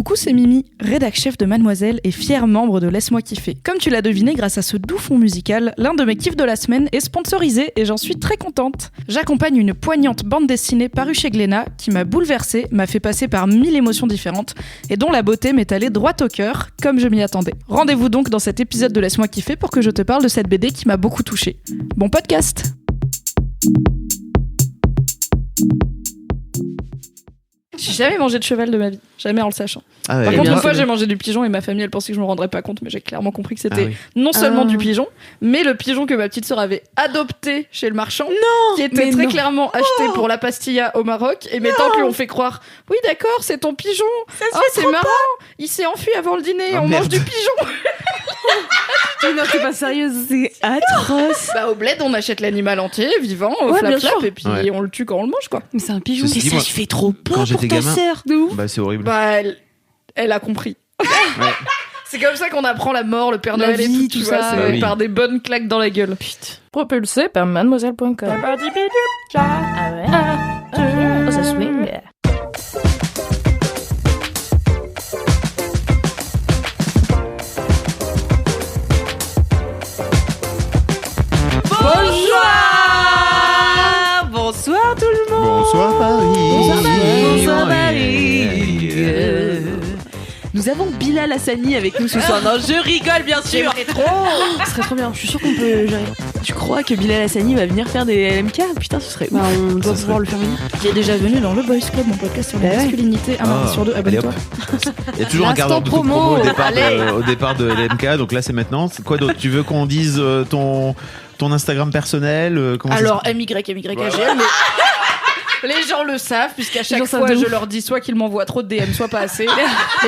Coucou, c'est Mimi, rédac chef de Mademoiselle et fier membre de Laisse-moi kiffer. Comme tu l'as deviné grâce à ce doux fond musical, l'un de mes kiffs de la semaine est sponsorisé et j'en suis très contente. J'accompagne une poignante bande dessinée parue chez Glénat qui m'a bouleversée, m'a fait passer par 1000 émotions différentes et dont la beauté m'est allée droit au cœur, comme je m'y attendais. Rendez-vous donc dans cet épisode de Laisse-moi kiffer pour que je te parle de cette BD qui m'a beaucoup touchée. Bon podcast! J'ai jamais mangé de cheval de ma vie, jamais en le sachant. Ah ouais, Par contre, bien, une fois, j'ai mangé du pigeon et ma famille, elle pensait que je me rendrais pas compte, mais j'ai clairement compris que c'était non seulement du pigeon, mais le pigeon que ma petite sœur avait adopté chez le marchand, qui était très clairement acheté pour la pastilla au Maroc, et mes tantes lui ont fait croire, oui d'accord, c'est ton pigeon, c'est marrant, il s'est enfui avant le dîner, on mange du pigeon. Non, t'es pas sérieuse, c'est atroce. Bah au bled, on achète l'animal entier, vivant, au flap et puis on le tue quand on le mange, quoi. Mais c'est un pigeon. Ceci dit, moi, fait trop peur quand j'étais pour ta gamin, sœur, de ouf. Bah c'est horrible. Bah elle a compris. Ouais. C'est comme ça qu'on apprend la mort, le Père La Noël et vie, tout tout ça, ça. c'est Bah oui. par des bonnes claques dans la gueule. Putain. Propulsé par mademoiselle.com. Ah ouais? Oh, ça swing. Bonsoir tout le monde. Bonsoir Paris. Bonsoir Paris. Bonsoir Ouais. Paris. Nous avons Bilal Hassani avec nous ce soir. Non, je rigole bien sûr. Ce serait trop bien. Je suis sûre qu'on peut gérer. Tu crois que Bilal Hassani va venir faire des LMK? Putain, ce serait ouf. On doit pouvoir le faire venir. Qui est déjà venu dans le Boys Club, mon podcast sur la masculinité. Un mardi sur deux, allez, abonne-toi. Il y a toujours un quart d'heure de promo au départ de l'MK, donc là c'est maintenant. C'est quoi d'autre? Tu veux qu'on dise ton Instagram personnel? Comment ça Alors, MYMYAGL, mais les gens le savent, puisqu'à chaque fois, je leur dis soit qu'ils m'envoient trop de DM, soit pas assez. Et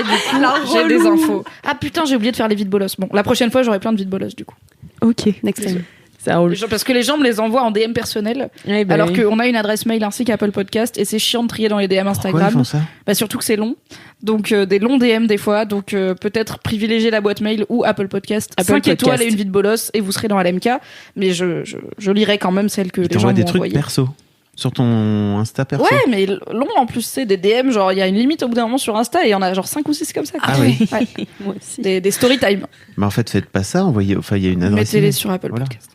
du coup, j'ai des infos. Ah putain, j'ai oublié de faire les vides bolos. Bon, la prochaine fois, j'aurai plein de vides bolos, du coup. Ok, next time. Ça roule. Parce que les gens me les envoient en DM personnel, alors qu'on a une adresse mail ainsi qu'Apple Podcast, et c'est chiant de trier dans les DM Instagram. Pourquoi ils font ça? Bah surtout que c'est long, donc des longs DM des fois, donc peut-être privilégier la boîte mail ou Apple Podcast, 5 étoiles et une vie de bolos, et vous serez dans LMK, mais je lirai quand même celle que Ils les gens m'ont des trucs envoyée. perso sur ton Insta perso. Ouais, mais long en plus, c'est des DM, genre il y a une limite au bout d'un moment sur Insta, et il y en a genre 5 ou 6 comme ça. Ah oui. Ouais. Moi aussi. Des story time. Mais en fait, faites pas ça. Envoyez. Enfin, il y a une adresse. Mettez-les email. sur Apple Voilà. Podcast.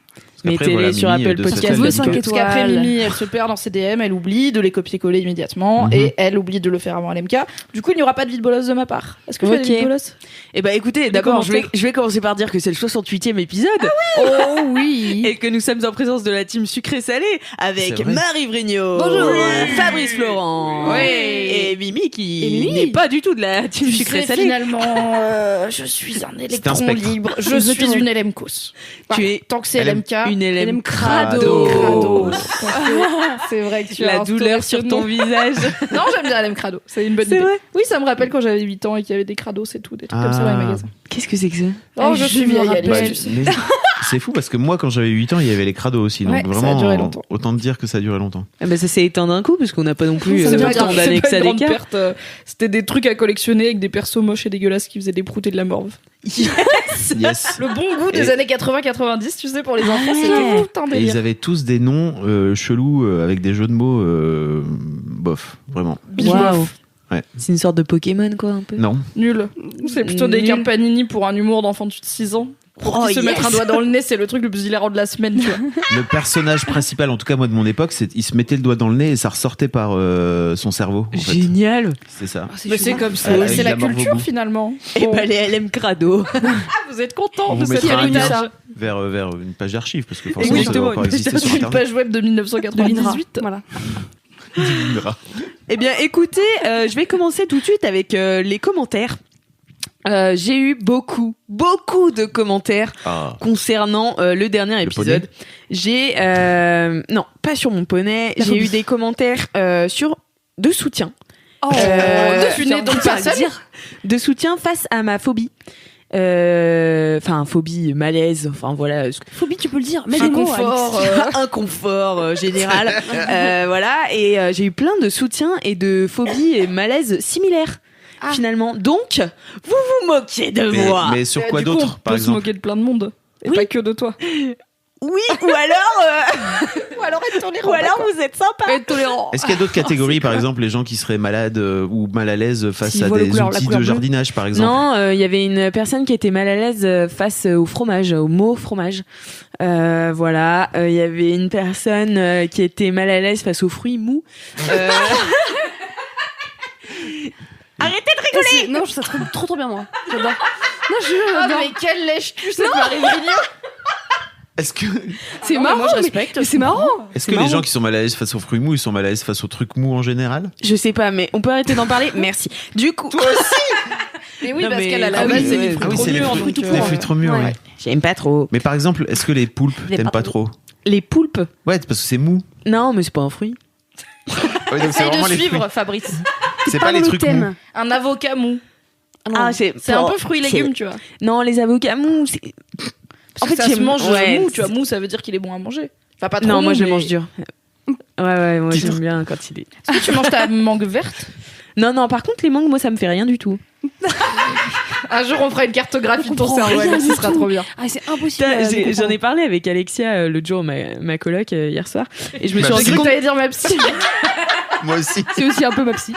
Parce qu'après, Mettez-les sur Mimi, Apple de Podcast. cette Vous, année, 5 quoi. Parce qu'après Mimi, elle se perd dans ses DM, elle oublie de les copier-coller immédiatement, et elle oublie de le faire avant LMK. Du coup, il n'y aura pas de vide bolos de ma part. Est-ce que tu as des vides bolos? Eh ben écoutez, d'abord, je vais commencer par dire que c'est le 68e épisode. Oh oui. Et que nous sommes en présence de la team sucré-salé avec C'est vrai. Marie Vrigno, Bonjour. Fabrice Florent, Oui. et Mimi qui n'est pas du tout de la team sucré-salé. Finalement, je suis un électron spectre. libre. Je suis une LMCOS. Tu es Tant que c'est LMK, une LM Crado. crado. C'est vrai que tu as La instauré douleur ce sur nom. ton visage. Non, j'aime bien LM crado. C'est une bonne C'est idée. vrai Oui, ça me rappelle quand j'avais 8 ans et qu'il y avait des crados, c'est tout, des trucs comme ça dans les magasins. Qu'est-ce que c'est que ça? Oh, je suis vieille, Bah, Alice, tu sais. mais c'est fou parce que moi, quand j'avais 8 ans, il y avait les crados aussi. Donc Ouais, ça a vraiment, duré longtemps. autant te dire que ça a duré longtemps. Ah bah ça s'est éteint d'un coup parce qu'on n'a pas non plus C'est pas tant grave, d'années c'est que pas ça une grande d'écart. perte. C'était des trucs à collectionner avec des persos moches et dégueulasses qui faisaient des proutes et de la morve. Yes. Le bon goût des Et- années 80-90, tu sais, pour les enfants, c'était tout un Et délire. ils avaient tous des noms chelous avec des jeux de mots bof, vraiment. Waouh. Ouais. C'est une sorte de Pokémon quoi un peu. Non. Nul. C'est plutôt des Nul. cartes Panini pour un humour d'enfant de 6 ans. Pour Oh, qui se mettre un doigt dans le nez, c'est le truc le plus hilarant de la semaine, tu vois. Le personnage principal, en tout cas moi de mon époque, il se mettait le doigt dans le nez et ça ressortait par son cerveau. En fait. Génial. C'est ça. Mais c'est comme ça, Avec c'est la la mort culture bobo. finalement. Et Bon. bah les LM Crado. Vous êtes contents On de vous cette mettra un lien héritage. vers une page d'archives parce que forcément ça Exactement, doit encore exister sur Une internet. page web de 1998. Voilà. Indra. Eh bien, écoutez, je vais commencer tout de suite avec les commentaires. J'ai eu beaucoup de commentaires Ah. concernant le dernier épisode. poney J'ai non, pas sur mon poney. J'ai eu des commentaires sur de soutien. Oh, de funès, donc ça pas veut seul. dire de soutien face à ma phobie. Enfin, phobie, malaise, enfin voilà. Phobie, tu peux le dire. Mais Inconfort, inconfort général. Voilà, et j'ai eu plein de soutiens et de phobies et malaises similaires. Finalement, donc vous vous moquiez de moi. Mais sur quoi Du coup, d'autre, on par peut se exemple? moquer de plein de monde. Et Oui. pas que de toi. oui, ou alors être tolérant. ou alors vous êtes sympa. Être tolérant. Est-ce qu'il y a d'autres catégories, par exemple, les gens qui seraient malades ou mal à l'aise face S'ils à voient des la outils couleur de bleue. jardinage, par exemple? Non, il y avait une personne qui était mal à l'aise face au fromage, au mot fromage. Voilà, il y avait une personne qui était mal à l'aise face aux fruits mous. Arrêtez de rigoler. Non, je trouve ça trop bien, moi. J'adore. Non, mais quelle lèche-cul cette Marie Vrignon. Est-ce que, c'est Non, mais marrant. moi, je respecte. Mais c'est marrant. est-ce que les gens qui sont mal à l'aise face aux fruits mous, ils sont mal à l'aise face aux trucs mous en général? Je sais pas, mais on peut arrêter d'en parler. Merci. Du coup, Toi aussi. Et oui, Non, parce mais- qu'elle a la ah oui, base, c'est ouais. les fruits Ah oui, trop c'est les mûrs, fruits, donc, les fruits trop mûrs, Ouais. ouais. j'aime pas trop. Mais par exemple, est-ce que les poulpes, Les t'aimes pas pas trop? Les poulpes. Ouais, parce que c'est mou. Non, mais c'est pas un fruit. Ouais, donc c'est Essaye vraiment de les fruits. suivre, Fabrice. C'est pas les trucs mous. thème. Un avocat mou. Ah, c'est C'est un peu fruits et légumes, tu vois. Non, les avocats mous. En fait, ça se j'aime- mange ouais, mou, tu vois. c'est- Mou, ça veut dire qu'il est bon à manger. Enfin, pas trop Non, moi mou, je le mais- mange dur. Ouais, moi Titre. j'aime bien quand il est. Est-ce que tu manges ta mangue verte? Non, par contre, les mangues, moi ça me fait rien du tout. Un jour, on fera une cartographie de ton comprends cerveau, rien Alex, du ce sera tout. trop bien. Ah, c'est impossible. J'en ai parlé avec Alexia l'autre jour, ma coloc, hier soir. Et je me suis Ma rendu J'ai cru que compte t'allais dire ma psy. Moi aussi. C'est aussi un peu ma psy.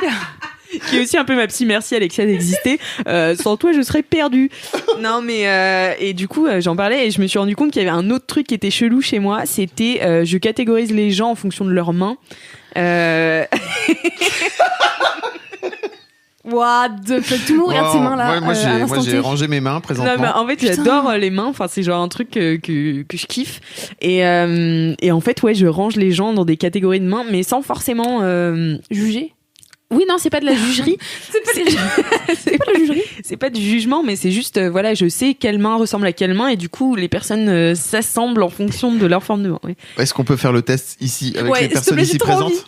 qui est aussi un peu ma psy. Merci Alexia d'exister. Sans toi, je serais perdue. Non, mais et du coup, j'en parlais et je me suis rendu compte qu'il y avait un autre truc qui était chelou chez moi. C'était je catégorise les gens en fonction de leurs mains. What the fuck. Tout le monde regarde ses mains là. Moi, à l'instant j'ai T. rangé mes mains Non, présentement. mais en fait, Putain. j'adore les mains. Enfin, c'est genre un truc que je kiffe. Et en fait, ouais, je range les gens dans des catégories de mains, mais sans forcément. Juger. Oui, non, c'est pas de la jugerie. c'est pas de la jugerie. C'est pas du jugement, mais c'est juste, voilà, je sais quelle main ressemble à quelle main, et du coup, les personnes s'assemblent en fonction de leur forme de main. Oui. Est-ce qu'on peut faire le test ici avec Ouais, les s'il te personnes plaît, ici j'ai trop présentes? envie.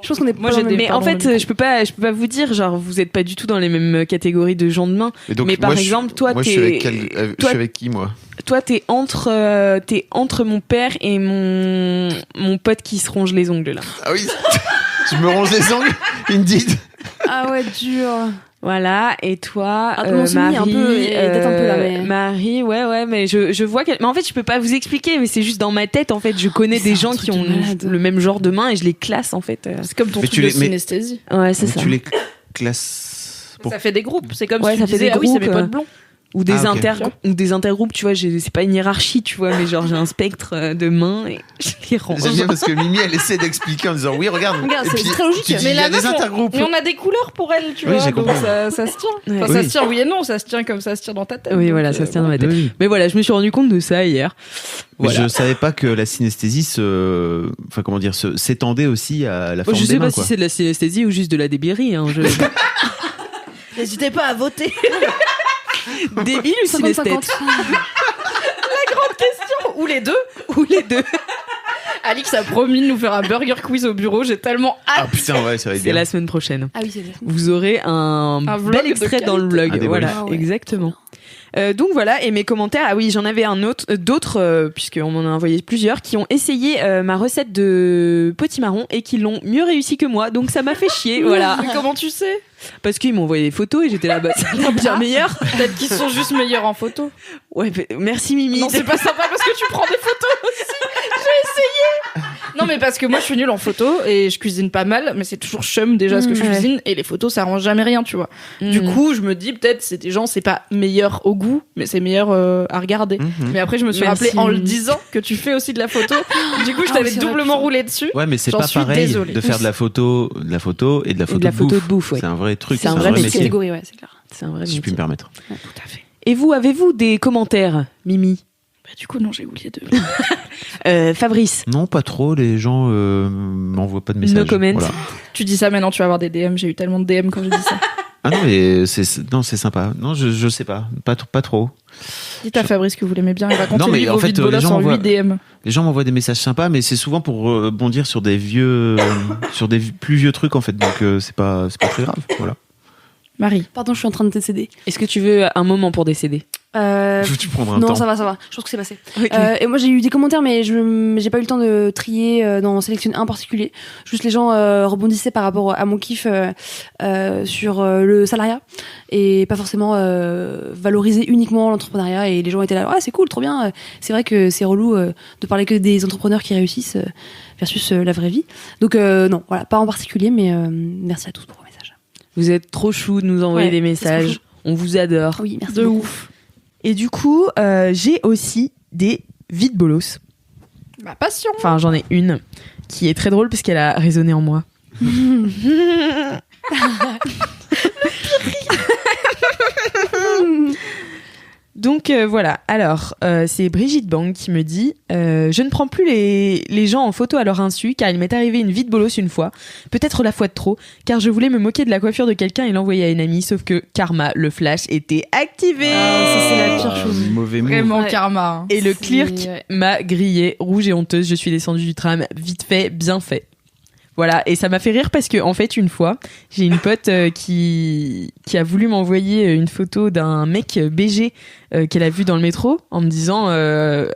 Je pense qu'on est Moi, pas j'ai dans des- le même- Mais en pardon, fait, le je peux pas vous dire, genre, vous êtes pas du tout dans les mêmes catégories de gens de main. Et donc, Mais par moi, exemple, toi, moi, je t'es- suis avec je toi- suis avec qui, moi? Toi, t'es entre mon père et mon pote qui se ronge les ongles là. Ah oui. Je me ronge les ongles. Indeed. Ah ouais, dur. Voilà, et toi, Ah, mon semi Marie, est un peu- est peut-être un peu là, mais- Marie, ouais, mais je vois qu'elle... Mais en fait, je peux pas vous expliquer, mais c'est juste dans ma tête, en fait, je connais C'est des un gens truc qui de ont malade. le même genre de main et je les classe, en fait. C'est comme ton Mais truc tu de les- mais- synesthésie. Ouais, c'est Mais ça. tu les classes. Ça fait des groupes. C'est comme Ouais, si ça tu fait disais, des ah oui, c'est mes groupes, potes blonds. Ou des, Ah, ok. ou des intergroupes, tu vois, c'est pas une hiérarchie, tu vois, mais genre j'ai un spectre de mains et je les range. J'aime bien parce que Mimi, elle essaie d'expliquer en disant oui, regarde. Regarde, Et c'est puis, très logique. tu dis, Mais il y a la des meuf, intergroupes. Mais on a des couleurs pour elle, tu Oui, vois. j'ai Donc compris. ça se tient. Ouais. Enfin, ça Oui. se tient, oui et non. Ça se tient comme ça se tient dans ta tête. Oui, Donc, voilà, ça se tient dans ma tête. Oui. Mais voilà, je me suis rendu compte de ça hier. Mais Voilà. je savais pas que la synesthésie enfin comment dire, s'étendait aussi à la forme Je des sais mains, pas quoi. si c'est de la synesthésie ou juste de la débillerie. Hein. N'hésitez pas à voter. Débile ou 50-50. synesthète Ou les deux. Ou les deux. Alix a promis de nous faire un burger quiz au bureau. J'ai tellement Ah hâte. putain, ouais, ça va être C'est bien. la semaine prochaine. Ah oui, c'est vrai. Vous aurez un vlog bel de extrait dans le qualité. vlog. Ah, des Voilà, bonus. Ah ouais. exactement. Donc voilà, et mes commentaires, ah oui, j'en avais d'autres, puisqu'on m'en a envoyé plusieurs, qui ont essayé ma recette de potimarron et qui l'ont mieux réussi que moi, donc ça m'a fait chier, voilà. Mais comment tu sais? Parce qu'ils m'ont envoyé des photos et j'étais là, bah, ça a l'air bien meilleur. Peut-être qu'ils sont juste meilleurs en photo. Ouais, merci Mimi. Non, c'est pas sympa parce que tu prends des photos aussi. J'ai essayé. Non, mais parce que moi, je suis nulle en photo et je cuisine pas mal, mais c'est toujours chum déjà ce que je Ouais. cuisine et les photos, ça arrange jamais rien, tu vois. Du coup, je me dis peut-être c'est des gens, c'est pas meilleur au goût, mais c'est meilleur à regarder. Mhm. Mais après, je me suis Merci. rappelé en le disant que tu fais aussi de la photo. Du coup, je t'avais c'est vrai, doublement putain. roulé dessus. Ouais, mais c'est J'en pas suis pareil désolée. de faire de la photo et de la photo Et de la photo de bouffe, ouais. C'est un vrai truc, C'est un vrai C'est une métier. catégorie, ouais, c'est clair. C'est un vrai si je puis métier. me permettre. Tout à fait. Et vous, avez-vous des commentaires, Mimi? Bah, du coup, non, j'ai oublié de. Fabrice? Non, pas trop. Les gens m'envoient pas de messages. No comment. Voilà. Tu dis ça maintenant, tu vas avoir des DM. J'ai eu tellement de DM quand j'ai dit ça. Ah non, mais c'est sympa. Non, je sais pas. Pas trop. Dites à Fabrice que vous l'aimez bien et racontez-lui Non, mais en vos fait, vies de les bolos gens en m'envoient- 8 DM. Les gens m'envoient des messages sympas, mais c'est souvent pour bondir sur des sur des plus vieux trucs en fait. Donc c'est pas très grave. Voilà. Marie. Pardon, je suis en train de décéder. Est-ce que tu veux un moment pour décéder? Tu prendras un Non, temps. ça va. Je pense que c'est passé. Ok. Et moi, j'ai eu des commentaires, mais j'ai pas eu le temps de trier, d'en sélectionner un particulier. Juste les gens rebondissaient par rapport à mon kiff sur le salariat et pas forcément valoriser uniquement l'entrepreneuriat. Et les gens étaient là, ouais, c'est cool, trop bien. C'est vrai que c'est relou de parler que des entrepreneurs qui réussissent versus la vraie vie. Donc non, voilà, pas en particulier, mais merci à tous pour vos messages. Vous êtes trop chou de nous envoyer Ouais, des c'est trop messages. chou. On vous adore. Oui, merci De beaucoup. ouf. Et du coup, j'ai aussi des vides bolos. Ma passion. Enfin, j'en ai une qui est très drôle parce qu'elle a résonné en moi. Donc voilà, alors c'est Brigitte Bang qui me dit je ne prends plus les gens en photo à leur insu car il m'est arrivé une vie de bolos une fois, peut-être la fois de trop, car je voulais me moquer de la coiffure de quelqu'un et l'envoyer à une amie, sauf que karma, le flash était activé. Ça, c'est la pire chose. Mauvais mot. Vraiment Ouais. karma. hein. Et le C'est- clerc ouais. m'a grillée, rouge et honteuse, je suis descendue du tram, vite fait, bien fait. Voilà, et ça m'a fait rire parce que en fait, une fois, j'ai une pote qui a voulu m'envoyer une photo d'un mec BG qu'elle a vu dans le métro en me disant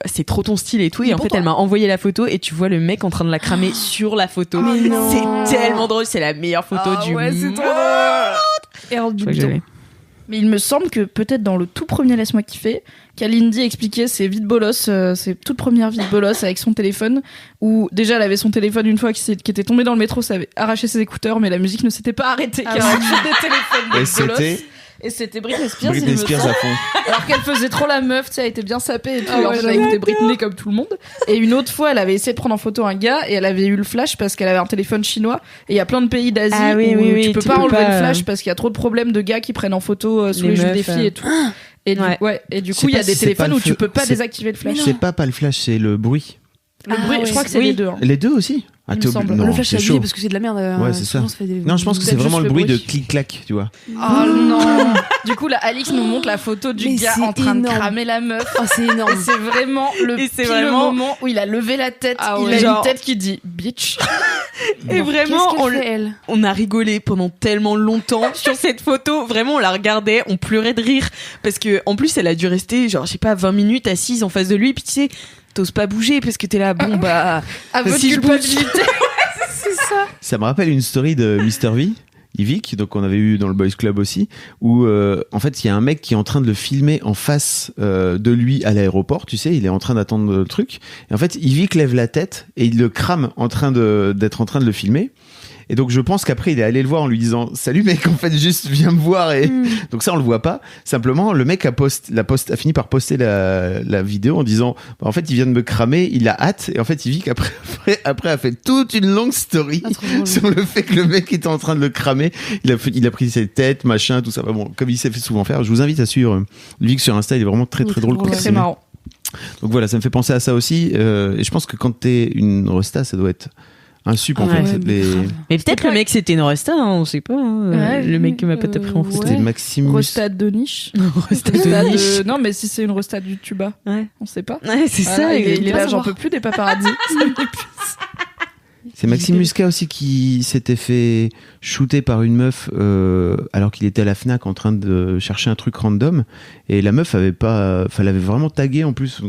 c'est trop ton style et tout. Et en fait, elle m'a envoyé la photo et tu vois le mec en train de la cramer sur la photo. Mais non. C'est tellement drôle, c'est la meilleure photo du monde. Et en Je crois que je l'ai. Mais il me semble que peut-être dans le tout premier Laisse-moi kiffer, Kalindi expliquait ses vies de bolos, ses toutes premières vies de bolos avec son téléphone, où déjà elle avait son téléphone une fois qui était tombé dans le métro, ça avait arraché ses écouteurs, mais la musique ne s'était pas arrêtée, car elle avait des téléphones de Et bolos. c'était Et c'était Britney Spears, il Britney me Spears semble. à fond. Alors qu'elle faisait trop la meuf, tu sais, elle était bien sapée et tout. Ah alors ouais, elle avait écouté Britney comme tout le monde. Et une autre fois, elle avait essayé de prendre en photo un gars et elle avait eu le flash parce qu'elle avait un téléphone chinois. Et il y a plein de pays d'Asie Ah oui, où oui, oui, tu peux tu pas peux enlever pas, le flash parce qu'il y a trop de problèmes de gars qui prennent en photo sous Les les jeux des meufs, filles et tout. Et du C'est coup, il y a pas- des c'est téléphones pas où le tu feu- peux pas c'est- désactiver le flash. C'est pas le flash, c'est le bruit. Le bruit, ouais, je crois que c'est- c'est les oui. deux. hein. Les deux aussi Il me t'es semble. non, le flash, c'est c'est chaud. abusé parce que c'est de la merde. Ouais, c'est souvent, ça. fait des- Non, je pense que c'est Peut-être vraiment juste le le bruit de bruit. clic-clac, tu vois. Oh non. Du coup, là, Alix nous montre la photo du Mais gars c'est en train de énorme. cramer la meuf. Oh, c'est énorme. Et c'est vraiment le Et c'est pile vraiment- moment où il a levé la tête. Ah il ouais. a Genre- une tête qui dit bitch. Et vraiment, Qu'est-ce qu'elle fait, elle on a rigolé pendant tellement longtemps sur cette photo. Vraiment, on la regardait, on pleurait de rire. Parce que, en plus, elle a dû rester, genre, je sais pas, 20 minutes assise en face de lui. Puis tu sais, t'oses pas bouger parce que t'es là, bon, bah. À votre si je bouge. culpabilité. Ça me rappelle une story de Mr V, Yvick, donc on avait eu dans le Boys Club aussi, où en fait il y a un mec qui est en train de le filmer en face de lui à l'aéroport, tu sais, il est en train d'attendre le truc, et en fait Yvick lève la tête et il le crame d'être en train de le filmer. Et donc je pense qu'après il est allé le voir en lui disant salut mec, en fait juste viens me voir et donc ça on le voit pas, simplement le mec a fini par poster la vidéo en disant bah, en fait il vient de me cramer, il a hâte, et en fait Yvick après a fait toute une longue story Ah, trop drôle. sur le fait que le mec était en train de le cramer, il a pris ses têtes machin tout ça. Bah, bon, comme il s'est fait souvent faire, je vous invite à suivre Yvick sur Insta, il est vraiment très Oui, très très drôle drôle, pour ouais. C'est filmer. marrant. Donc voilà, ça me fait penser à ça aussi, et je pense que quand t'es une resta ça doit être un sup en Ouais, fait. mais grave. Mais peut-être le mec c'était une resta, hein, on sait pas. hein. Ouais, le mec que m'a pas pris en ouais. photo. C'était Maximus. Rostade de niche. Resta de Rostade niche. Non, mais si c'est une rostade du tuba, Ouais. on sait pas. Ouais, c'est Voilà, ça. il est exactement. là, j'en peux plus des paparazzis. Ça m'épuise. C'est Maxime Muscat aussi qui s'était fait shooter par une meuf alors qu'il était à la Fnac en train de chercher un truc random, et la meuf avait pas, enfin, elle avait vraiment tagué en plus.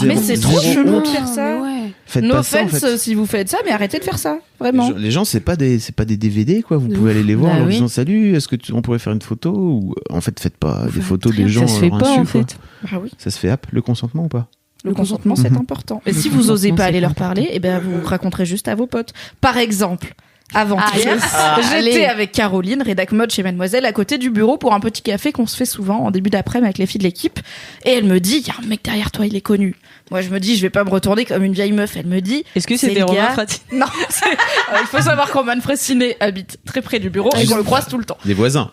Mais c'est trop zéro chelou honte. de faire ça. Mais ouais. Faites No pas ça en offense fait. si vous faites ça, mais arrêtez de faire ça. Vraiment. Les gens, c'est pas des DVD quoi. Vous De pouvez ouf. aller les voir en Bah leur oui. disant salut, est-ce que on pourrait faire une photo, ou en fait faites pas des photos des gens Ça se fait à leur pas insu, en quoi. fait. Ah oui. Ça se fait le consentement ou pas? Le consentement, c'est important. Et si vous osez pas aller leur parler, eh ben vous raconterez juste à vos potes. Par exemple, avant-hier, j'étais avec Caroline, rédac mode chez Mademoiselle, à côté du bureau pour un petit café qu'on se fait souvent en début d'après-midi avec les filles de l'équipe. Et elle me dit, il y a un mec derrière toi, il est connu. Moi, je me dis, je vais pas me retourner comme une vieille meuf. Elle me dit, Est-ce que c'est c'était le Romain gars- Frati? non, il faut savoir qu'Roman Fressinet habite très près du bureau et qu'on le croise tout le temps. Les voisins.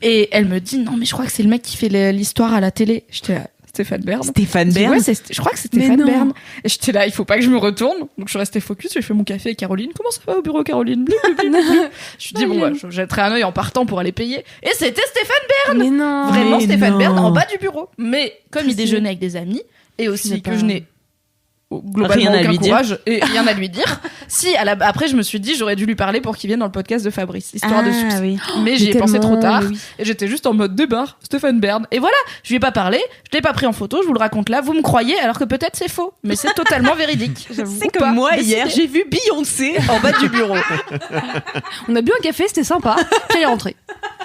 Et elle me dit, non, mais je crois que c'est le mec qui fait l'histoire à la télé. J'étais là, Stéphane Bern. Stéphane Je dis, Bern. ouais, je crois que c'est Mais Stéphane non. Bern. Et j'étais là, il faut pas que je me retourne. Donc je suis restée focus, j'ai fait mon café avec Caroline. Comment ça va au bureau, Caroline? Blou, blou, blou, blou. Je suis dit, bon, bah, je jetterai un œil en partant pour aller payer. Et c'était Stéphane, Mais non. vraiment Mais Stéphane non. Bern en bas du bureau. Mais comme il Précis. déjeunait avec des amis, et aussi n'as que pas- je n'ai globalement Rien à aucun lui dire. courage et rien à lui dire. Si, après, je me suis dit, j'aurais dû lui parler pour qu'il vienne dans le podcast de Fabrice, histoire de succès. oui. Mais j'y ai pensé trop tard. Oui. Et j'étais juste en mode débarre, Stéphane Bern. Et voilà, je lui ai pas parlé, je l'ai pas pris en photo, je vous le raconte là, vous me croyez, alors que peut-être c'est faux. Mais c'est totalement véridique. J'avoue. C'est Ou comme pas. moi, Décidez. hier, j'ai vu Beyoncé en bas du bureau. On a bu un café, c'était sympa. Puis elle est rentrée.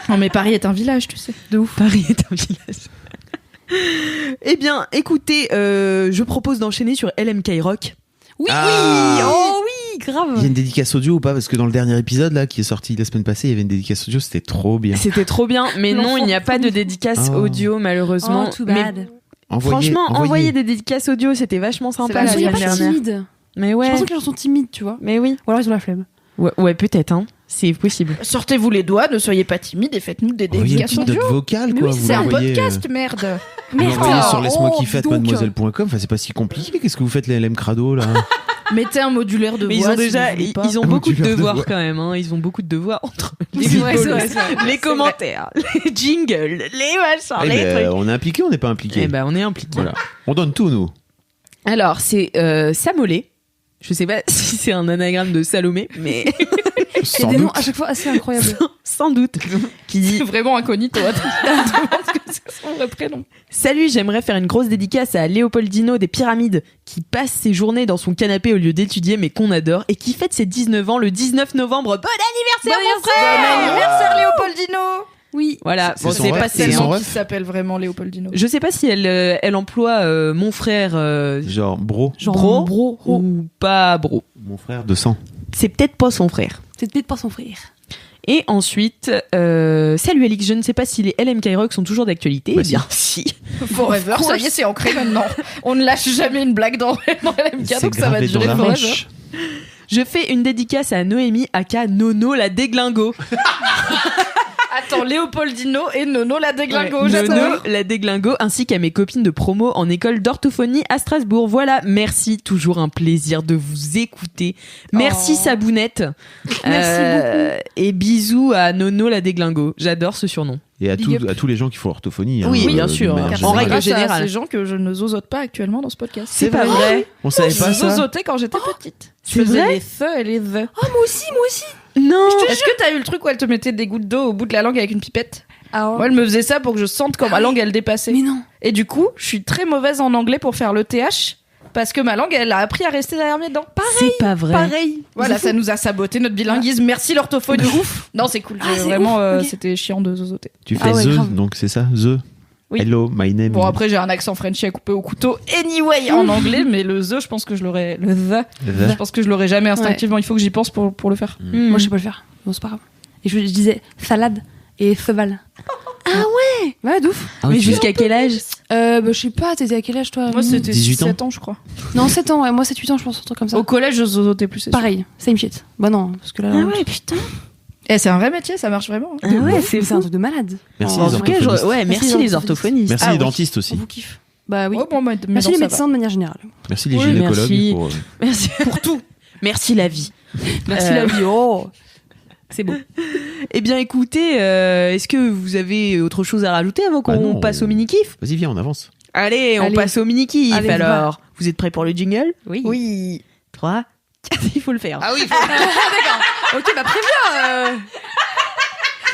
Non, mais Paris est un village, tu sais. De ouf. Paris est un village. Eh bien, écoutez, je propose d'enchaîner sur LMK Rock. Oui, Ah. oh oui, grave. Il y a une dédicace audio ou pas? Parce que dans le dernier épisode là qui est sorti la semaine passée, il y avait une dédicace audio, c'était trop bien. C'était trop bien, mais non, L'enfant il n'y a pas de dédicace Oh. audio, malheureusement. Oh, too Mais bad. franchement, envoyer des dédicaces audio, c'était vachement sympa la C'est Ils sont semaine pas dernière. timides. Mais J'ai ouais, l'impression que les gens sont timides, tu vois. mais oui. Ou alors ils ont la flemme. Ouais, peut-être, hein. C'est possible. Sortez-vous les doigts, ne soyez pas timide et faites-nous des Envoyez une dédicaces petite audio. note vocale Mais quoi. oui, Vous c'est un l'envoyez, podcast, merde. Vous l'envoyez sur laisse-moi oh, kiffer donc. mademoiselle.com. Enfin, c'est pas si compliqué. Qu'est-ce que vous faites les LM Crado là? Mettez un modulaire de Mais voix. ils ont déjà, si vous voulez pas. ils ont beaucoup de Modulaire de devoirs voix. quand même, hein. Ils ont beaucoup de devoirs entre les C'est vrai, vidéos, c'est vrai. les commentaires, les jingles, les machins, Eh les ben, trucs. on est impliqué, on n'est pas impliqué. Eh ben, on est impliqués. Voilà. On donne tout nous. Alors, c'est Samolé. Je sais pas si c'est un anagramme de Salomé, mais Il y a Sans des noms doute. à chaque fois assez incroyables. sans doute. Qui dit C'est vraiment incognito. Attends, je me demande ce que c'est son vrai prénom. Salut, j'aimerais faire une grosse dédicace à Léopoldino des Pyramides, qui passe ses journées dans son canapé au lieu d'étudier, mais qu'on adore, et qui fête ses 19 ans le 19 novembre. Bon anniversaire, mon frère! Bon anniversaire, Léopoldino. Oui. Voilà, C'est bon, son c'est ref, pas c'est ses son noms. ref. Qui s'appelle vraiment Léopoldino. Je sais pas si elle emploie mon frère Genre, bro, Genre bro, bro. ou pas bro. mon frère de sang. C'est peut-être pas son frère. C'est peut-être pas son frère. Et ensuite, salut Alix, je ne sais pas si les LMK Rock sont toujours d'actualité. Bah Eh bien, si. Forever, ça y est, c'est ancré maintenant. On ne lâche jamais une blague dans LMK, C'est donc ça va gravé dans durer la forever. roche. Je fais une dédicace à Noémie, aka Nono la déglingo. Attends, Léopoldino et Nono la déglingo, Ouais, j'adore. Nono la déglingo, ainsi qu'à mes copines de promo en école d'orthophonie à Strasbourg. Voilà, merci, toujours un plaisir de vous écouter. Merci Oh. Sabounette. Merci Et bisous à Nono la déglingo. J'adore ce surnom. Et à, Big up. à tous les gens qui font orthophonie. Oui, hein, bien de sûr. manière En générale. règle grâce générale. à ces gens que je ne zozote pas actuellement dans ce podcast. C'est pas vrai. On savait pas Je ça. zozotais quand j'étais petite. Je c'est faisais vrai les the et les the. Oh, moi aussi. Non. Est-ce que t'as eu le truc où elle te mettait des gouttes d'eau au bout de la langue avec une pipette? Ah, Moi, elle me faisait ça pour que je sente quand ma langue elle dépassait. mais non. Et du coup, je suis très mauvaise en anglais pour faire le TH parce que ma langue elle a appris à rester derrière mes dents. C'est pas vrai. Pareil. Voilà, ça nous a saboté notre bilinguisme. Merci l'orthophonie. Ouf. Non, c'est cool. c'est Vraiment, ouf, ok. c'était chiant de zozoter. Tu Ah fais ouais, the, grave. donc c'est ça, the. Oui. Hello, my name. Bon, après, j'ai un accent Frenchy à couper au couteau. Anyway, en anglais, mais le the, je pense que je l'aurais. Le the, je pense que je l'aurais jamais instinctivement. Il faut que j'y pense pour le faire. Hmm. Moi, je sais pas le faire. Bon, c'est pas grave. Et je disais salade et cheval. Ah ouais. Ouais, d'ouf. Ah oui, Mais tu- jusqu'à quel âge? Bah, je sais pas, t'étais à quel âge toi Moi, c'était 18 ans. 7 ans, je crois. Non, 7 ans, ouais. Moi, 7-8 ans, je pense, un truc comme ça. Au collège, je zozotais plus. c'est sûr. Pareil, same shit. Bah non, parce que là. putain. Eh, c'est un vrai métier, ça marche vraiment. Ah ouais, c'est un truc de malade. Merci En les En tout cas, orthophonistes. ouais, merci les orthophonistes. Merci Ah les oui. dentistes On aussi. vous kiffe. Bah oui. Oh, bon, Merci les médecins de manière générale. Merci les Oui, gynécologues. merci. Pour, Merci pour tout. Merci la vie. Merci la vie. Oh. C'est beau. Eh bien, écoutez, est-ce que vous avez autre chose à rajouter avant qu'on non. passe au mini-kiff? Vas-y, viens, on avance. Allez, on Allez. passe au mini-kiff. Allez, Alors, vous êtes prêts pour le jingle? Oui. Oui. 3, 4, il faut le faire. Ah oui, Ok, bah préviens.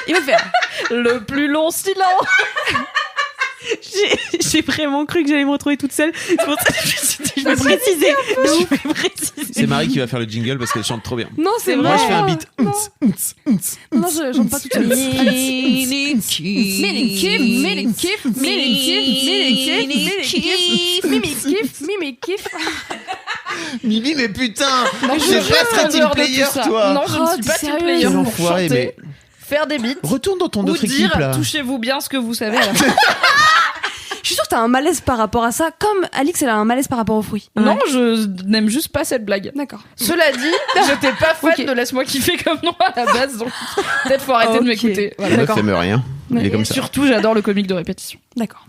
Il va le faire. Le plus long silence. J'ai vraiment cru que j'allais me retrouver toute seule. C'est pour ça que je me suis dit, je vais préciser. Je vais préciser. c'est Marie qui va faire le jingle parce qu'elle chante trop bien. Non, c'est vrai. Moi, je fais un beat. Non, je chante pas tout seul. Mimi-kiff. Mimi, mais putain, Non, j'ai je pas reste très en team dehors de player, tout ça. toi. Non, je ne Oh, suis pas t'es team sérieux player. Quel pour enfoiré, chanter, mais faire des beats retourne dans ton ou autre dire équipe là. touchez-vous bien ce que vous savez. à la fin. Je suis sûre que t'as un malaise par rapport à ça, comme Alix, elle a un malaise par rapport aux fruits. Non, je n'aime juste pas cette blague. D'accord. Cela dit, j'étais pas fan Ok. de Laisse-moi kiffer comme nom à la base, donc peut-être faut arrêter de Ok. m'écouter. Voilà. La meuf D'accord. aime rien. Il est Et comme ça. surtout, j'adore le comique de répétition. D'accord.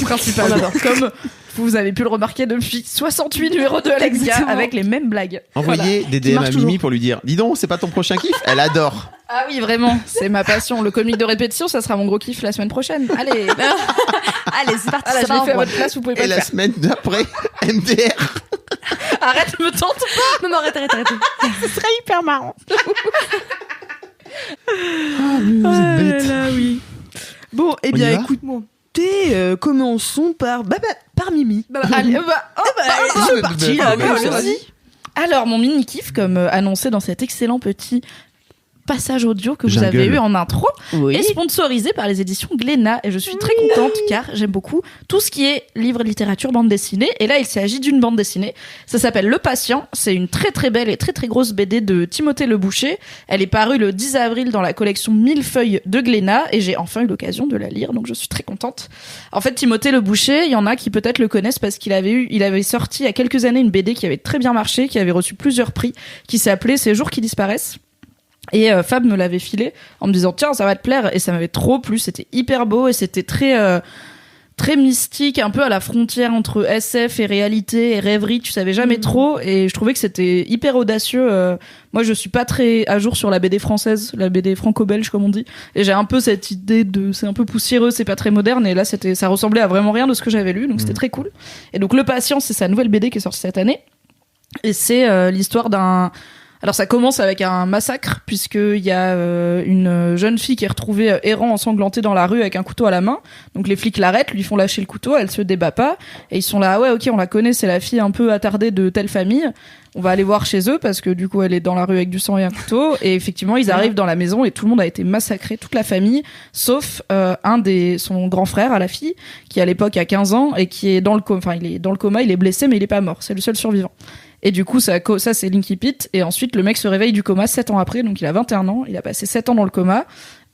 Principalement. Comme vous avez pu le remarquer depuis 68 numéros de Alexia Exactement. avec les mêmes blagues. Envoyez des DM marche à Mimi toujours. pour lui dire dis donc, c'est pas ton prochain kiff? Elle adore. Ah oui, vraiment, c'est ma passion. Le comique de répétition, ça sera mon gros kiff la semaine prochaine. Allez, Allez, c'est parti. ah là, ça je l'ai va, fait à on votre place, vous pouvez pas Et le la faire. semaine d'après, MDR. Arrête, me tente pas. Non, arrête. Ce serait hyper marrant. Vous êtes bête. Là, oui. Bon, eh On y bien, va écoutez, commençons par Mimi. Allez, C'est parti, là, vas-y. Alors, mon mini-kiff, comme annoncé dans cet excellent petit passage audio que vous Jungle. avez eu en intro, Oui. est sponsorisé par les éditions Glénat. Et je suis très contente car j'aime beaucoup tout ce qui est livre, littérature, bande dessinée. Et là, il s'agit d'une bande dessinée. Ça s'appelle Le Patient. C'est une très très belle et très très grosse BD de Timothée Le Boucher. Elle est parue le 10 avril dans la collection 1000 feuilles de Glénat et j'ai enfin eu l'occasion de la lire. Donc je suis très contente. En fait, Timothée Le Boucher, il y en a qui peut-être le connaissent parce qu'il avait sorti il y a quelques années une BD qui avait très bien marché, qui avait reçu plusieurs prix, qui s'appelait Ces jours qui disparaissent. Et Fab me l'avait filé en me disant tiens ça va te plaire, et ça m'avait trop plu, c'était hyper beau et c'était très très mystique, un peu à la frontière entre SF et réalité et rêverie, tu savais jamais trop, et je trouvais que c'était hyper audacieux. Moi je suis pas très à jour sur la BD française, la BD franco-belge comme on dit, et j'ai un peu cette idée de c'est un peu poussiéreux, c'est pas très moderne, et là ça ressemblait à vraiment rien de ce que j'avais lu, donc c'était très cool. Et donc Le Patient, c'est sa nouvelle BD qui est sortie cette année, et c'est l'histoire d'un... Alors ça commence avec un massacre, puisqu'il y a une jeune fille qui est retrouvée errant ensanglantée dans la rue avec un couteau à la main. Donc les flics l'arrêtent, lui font lâcher le couteau, elle se débat pas, et ils sont là, ah ouais ok on la connaît, c'est la fille un peu attardée de telle famille, on va aller voir chez eux parce que du coup elle est dans la rue avec du sang et un couteau. Et effectivement ils arrivent dans la maison et tout le monde a été massacré, toute la famille, sauf son grand frère à la fille, qui à l'époque a 15 ans et qui est dans le coma, enfin il est dans le coma, il est blessé mais il est pas mort, c'est le seul survivant. Et du coup, ça c'est Linky Pit. Et ensuite, le mec se réveille du coma 7 ans après. Donc, il a 21 ans. Il a passé 7 ans dans le coma.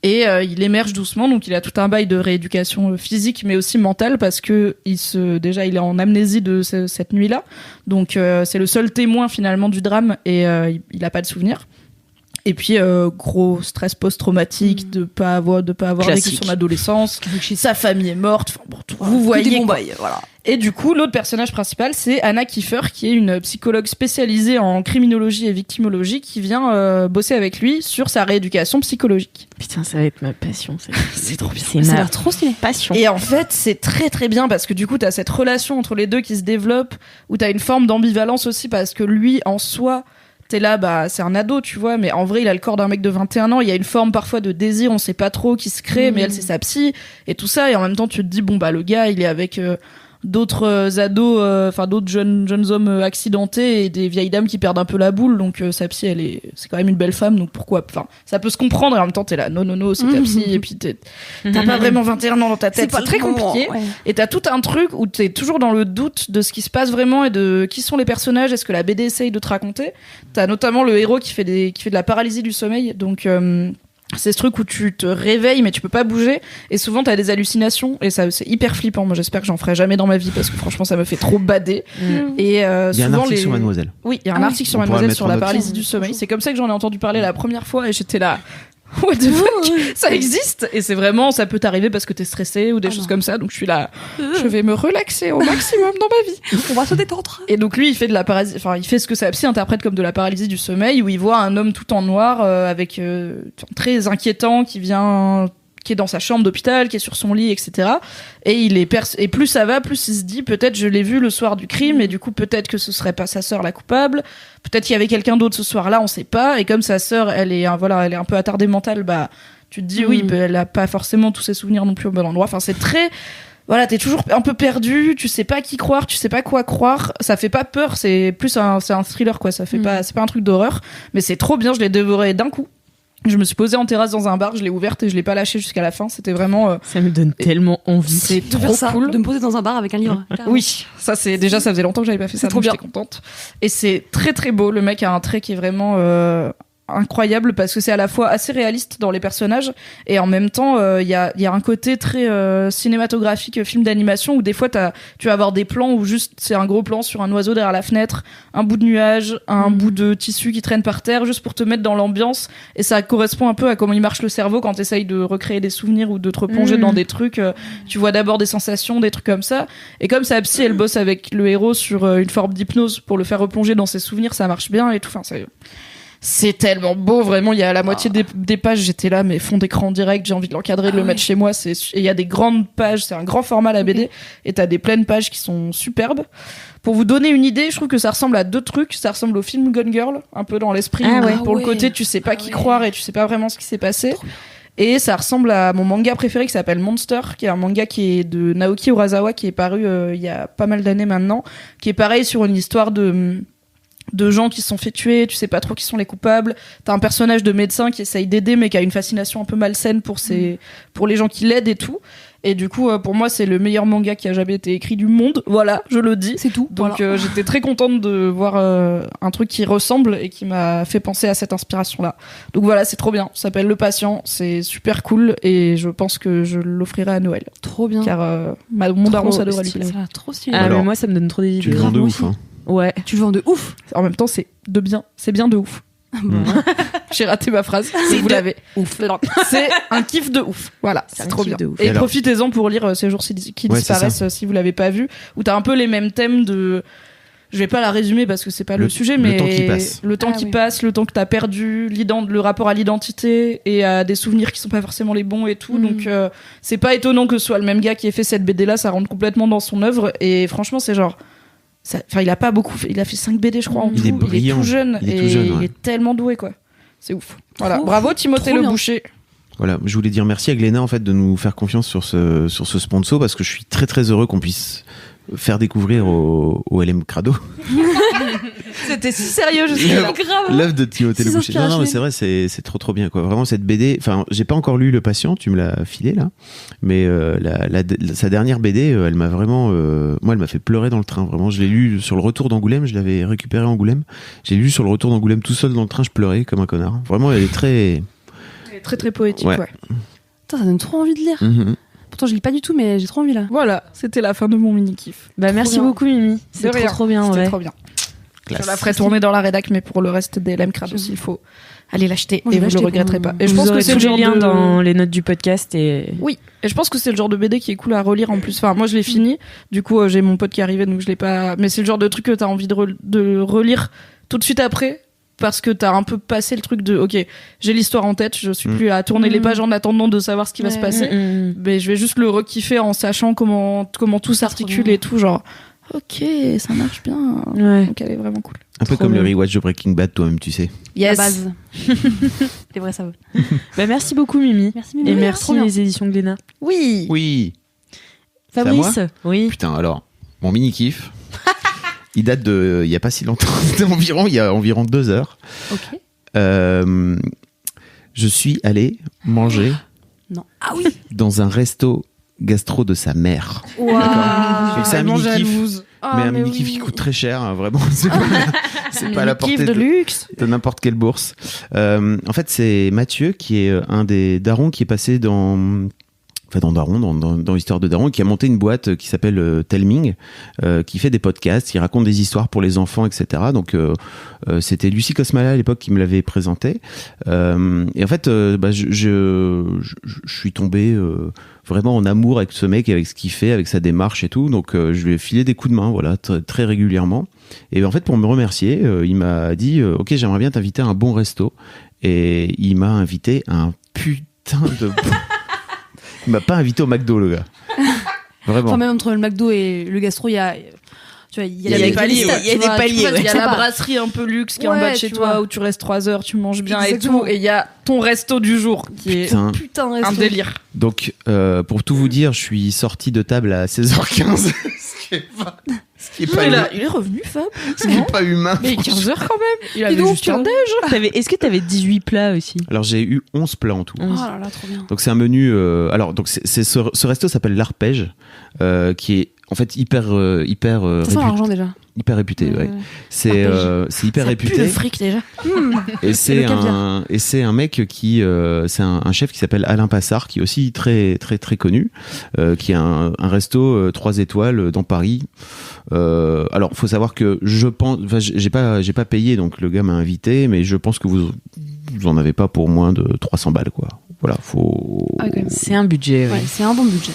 Et il émerge doucement. Donc, il a tout un bail de rééducation physique, mais aussi mentale, parce que déjà, il est en amnésie de cette nuit-là. Donc, c'est le seul témoin, finalement, du drame. Et il a pas de souvenir. Et puis, gros stress post-traumatique de pas avoir vécu son adolescence. Sa famille est morte. Enfin, bon, vous voyez. Voilà. Et du coup, l'autre personnage principal, c'est Anna Kiefer, qui est une psychologue spécialisée en criminologie et victimologie, qui vient bosser avec lui sur sa rééducation psychologique. Putain, ça va être ma passion. C'est trop bien. C'est Ça a ma l'air trop stylé. passion. Et en fait, c'est très très bien parce que du coup, t'as cette relation entre les deux qui se développe, où t'as une forme d'ambivalence aussi parce que lui, en soi, t'es là, bah, c'est un ado, tu vois, mais en vrai, il a le corps d'un mec de 21 ans, il y a une forme parfois de désir, on sait pas trop, qui se crée, mais elle, c'est sa psy, et tout ça, et en même temps, tu te dis, bon, bah, le gars, il est avec d'autres ados, enfin, d'autres jeunes hommes accidentés et des vieilles dames qui perdent un peu la boule, donc sa psy, c'est quand même une belle femme, donc pourquoi, enfin, ça peut se comprendre, et en même temps, t'es là, non, c'est ta psy, et puis t'as pas vraiment 21 ans dans ta tête, c'est très compliqué. Ouais. Et t'as tout un truc où t'es toujours dans le doute de ce qui se passe vraiment et de qui sont les personnages, est-ce que la BD essaye de te raconter. T'as notamment le héros qui fait de la paralysie du sommeil, donc c'est ce truc où tu te réveilles mais tu peux pas bouger, et souvent t'as des hallucinations, et ça c'est hyper flippant. Moi j'espère que j'en ferai jamais dans ma vie parce que franchement ça me fait trop bader. Et Il y a un souvent article sur Mademoiselle. Oui, il y a un article sur On pourra Mademoiselle le sur mettre la en note. paralysie du sommeil. C'est comme ça que j'en ai entendu parler la première fois, et j'étais là, what the fuck, ça existe. Et c'est vraiment, ça peut t'arriver parce que t'es stressé ou des choses comme ça, donc je suis là, je vais me relaxer au maximum dans ma vie. On va se détendre. Et donc lui, il fait de la paralysie, enfin il fait ce que sa psy interprète comme de la paralysie du sommeil, où il voit un homme tout en noir avec très inquiétant qui est dans sa chambre d'hôpital, qui est sur son lit, etc. Et et plus ça va, plus il se dit, peut-être je l'ai vu le soir du crime, et du coup peut-être que ce serait pas sa sœur la coupable, peut-être qu'il y avait quelqu'un d'autre ce soir-là, on sait pas. Et comme sa sœur, elle est un peu attardée mentale, bah tu te dis oui, bah, elle a pas forcément tous ses souvenirs non plus au bon endroit. Enfin c'est très, voilà, t'es toujours un peu perdu, tu sais pas qui croire, tu sais pas quoi croire. Ça fait pas peur, c'est plus c'est un thriller, quoi. Ça fait pas, c'est pas un truc d'horreur, mais c'est trop bien. Je l'ai dévoré d'un coup. Je me suis posée en terrasse dans un bar, je l'ai ouverte et je l'ai pas lâchée jusqu'à la fin. C'était vraiment. Ça me donne tellement envie. C'est De faire trop ça, cool. de me poser dans un bar avec un livre. Carrément. Oui, ça c'est déjà, ça faisait longtemps que j'avais pas fait ça, trop donc bien. j'étais contente. Et c'est très très beau. Le mec a un trait qui est vraiment incroyable parce que c'est à la fois assez réaliste dans les personnages et en même temps il y a un côté très cinématographique, film d'animation, où des fois tu vas avoir des plans où juste c'est un gros plan sur un oiseau derrière la fenêtre, un bout de nuage, un bout de tissu qui traîne par terre, juste pour te mettre dans l'ambiance, et ça correspond un peu à comment il marche le cerveau quand t'essayes de recréer des souvenirs ou de te replonger dans des trucs. Tu vois d'abord des sensations, des trucs comme ça, et comme sa psy elle bosse avec le héros sur une forme d'hypnose pour le faire replonger dans ses souvenirs, ça marche bien et tout. Enfin, c'est tellement beau, vraiment. Il y a la moitié des pages, j'étais là, mais fond d'écran direct, j'ai envie de l'encadrer, de le mettre chez moi. Et il y a des grandes pages, c'est un grand format la BD, et t'as des pleines pages qui sont superbes. Pour vous donner une idée, je trouve que ça ressemble à 2 trucs. Ça ressemble au film Gone Girl, un peu dans l'esprit. Ah ouais. Pour le côté, tu sais pas qui croire et tu sais pas vraiment ce qui s'est passé. Et ça ressemble à mon manga préféré qui s'appelle Monster, qui est un manga qui est de Naoki Urasawa, qui est paru il y a pas mal d'années maintenant, qui est pareil sur une histoire de gens qui se sont fait tuer, tu sais pas trop qui sont les coupables. T'as un personnage de médecin qui essaye d'aider mais qui a une fascination un peu malsaine pour les gens qui l'aident et tout. Et du coup, pour moi, c'est le meilleur manga qui a jamais été écrit du monde. Voilà, je le dis. C'est tout. Donc Voilà. j'étais très contente de voir un truc qui ressemble et qui m'a fait penser à cette inspiration-là. Donc voilà, c'est trop bien. Ça s'appelle Le Patient, c'est super cool et je pense que je l'offrirai à Noël. Trop bien. Car mon daron, ça devrait lui Ça plaire. a l'air trop stylé. Ah, Alors, mais moi, ça me donne trop des Tu le idées. vends de moi ouf. aussi. Hein. Ouais. Tu le vends de ouf. En même temps, c'est bien de ouf. J'ai raté ma phrase. Vous l'avez. Ouf. C'est un kiff de ouf. Voilà, c'est un trop kiff bien. de ouf. Et Alors- profitez-en pour lire Ces jours qui Ouais, c'est disparaissent si vous l'avez pas vu, où t'as un peu les mêmes thèmes de. Je vais pas la résumer parce que c'est pas le sujet, mais le temps qui passe. le temps Ah qui oui. passe, le temps que t'as perdu, le rapport à l'identité et à des souvenirs qui sont pas forcément les bons et tout. Donc c'est pas étonnant que ce soit le même gars qui ait fait cette BD là, ça rentre complètement dans son œuvre et franchement c'est genre. Enfin, il a pas beaucoup, il a fait 5 BD je crois en Il tout. est brillant. Il est tout jeune Il est et tout jeune, il ouais. est tellement doué quoi. C'est ouf. Voilà, Trop bravo Timothée trop Le bien. Boucher. Voilà, je voulais dire merci à Glénat en fait de nous faire confiance sur ce sponsor parce que je suis très très heureux qu'on puisse faire découvrir au LM Crado C'était si sérieux, je suis là. l'œuvre de Timothée Le Ces Boucher. Non, mais inspirations. c'est vrai, c'est trop bien quoi. Vraiment cette BD. Enfin, j'ai pas encore lu Le Patient, tu me l'as filé là, mais sa dernière BD, elle m'a vraiment, moi, elle m'a fait pleurer dans le train. Vraiment, je l'ai lu sur le retour d'Angoulême. Je l'avais récupéré à Angoulême. J'ai lu sur le retour d'Angoulême tout seul dans le train. Je pleurais comme un connard. Vraiment, elle est très. Elle est très très poétique, Ouais. ouais. Putain, ça donne trop envie de lire. Mhm. Pourtant, je lis pas du tout, mais j'ai trop envie là. Voilà, c'était la fin de mon mini kiff. Bah, merci bien. beaucoup, Mimi. C'est De rien. trop bien, C'était ouais. trop bien. Classe. Je la ferai tourner dans la rédac, mais pour le reste des LM Crado, il faut aller l'acheter Moi, je et vais vous le l'acheter regretterez pour- pas. Et je Vous pense que aurez c'est tous le les genre liens de... dans les notes du podcast et. Oui, et je pense que c'est le genre de BD qui est cool à relire en plus. Enfin, moi je l'ai fini. Du coup, j'ai mon pote qui est arrivé, donc je l'ai pas. Mais c'est le genre de truc que t'as envie de relire tout de suite après. Parce que t'as un peu passé le truc de ok, j'ai l'histoire en tête, je suis plus à tourner les pages en attendant de savoir ce qui va se Ouais. passer. Mm, mm. Mais je vais juste le rekiffer en sachant comment tout s'articule bien. et tout. Genre, ok, ça marche bien. Ouais. Donc elle est vraiment cool. Un peu Trop comme bien. le rewatch de Breaking Bad, toi-même, tu sais. La base. C'est vrai, ça va. Bah, merci beaucoup, Mimi. Merci, Mimi. Et Trop merci bien. les éditions Glénat. Oui. Oui. à Fabrice. Oui. Putain, alors, mon mini kiff, il date de, il y a pas si longtemps, il y a environ 2 heures. Ok. Je suis allé manger Non. Ah oui. dans un resto gastro de sa mère. Waouh. Donc c'est un Vraiment mini kiff, jalouse. mais un mini kiff qui coûte très cher, hein, vraiment. C'est pas à la portée Kiff de luxe. de n'importe quelle bourse. En fait, c'est Mathieu qui est un des darons qui est passé dans l'histoire de Daron, qui a monté une boîte qui s'appelle Telming, qui fait des podcasts, qui raconte des histoires pour les enfants, etc. Donc c'était Lucie Cosmala à l'époque qui me l'avait présenté. Et en fait, je suis tombé vraiment en amour avec ce mec, avec ce qu'il fait, avec sa démarche et tout. Donc je lui ai filé des coups de main, voilà, très régulièrement. Et en fait, pour me remercier, il m'a dit ok, j'aimerais bien t'inviter à un bon resto. Et il m'a invité à un putain de il m'a pas invité au McDo, le gars. Vraiment. Enfin, même entre le McDo et le gastro, il y a. Tu vois, il y a des paliers. Il y a des paliers. Il y a la brasserie un peu luxe qui est en Ouais, bas de chez tu toi vois. où tu restes 3 heures, tu manges bien Exactement. et tout. Et il y a ton resto du jour qui est Putain. Putain, un délire. Donc, pour tout vous dire, je suis sorti de table à 16h15. Ce qui est pas humain. Il est revenu, Fab. Ce qui est pas humain. Mais 15 heures quand même. Il avait donc, juste un déj. Est-ce que t'avais 18 plats aussi? Alors, j'ai eu 11 plats en tout. Oh là là, trop bien. Donc, c'est un menu. Alors, donc ce resto s'appelle l'Arpège, qui est en fait hyper Ça sent l'argent déjà. hyper réputé. Ouais. C'est hyper Ça pue réputé. le fric déjà. Et c'est le caviar. un mec qui c'est un chef qui s'appelle Alain Passard, qui est aussi très très très connu, qui a un resto 3 étoiles dans Paris. Alors faut savoir que je pense, enfin, j'ai pas payé, donc le gars m'a invité, mais je pense que vous en avez pas pour moins de 300 balles quoi. Voilà, faut Ah, quand même. C'est un budget. Ouais, c'est un bon budget.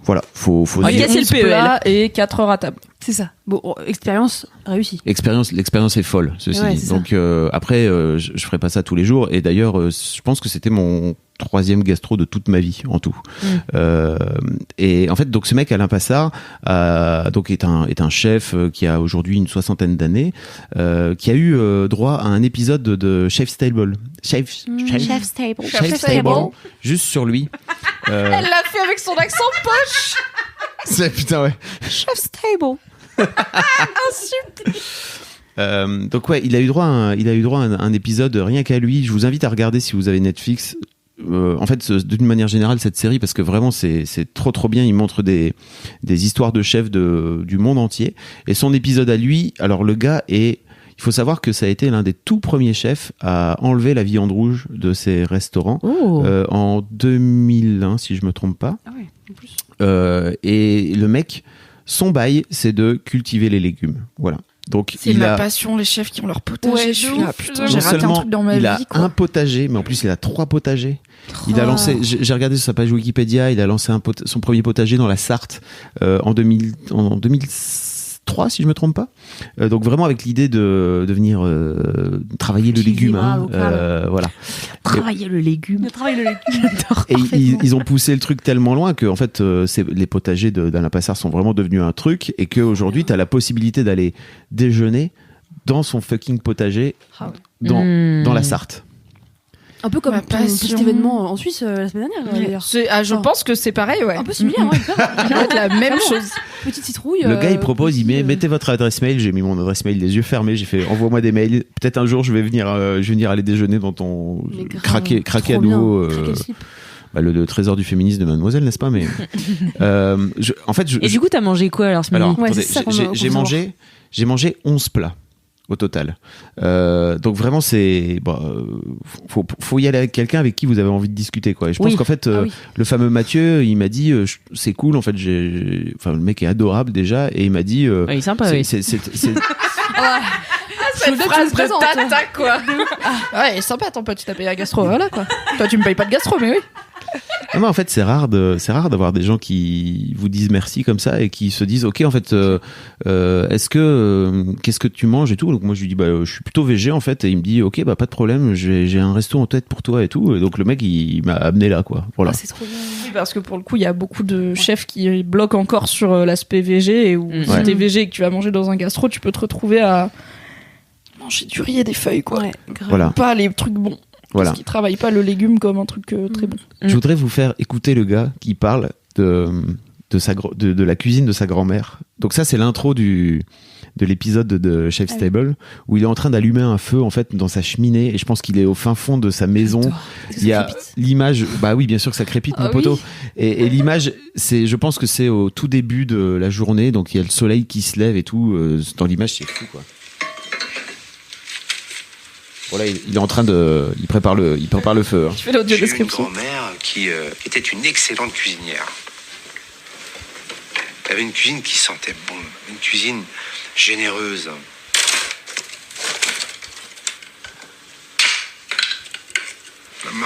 voilà, faut Ah, dire. casser le 11 PEL. plats et 4 heures à table. C'est ça. Bon, expérience réussie. L'expérience est folle, ceci Ouais, dit. c'est Donc après, je ferai pas ça tous les jours. Et d'ailleurs, je pense que c'était mon troisième gastro de toute ma vie en tout. Et en fait, donc ce mec Alain Passard donc est un chef qui a aujourd'hui une 60aine d'années, qui a eu droit à un épisode de Chef's Table. Chef's Table. Juste sur lui. Elle l'a fait avec son accent poche. Putain ouais. Chef's Table. Donc ouais, il a eu droit à un épisode rien qu'à lui. Je vous invite à regarder si vous avez Netflix. En fait, d'une manière générale, cette série, parce que vraiment c'est trop bien. Il montre des histoires de chefs du monde entier. Et son épisode à lui, alors le gars il faut savoir que ça a été l'un des tout premiers chefs à enlever la viande rouge de ses restaurants en 2001, si je me trompe pas. Ah ouais, en plus. Et le mec, son bail, c'est de cultiver les légumes. Voilà. Donc c'est ma passion, les chefs qui ont leur potager. Celui-là, putain, j'ai raté un truc dans ma vie. Il a un potager, mais en plus il a 3 potagers. Il a lancé, j'ai regardé sur sa page Wikipédia, il a lancé son premier potager dans la Sarthe en 2003, si je me trompe pas. Donc vraiment avec l'idée de venir travailler le légume. Voilà. Travailler le légume. Et ils ont poussé le truc tellement loin que en fait, les potagers d'Alain Passard sont vraiment devenus un truc, et qu'aujourd'hui, tu as la possibilité d'aller déjeuner dans son fucking potager dans la Sarthe. Un peu comme un petit événement en Suisse la semaine dernière, d'ailleurs. Je pense que c'est pareil, ouais. Un peu similaire, ouais. Ça va être la même chose. Petite citrouille. Le gars, il propose, mettez votre adresse mail. J'ai mis mon adresse mail les yeux fermés. J'ai fait, envoie-moi des mails. Peut-être un jour, je vais venir aller déjeuner dans ton craquer à nouveau. Le trésor du féminisme de Mademoiselle, n'est-ce pas? Mais Et du coup, t'as mangé quoi alors ce midi? Alors, j'ai mangé 11 plats au total. Donc vraiment, faut y aller avec quelqu'un avec qui vous avez envie de discuter, quoi. Et je pense qu'en fait, le fameux Mathieu, il m'a dit, c'est cool, en fait, le mec est adorable déjà, et il m'a dit, il est sympa, cette phrase de tata, quoi. Ouais, il est sympa ton pote, tu t'as payé la gastro, voilà, quoi. Toi, tu me payes pas de gastro, mais oui. Non, en fait, c'est rare d'avoir des gens qui vous disent merci comme ça et qui se disent, ok, en fait, qu'est-ce que tu manges et tout. Donc moi, je lui dis, je suis plutôt végé, en fait, et il me dit, ok, pas de problème, j'ai un resto en tête pour toi et tout. Et donc le mec, il m'a amené là, quoi. Voilà. C'est trop bien. Oui, parce que pour le coup, il y a beaucoup de chefs qui bloquent encore sur l'aspect végé, et où si t'es végé et que tu vas manger dans un gastro, tu peux te retrouver à manger du riz et des feuilles, quoi. Ouais, voilà. Pas les trucs bons. Voilà. Parce qu'ils travaillent pas le légume comme un truc très bon. Je voudrais vous faire écouter le gars qui parle de la cuisine de sa grand-mère. Donc ça, c'est l'intro de l'épisode de Chef's Table, où il est en train d'allumer un feu, en fait, dans sa cheminée, et je pense qu'il est au fin fond de sa maison. Il y a l'image, oui, bien sûr que ça crépite, mon poteau. Et l'image, je pense que c'est au tout début de la journée, donc il y a le soleil qui se lève et tout. Dans l'image, c'est fou, quoi. Voilà, il est en train il prépare le feu. Je fais l'audio description. J'ai eu une grand-mère qui était une excellente cuisinière. Elle avait une cuisine qui sentait bon, une cuisine généreuse.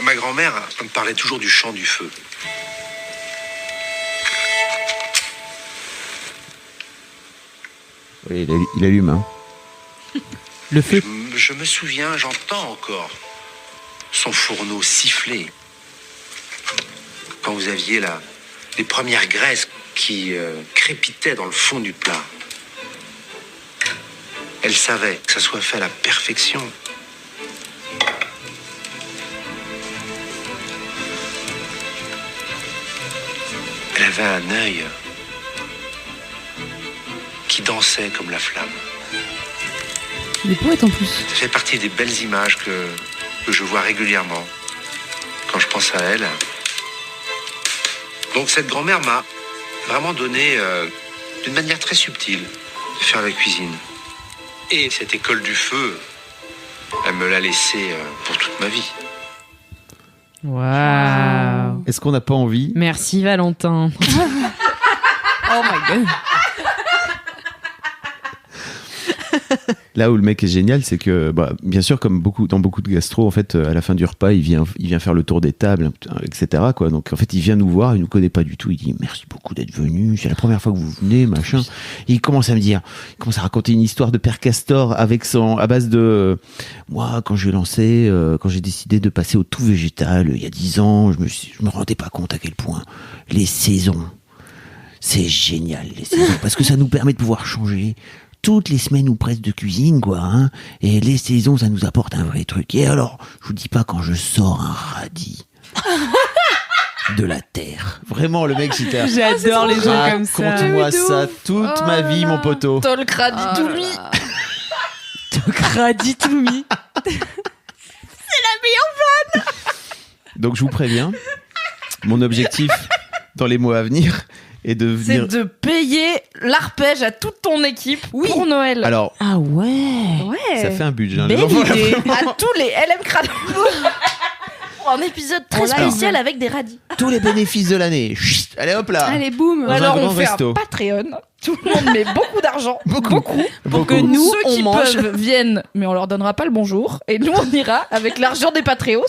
Ma grand-mère me parlait toujours du chant du feu. Oui, il allume, hein. Le feu. Je me souviens, j'entends encore son fourneau siffler. Quand vous aviez les premières graisses qui crépitaient dans le fond du plat. Elle savait que ça soit fait à la perfection. Elle avait un œil qui dansait comme la flamme. Il est poète en plus. Ça fait partie des belles images que je vois régulièrement quand je pense à elle. Donc cette grand-mère m'a vraiment donné, d'une manière très subtile, de faire la cuisine. Et cette école du feu, elle me l'a laissée pour toute ma vie. Waouh. Est-ce qu'on n'a pas envie? Merci Valentin. Oh my god. Là où le mec est génial, c'est que, bien sûr, comme dans beaucoup de gastro, en fait, à la fin du repas, il vient faire le tour des tables, etc., quoi. Donc, en fait, il vient nous voir, il nous connaît pas du tout. Il dit merci beaucoup d'être venu. C'est la première fois que vous venez, machin. Et il commence à raconter une histoire de Père Castor à base de moi, quand j'ai décidé de passer au tout végétal il y a 10 ans, je me rendais pas compte à quel point les saisons, c'est génial, les saisons, parce que ça nous permet de pouvoir changer toutes les semaines ou presque de cuisine, quoi, hein. Et les saisons, ça nous apporte un vrai truc. Et alors, je vous dis pas quand je sors un radis de la terre. Vraiment, le mec, c'était... J'adore les gens comme ça. Raconte-moi ça toute ma vie, mon poteau. Tolk Raditoumi. Tolk Raditoumi. Donc, je vous préviens, mon objectif dans les mois à venir est de venir... C'est de payer l'arpège à toute ton équipe pour Noël. Alors, Ah ouais. ça fait un budget. Hein, Belle les enfants, idée. À tous les LM Crado. Pour un épisode très spécial avec des radis. tous les bénéfices de l'année. Chut, allez, hop là. Allez, boum. Dans un Alors grand on fait resto. un Patreon. Tout le monde met beaucoup d'argent. Beaucoup. Pour que nous, Ceux on qui mange. peuvent viennent, mais on leur donnera pas le bonjour. Et nous, on ira, avec l'argent des Patreos,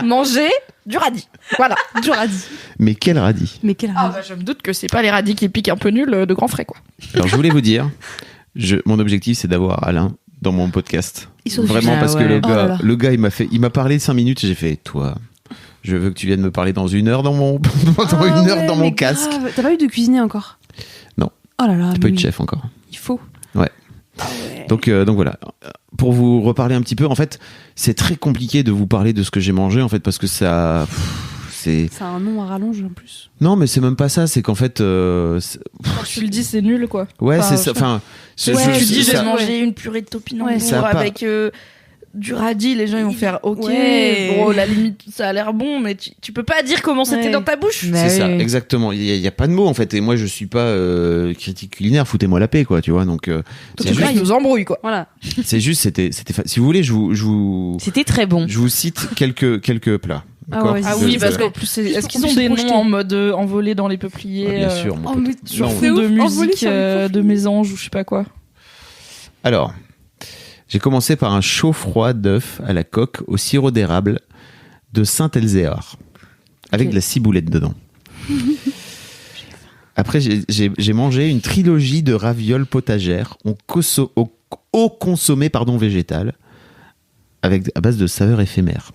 manger du radis. Voilà, du radis. Mais quel radis. Mais quel Ah bah, je me doute que c'est pas les radis qui piquent un peu nul de grands frais, quoi. Alors, je voulais vous dire, mon objectif, c'est d'avoir Alain dans mon podcast. Ils sont Vraiment, super. parce que Ah ouais. Oh là là. le gars, il m'a parlé 5 minutes et j'ai fait, toi, je veux que tu viennes me parler dans 1 heure dans mon, dans mon casque. T'as pas eu de cuisinier encore? Non. Oh là là. J'ai pas eu de chef encore. Il faut. Donc voilà. Pour vous reparler un petit peu, en fait, c'est très compliqué de vous parler de ce que j'ai mangé, en fait, parce que ça, c'est. Ça a un nom à rallonge en plus. Non, mais c'est même pas ça. C'est qu'en fait, Quand tu le dis, c'est nul, quoi. ouais, Enfin, c'est ça. Enfin, Tu dis, j'ai ça- mangé une purée de topinambour Ça a pas- avec du radis. Les gens, ils vont faire OK. Ouais. Bon, la limite, ça a l'air bon, mais tu peux pas dire comment c'était Ouais. dans ta bouche. Bah C'est ça, oui. exactement. Il y a pas de mots en fait. Et moi, je suis pas critique culinaire. Foutez-moi la paix, quoi. Tu vois. Donc, c'est Donc là, juste, ils nous embrouillent, quoi. Voilà. c'est juste, si vous voulez, je vous C'était très bon. cite quelques plats. D'accord. ouais, Ah C'est- oui, c'est- parce c'est- qu'en plus, est-ce Juste qu'ils pour ont des projeter. noms en mode envolé dans les peupliers Ah, bien sûr. mon Oh, pote. mais sur Non, fond c'est de ouf, envolé musique sur les peupliers. de mésange ou je sais pas quoi. Alors, j'ai commencé par un chaud froid d'œuf à la coque au sirop d'érable de Saint-Elzéar, avec Ok. de la ciboulette dedans. Après, j'ai mangé une trilogie de ravioles potagères au consommé végétal, à base de saveurs éphémères.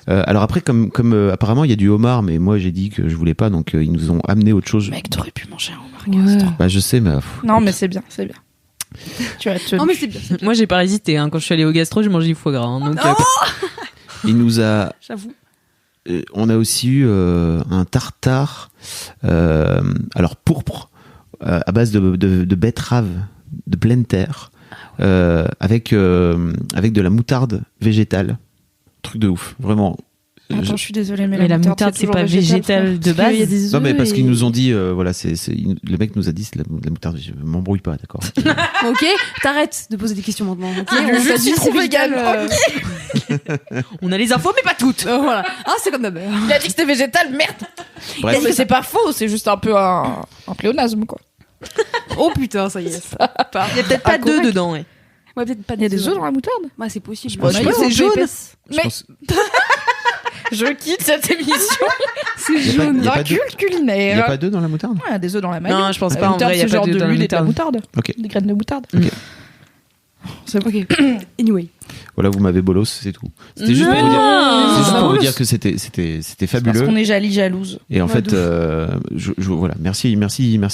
Alors après, comme apparemment il y a du homard, mais moi j'ai dit que je voulais pas, donc ils nous ont amené autre chose. Mec, t'aurais pu manger un homard. Ouais. Bah je sais, mais Non, mais c'est bien, c'est bien. Tu as tenu. Non, mais c'est bien. Moi, j'ai pas hésité. Hein. Quand je suis allée au gastro, j'ai mangé du foie gras. Hein. Donc, il nous a. J'avoue. On a aussi eu un tartare, alors pourpre, à base de betterave de pleine terre, avec de la moutarde végétale. Truc de ouf, vraiment. Attends, je suis désolée, mais, mais la moutarde, c'est toujours pas végétal de base. Il y a des Non mais œufs parce et- qu'ils nous ont dit, voilà, le mec nous a dit c'est la moutarde. Je m'embrouille pas, d'accord. Ok, t'arrêtes de poser des questions maintenant. Ok, Du on jus t'a de dit citron c'est vegan. vegan. On a les infos, mais pas toutes. Voilà. Ah, c'est comme d'hab. Il a dit que c'était végétal, merde. Bref, Mais c'est pas faux, c'est juste un peu un pléonasme, quoi. Oh putain, ça y est. Il y a peut-être pas d'œufs dedans. Ouais. Ouais, peut-être pas Il y a des œufs dans la moutarde. Ouais, c'est possible. pense Bah, que- c'est jaune. je Mais pense- je quitte cette émission C'est y a pas- jaune. y a d'un pas d'œufs. culte Il y a culinaire. pas d'œufs dans la moutarde. Ouais, il y a des œufs dans la maille. Non, je pense La pas. En moutarde, vrai, il y a c'est pas genre d'œufs de dans la l'huile et de la moutarde. moutarde. Ok. Des graines de moutarde. Ok. C'est Ok. Anyway. Voilà, vous m'avez bolos, c'est tout. C'était juste pour vous dire. Non. C'est juste pour vous bolos. dire que c'était Parce fabuleux. qu'on est jalouse. Et en Ouais, fait, de voilà, merci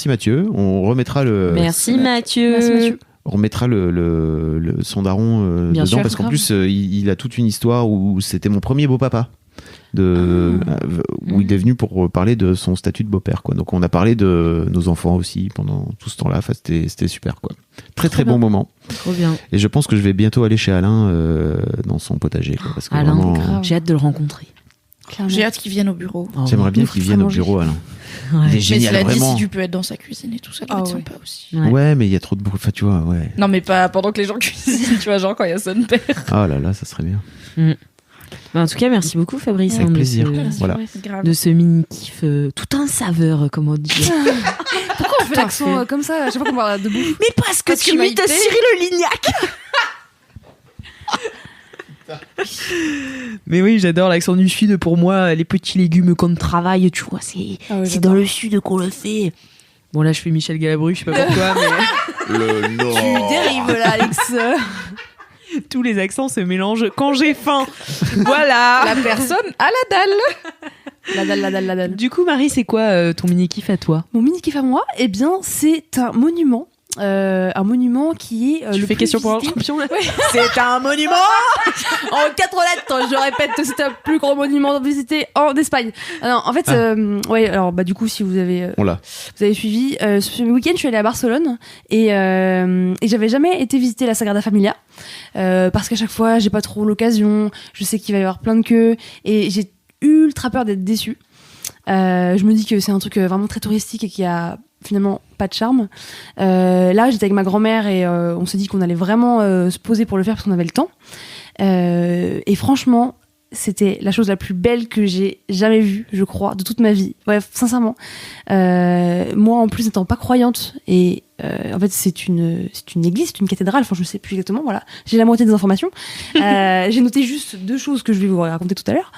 Mathieu. On remettra Merci Mathieu. Merci, Mathieu. on remettra le son daron Bien dedans sûr, parce qu'en grave. plus il a toute une histoire où c'était mon premier beau-papa où il est venu pour parler de son statut de beau-père, quoi. Donc on a parlé de nos enfants aussi pendant tout ce temps-là. Enfin, c'était super, quoi. Très bien. bon moment. Trop bien. Et je pense que je vais bientôt aller chez Alain dans son potager, quoi, parce que Alain, vraiment, grave. j'ai hâte de le rencontrer. Clairement. J'ai hâte qu'ils viennent au bureau. Oh, j'aimerais bien Nous qu'il vienne au manger. bureau, Alain. ouais. Il est Mais génial, cela dit, vraiment. si tu peux être dans sa cuisine et tout ça, doit Ah être ouais. sympa aussi. Ouais. Ouais, mais il y a trop de bruit. Enfin, tu vois, ouais. Non, mais pas pendant que les gens cuisinent, tu vois, genre quand il y a son père. Oh là là, ça serait bien. En tout cas, merci beaucoup Fabrice. Avec plaisir. De Voilà. Grave. de ce mini-kiff tout un saveur, comment dire. Pourquoi on fait l'accent comme ça à chaque fois qu'on parle de bouffe? Mais parce que tu imites Cyril Lignac. Mais oui, j'adore l'accent du Sud. Pour moi, les petits légumes qu'on travaille, tu vois, c'est dans le Sud qu'on le fait. Bon, là, je fais Michel Galabru, je sais pas pourquoi, mais Tu dérives là, Alex. tous les accents se mélangent quand j'ai faim. Voilà. La personne à la dalle. La dalle. Du coup, Marie, c'est quoi ton mini-kiff à toi? Mon mini kiff à moi, eh bien, c'est un monument. Un monument qui est Tu le fais plus question pour un visité. champion là? C'est un monument en 4 lettres. Je répète, c'est un plus grand monument visité en Espagne. Alors, en fait, ouais. Alors, bah du coup, si vous avez suivi, ce week-end, je suis allée à Barcelone et j'avais jamais été visiter la Sagrada Familia parce qu'à chaque fois, j'ai pas trop l'occasion. Je sais qu'il va y avoir plein de queues et j'ai ultra peur d'être déçue. Je me dis que c'est un truc vraiment très touristique et qui a finalement pas de charme. Là, j'étais avec ma grand-mère et on s'est dit qu'on allait vraiment se poser pour le faire parce qu'on avait le temps. Et franchement, c'était la chose la plus belle que j'ai jamais vue, je crois, de toute ma vie. Ouais, sincèrement. Moi, en plus, n'étant pas croyante, et en fait, c'est une église, c'est une cathédrale, enfin, je sais plus exactement, voilà. J'ai la moitié des informations. J'ai noté juste 2 choses que je vais vous raconter tout à l'heure.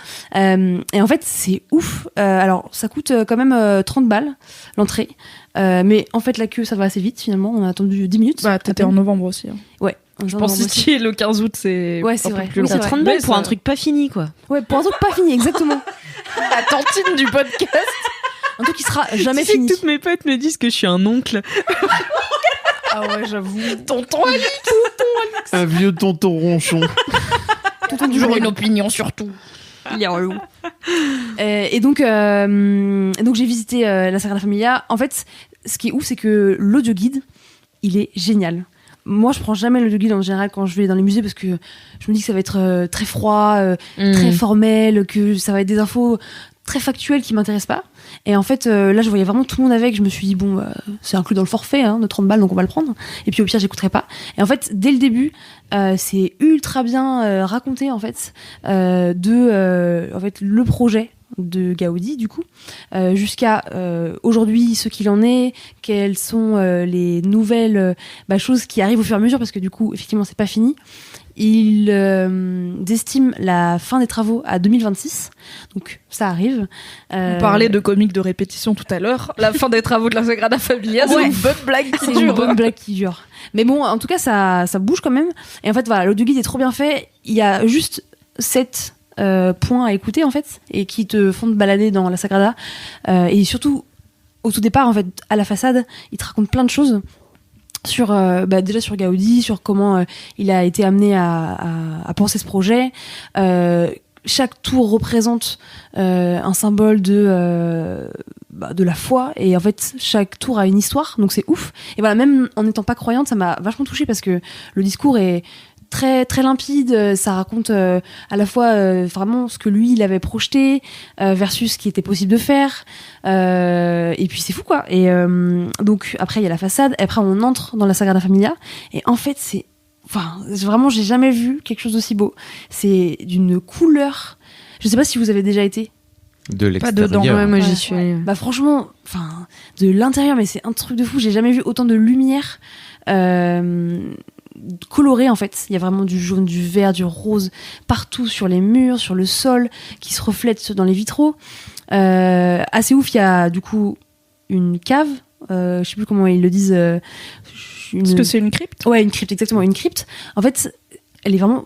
Et en fait, c'est ouf. Alors, ça coûte quand même 30 balles, l'entrée. Mais en fait, la queue, ça va assez vite, finalement. On a attendu 10 minutes. Bah, t'étais en novembre aussi. Hein. Ouais. Je pense que si tu es le 15 août, c'est Ouais, c'est un peu vrai. plus Oui, long. c'est 30 vrai. balles Mais pour ça- un truc pas fini, quoi. Ouais, pour un truc pas fini, exactement. La tantine du podcast. Un truc qui sera jamais Tu sais fini. que toutes mes potes me disent que je suis un oncle. Ah ouais, j'avoue. Tonton Ali. Un vieux tonton ronchon. Tonton du Toujours jour. une opinion sur tout. Il est relou. Et donc j'ai visité la Sagrada Familia. En fait, ce qui est ouf, c'est que l'audioguide, il est génial. Moi, je prends jamais l'audioguide en général quand je vais dans les musées parce que je me dis que ça va être très froid, très formel, que ça va être des infos très factuelles qui m'intéressent pas. Et en fait, là, je voyais vraiment tout le monde avec. Je me suis dit, bon, c'est inclus dans le forfait de 30 balles, donc on va le prendre. Et puis au pire, j'écouterai pas. Et en fait, dès le début, c'est ultra bien raconté, en fait, en fait, le projet de Gaudi, du coup, jusqu'à aujourd'hui, ce qu'il en est, quelles sont les nouvelles choses qui arrivent au fur et à mesure, parce que du coup, effectivement, c'est pas fini. Il estime la fin des travaux à 2026, donc ça arrive. On parlait de comiques de répétition tout à l'heure. La fin des travaux de la Sagrada Familia, c'est Ouais. une bonne blague qui C'est une dure. bonne blague qui dure. Mais bon, en tout cas, ça bouge quand même. Et en fait, voilà, l'audioguide est trop bien fait. Il y a juste 7 points à écouter, en fait, et qui te font te balader dans la Sagrada. Et surtout, au tout départ, en fait, à la façade, il te raconte plein de choses. Sur déjà sur Gaudi, sur comment il a été amené à penser ce projet. Chaque tour représente un symbole de la foi, et en fait chaque tour a une histoire, donc c'est ouf. Et voilà, même en n'étant pas croyante, ça m'a vachement touchée parce que le discours est très très limpide, ça raconte à la fois vraiment ce que lui il avait projeté versus ce qui était possible de faire, et puis c'est fou quoi. Et donc après il y a la façade, et après on entre dans la Sagrada Familia, et en fait c'est vraiment, j'ai jamais vu quelque chose d'aussi beau. C'est d'une couleur, je sais pas si vous avez déjà été. De l'extérieur. dedans, Ouais, moi j'y Ouais. suis allée. Bah franchement, de l'intérieur, mais c'est un truc de fou. J'ai jamais vu autant de lumière colorée, en fait. Il y a vraiment du jaune, du vert, du rose partout sur les murs, sur le sol, qui se reflète dans les vitraux. Assez ouf. Il y a du coup une cave. Je sais plus comment ils le disent. Est-ce que c'est une crypte? Ouais, une crypte, exactement, une crypte. En fait, elle est vraiment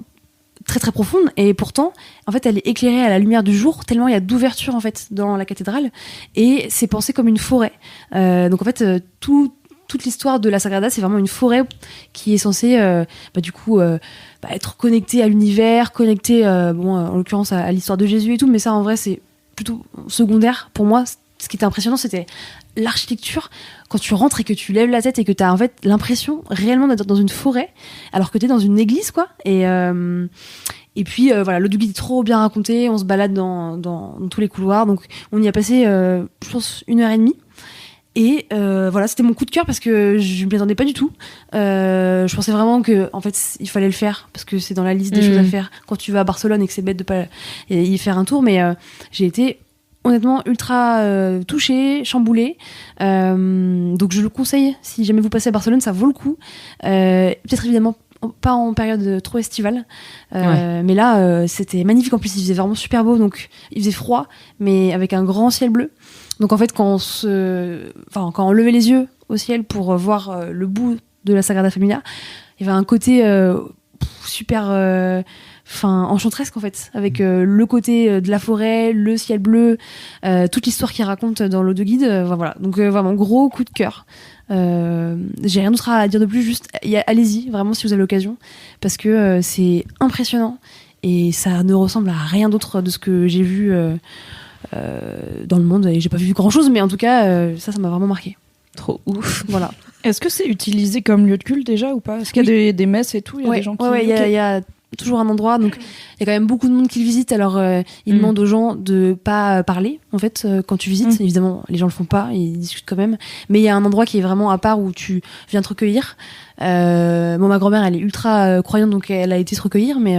très très profonde, et pourtant, en fait, elle est éclairée à la lumière du jour, tellement il y a d'ouverture en fait dans la cathédrale, et c'est pensé comme une forêt. Donc en fait, toute l'histoire de la Sagrada, c'est vraiment une forêt qui est censée, être connectée à l'univers, connectée, en l'occurrence à l'histoire de Jésus et tout, mais ça en vrai c'est plutôt secondaire pour moi. Ce qui était impressionnant, c'était l'architecture. Quand tu rentres et que tu lèves la tête et que tu as en fait l'impression réellement d'être dans une forêt, alors que tu es dans une église, quoi. Et puis l'audioguide est trop bien raconté. On se balade dans tous les couloirs. Donc on y a passé, je pense, 1h30. Et voilà, c'était mon coup de cœur parce que je m'y attendais pas du tout. Je pensais vraiment que en fait il fallait le faire parce que c'est dans la liste des choses à faire quand tu vas à Barcelone et que c'est bête de pas y faire un tour. Mais j'ai été honnêtement ultra touchée, chamboulée. Donc je le conseille si jamais vous passez à Barcelone, ça vaut le coup. Peut-être évidemment pas en période trop estivale, mais là c'était magnifique. En plus il faisait vraiment super beau, donc il faisait froid mais avec un grand ciel bleu. Donc en fait quand on levait les yeux au ciel pour voir le bout de la Sagrada Familia, il y avait un côté super enchanteresque en fait, avec le côté de la forêt, le ciel bleu, toute l'histoire qu'il raconte dans l'eau de guide. Voilà, donc vraiment gros coup de cœur. J'ai rien d'autre à dire de plus, juste allez-y vraiment si vous avez l'occasion, parce que c'est impressionnant et ça ne ressemble à rien d'autre de ce que j'ai vu dans le monde, et j'ai pas vu grand chose, mais en tout cas ça m'a vraiment marqué. Trop ouf. Voilà. Est-ce que c'est utilisé comme lieu de culte déjà ou pas? Est-ce qu'il y a des messes et tout? Il y a des gens qui... il y a toujours un endroit, donc il y a quand même beaucoup de monde qui le visite. Alors ils demandent aux gens de pas parler en fait quand tu visites. Évidemment les gens le font pas, ils discutent quand même, mais il y a un endroit qui est vraiment à part où tu viens te recueillir. Ma grand-mère elle est ultra croyante, donc elle a été se recueillir, mais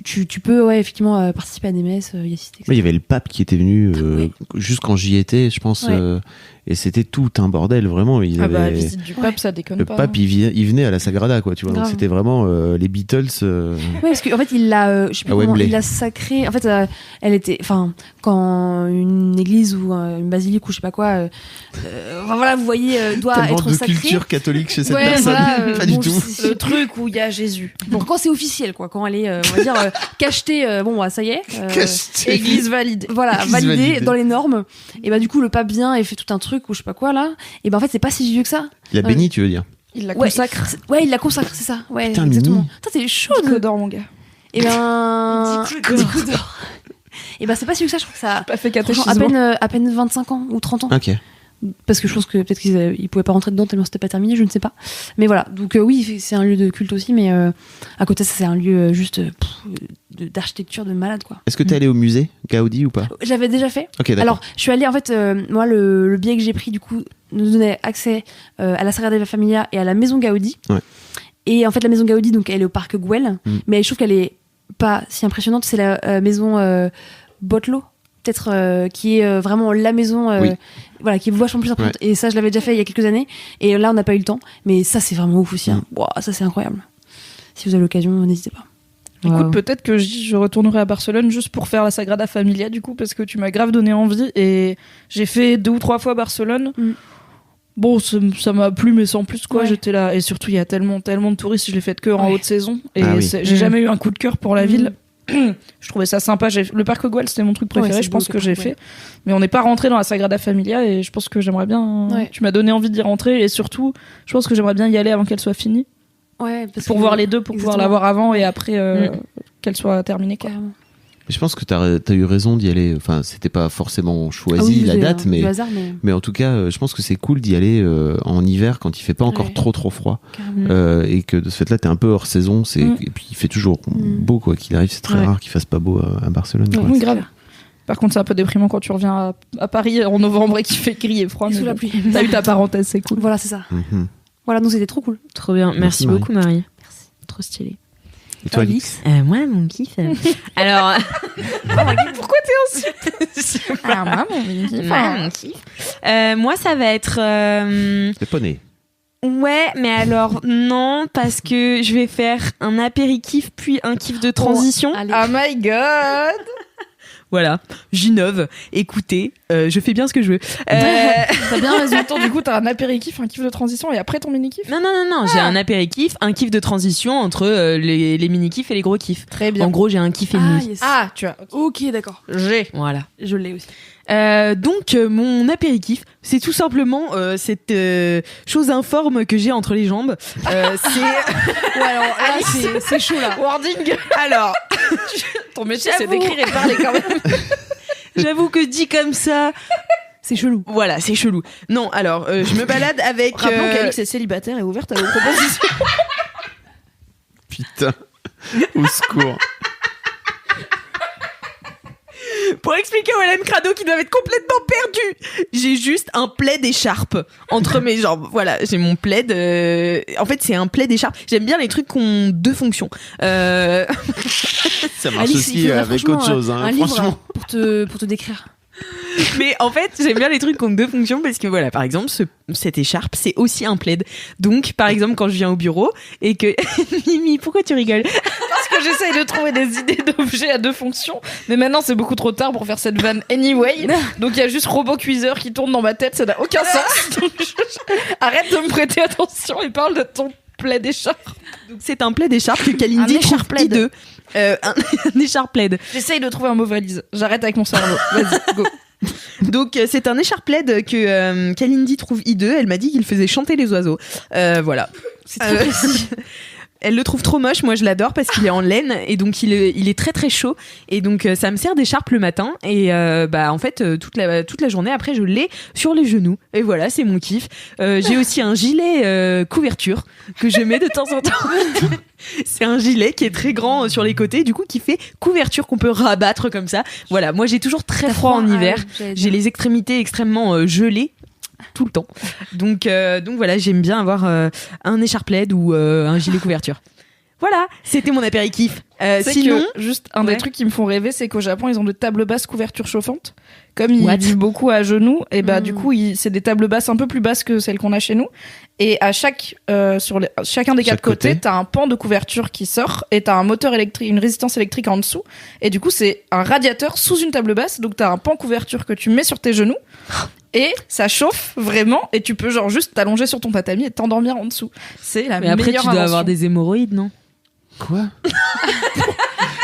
tu peux effectivement participer à des messes, y assister, etc. Il y avait le pape qui était venu juste quand j'y étais, je pense, et c'était tout un bordel, vraiment. La visite du pape, ça déconne le pas. Le pape, il venait à la Sagrada, quoi, tu vois. Donc c'était vraiment les Beatles. Oui, parce qu'en fait, il l'a, je sais plus comment, il l'a sacré. En fait, elle était, quand une église ou une basilique ou je sais pas quoi, voilà, vous voyez, doit tellement être de sacré. Culture catholique chez cette personne. Voilà, pas du tout. C'est le truc où il y a Jésus. Bon, quand c'est officiel, quoi, quand elle est, on va dire, cachetée, ça y est. Église validée. Voilà, validée dans les normes. Et du coup, le pape vient et fait tout un truc ou je sais pas quoi là. Et en fait, c'est pas si vieux que ça. Il a béni, tu veux dire? Il la consacre. Il la consacre, c'est ça. Ouais, putain, exactement. Mimi. Putain, t'es chaude. d'or, mon gars. Et Dix coups d'or. Et c'est pas si vieux que ça, je crois que ça. Pas fait catéchisme. À peine 25 ans ou 30 ans. Ok. Parce que je pense que peut-être qu'ils pouvaient pas rentrer dedans tellement c'était pas terminé, je ne sais pas. Mais voilà, donc oui, c'est un lieu de culte aussi, mais à côté de ça, c'est un lieu juste d'architecture de malade, quoi. Est-ce que t'es allé au musée Gaudi ou pas? J'avais déjà fait. Ok, d'accord. Alors, je suis allée, en fait, moi, le billet que j'ai pris, du coup, nous donnait accès à la Sagrada Familia et à la maison Gaudi. Ouais. Et en fait, la maison Gaudi, donc, elle est au parc Güell, mais je trouve qu'elle est pas si impressionnante. C'est la maison Botlo, peut-être, qui est vraiment la maison voilà, qui est vachement plus importante. Ouais. Et ça, je l'avais déjà fait il y a quelques années. Et là, on n'a pas eu le temps. Mais ça, c'est vraiment ouf aussi. Hein. Wow, ça, c'est incroyable. Si vous avez l'occasion, n'hésitez pas. Écoute, peut-être que je retournerai à Barcelone juste pour faire la Sagrada Familia, du coup, parce que tu m'as grave donné envie. Et j'ai fait 2 ou 3 fois Barcelone. Bon, ça m'a plu, mais sans plus, quoi. Ouais. J'étais là. Et surtout, il y a tellement de touristes. Je l'ai fait que en haute saison. Et j'ai jamais eu un coup de cœur pour la ville. Je trouvais ça sympa. Le parc Güell, c'était mon truc préféré, je pense, que j'ai fait. Mais on n'est pas rentré dans la Sagrada Familia et je pense que j'aimerais bien. Tu m'as donné envie d'y rentrer et surtout, je pense que j'aimerais bien y aller avant qu'elle soit finie. Ouais, pour voir les deux, pour pouvoir la voir avant et après qu'elle soit terminée, quoi. Je pense que t'as eu raison d'y aller. Enfin, c'était pas forcément choisi la date, mais en tout cas, je pense que c'est cool d'y aller en hiver quand il fait pas encore trop froid et que de ce fait-là, t'es un peu hors saison. Et puis il fait toujours beau, quoi qu'il arrive. C'est très rare qu'il fasse pas beau à Barcelone. Oui, grave. Par contre, c'est un peu déprimant quand tu reviens à Paris en novembre et qu'il fait gris et froid. Sous la pluie. T'as eu ta parenthèse, c'est cool. Voilà, c'est ça. Voilà, donc c'était trop cool. Trop bien. Merci beaucoup, Marie. Merci. Trop stylé. Et toi, Alix? Moi, mon kiff. Alors. Pourquoi t'es ensuite? Moi, mon kiff. Moi, ça va être. Le poney. Ouais, mais alors, non, parce que je vais faire un apéritif puis un kiff de transition. Oh my god! Voilà, j'innove. Écoutez, je fais bien ce que je veux. T'as bien raison. Attends, du coup, t'as un apéritif, un kiff de transition et après ton mini-kiff? Non. J'ai un apéritif, un kiff de transition entre les mini-kiffs et les gros kiffs. Très bien. En gros, j'ai un kiff et demi. Yes. Tu as. Ok, d'accord. Voilà. Je l'ai aussi. Donc, mon apéritif, c'est tout simplement cette chose informe que j'ai entre les jambes. Ouais, alors là, c'est chaud là. Wording. Alors, ton métier, c'est d'écrire et de parler quand même. J'avoue que dit comme ça, c'est chelou. Voilà, c'est chelou. Non, alors, je me balade avec. Rappelons qu'Alix est célibataire et ouverte à vos propositions. Putain, au secours. Pour expliquer aux LM Crado qui doivent être complètement perdus, j'ai juste un plaid écharpe entre mes jambes. Voilà, j'ai mon plaid. En fait, c'est un plaid écharpe. J'aime bien les trucs qui ont 2 fonctions. Ça marche Alix, il aussi faudrait avec franchement, autre chose. Hein, un livre franchement. pour te décrire. Mais en fait, j'aime bien les trucs qui ont 2 fonctions parce que voilà, par exemple, cette écharpe, c'est aussi un plaid. Donc, par exemple, quand je viens au bureau et que Mimi, pourquoi tu rigoles? Parce que j'essaye de trouver des idées d'objets à 2 fonctions, mais maintenant c'est beaucoup trop tard pour faire cette vanne anyway. Donc il y a juste Robot Cuiseur qui tourne dans ma tête, ça n'a aucun sens. Donc arrête de me prêter attention et parle de ton plaid d'écharpe. Donc, c'est un plaid écharpe que Kalindi Un trouve écharpe-plaid. hideux. Un écharpe plaid. J'essaye de trouver un mot valise. J'arrête avec mon cerveau. Vas-y, go. Donc c'est un écharpe plaid que Kalindi trouve hideux. Elle m'a dit qu'il faisait chanter les oiseaux. Voilà. C'est très précis. Elle le trouve trop moche, moi je l'adore parce qu'il est en laine et donc il est très très chaud et donc ça me sert d'écharpe le matin et en fait toute la journée après je l'ai sur les genoux et voilà c'est mon kiff. J'ai aussi un gilet couverture que je mets de temps en temps. C'est un gilet qui est très grand sur les côtés du coup qui fait couverture qu'on peut rabattre comme ça. Voilà, moi j'ai toujours très froid en hiver, j'ai les extrémités extrêmement gelées tout le temps. Donc voilà, j'aime bien avoir un écharpe plaid ou un gilet couverture. Voilà, c'était mon apéritif. Sinon, juste un des Ouais. trucs qui me font rêver, c'est qu'au Japon, ils ont de tables basses couverture chauffante. Comme ils What vivent beaucoup à genoux, et du coup, c'est des tables basses un peu plus basses que celles qu'on a chez nous. Et à chacun des 4 Chaque côté. côtés, t'as un pan de couverture qui sort et t'as un moteur électrique, une résistance électrique en dessous. Et du coup, c'est un radiateur sous une table basse. Donc t'as un pan couverture que tu mets sur tes genoux. Et ça chauffe vraiment, et tu peux genre juste t'allonger sur ton tatami et t'endormir en dessous. C'est la mais après tu meilleure dois invention. avoir des hémorroïdes, non? Quoi?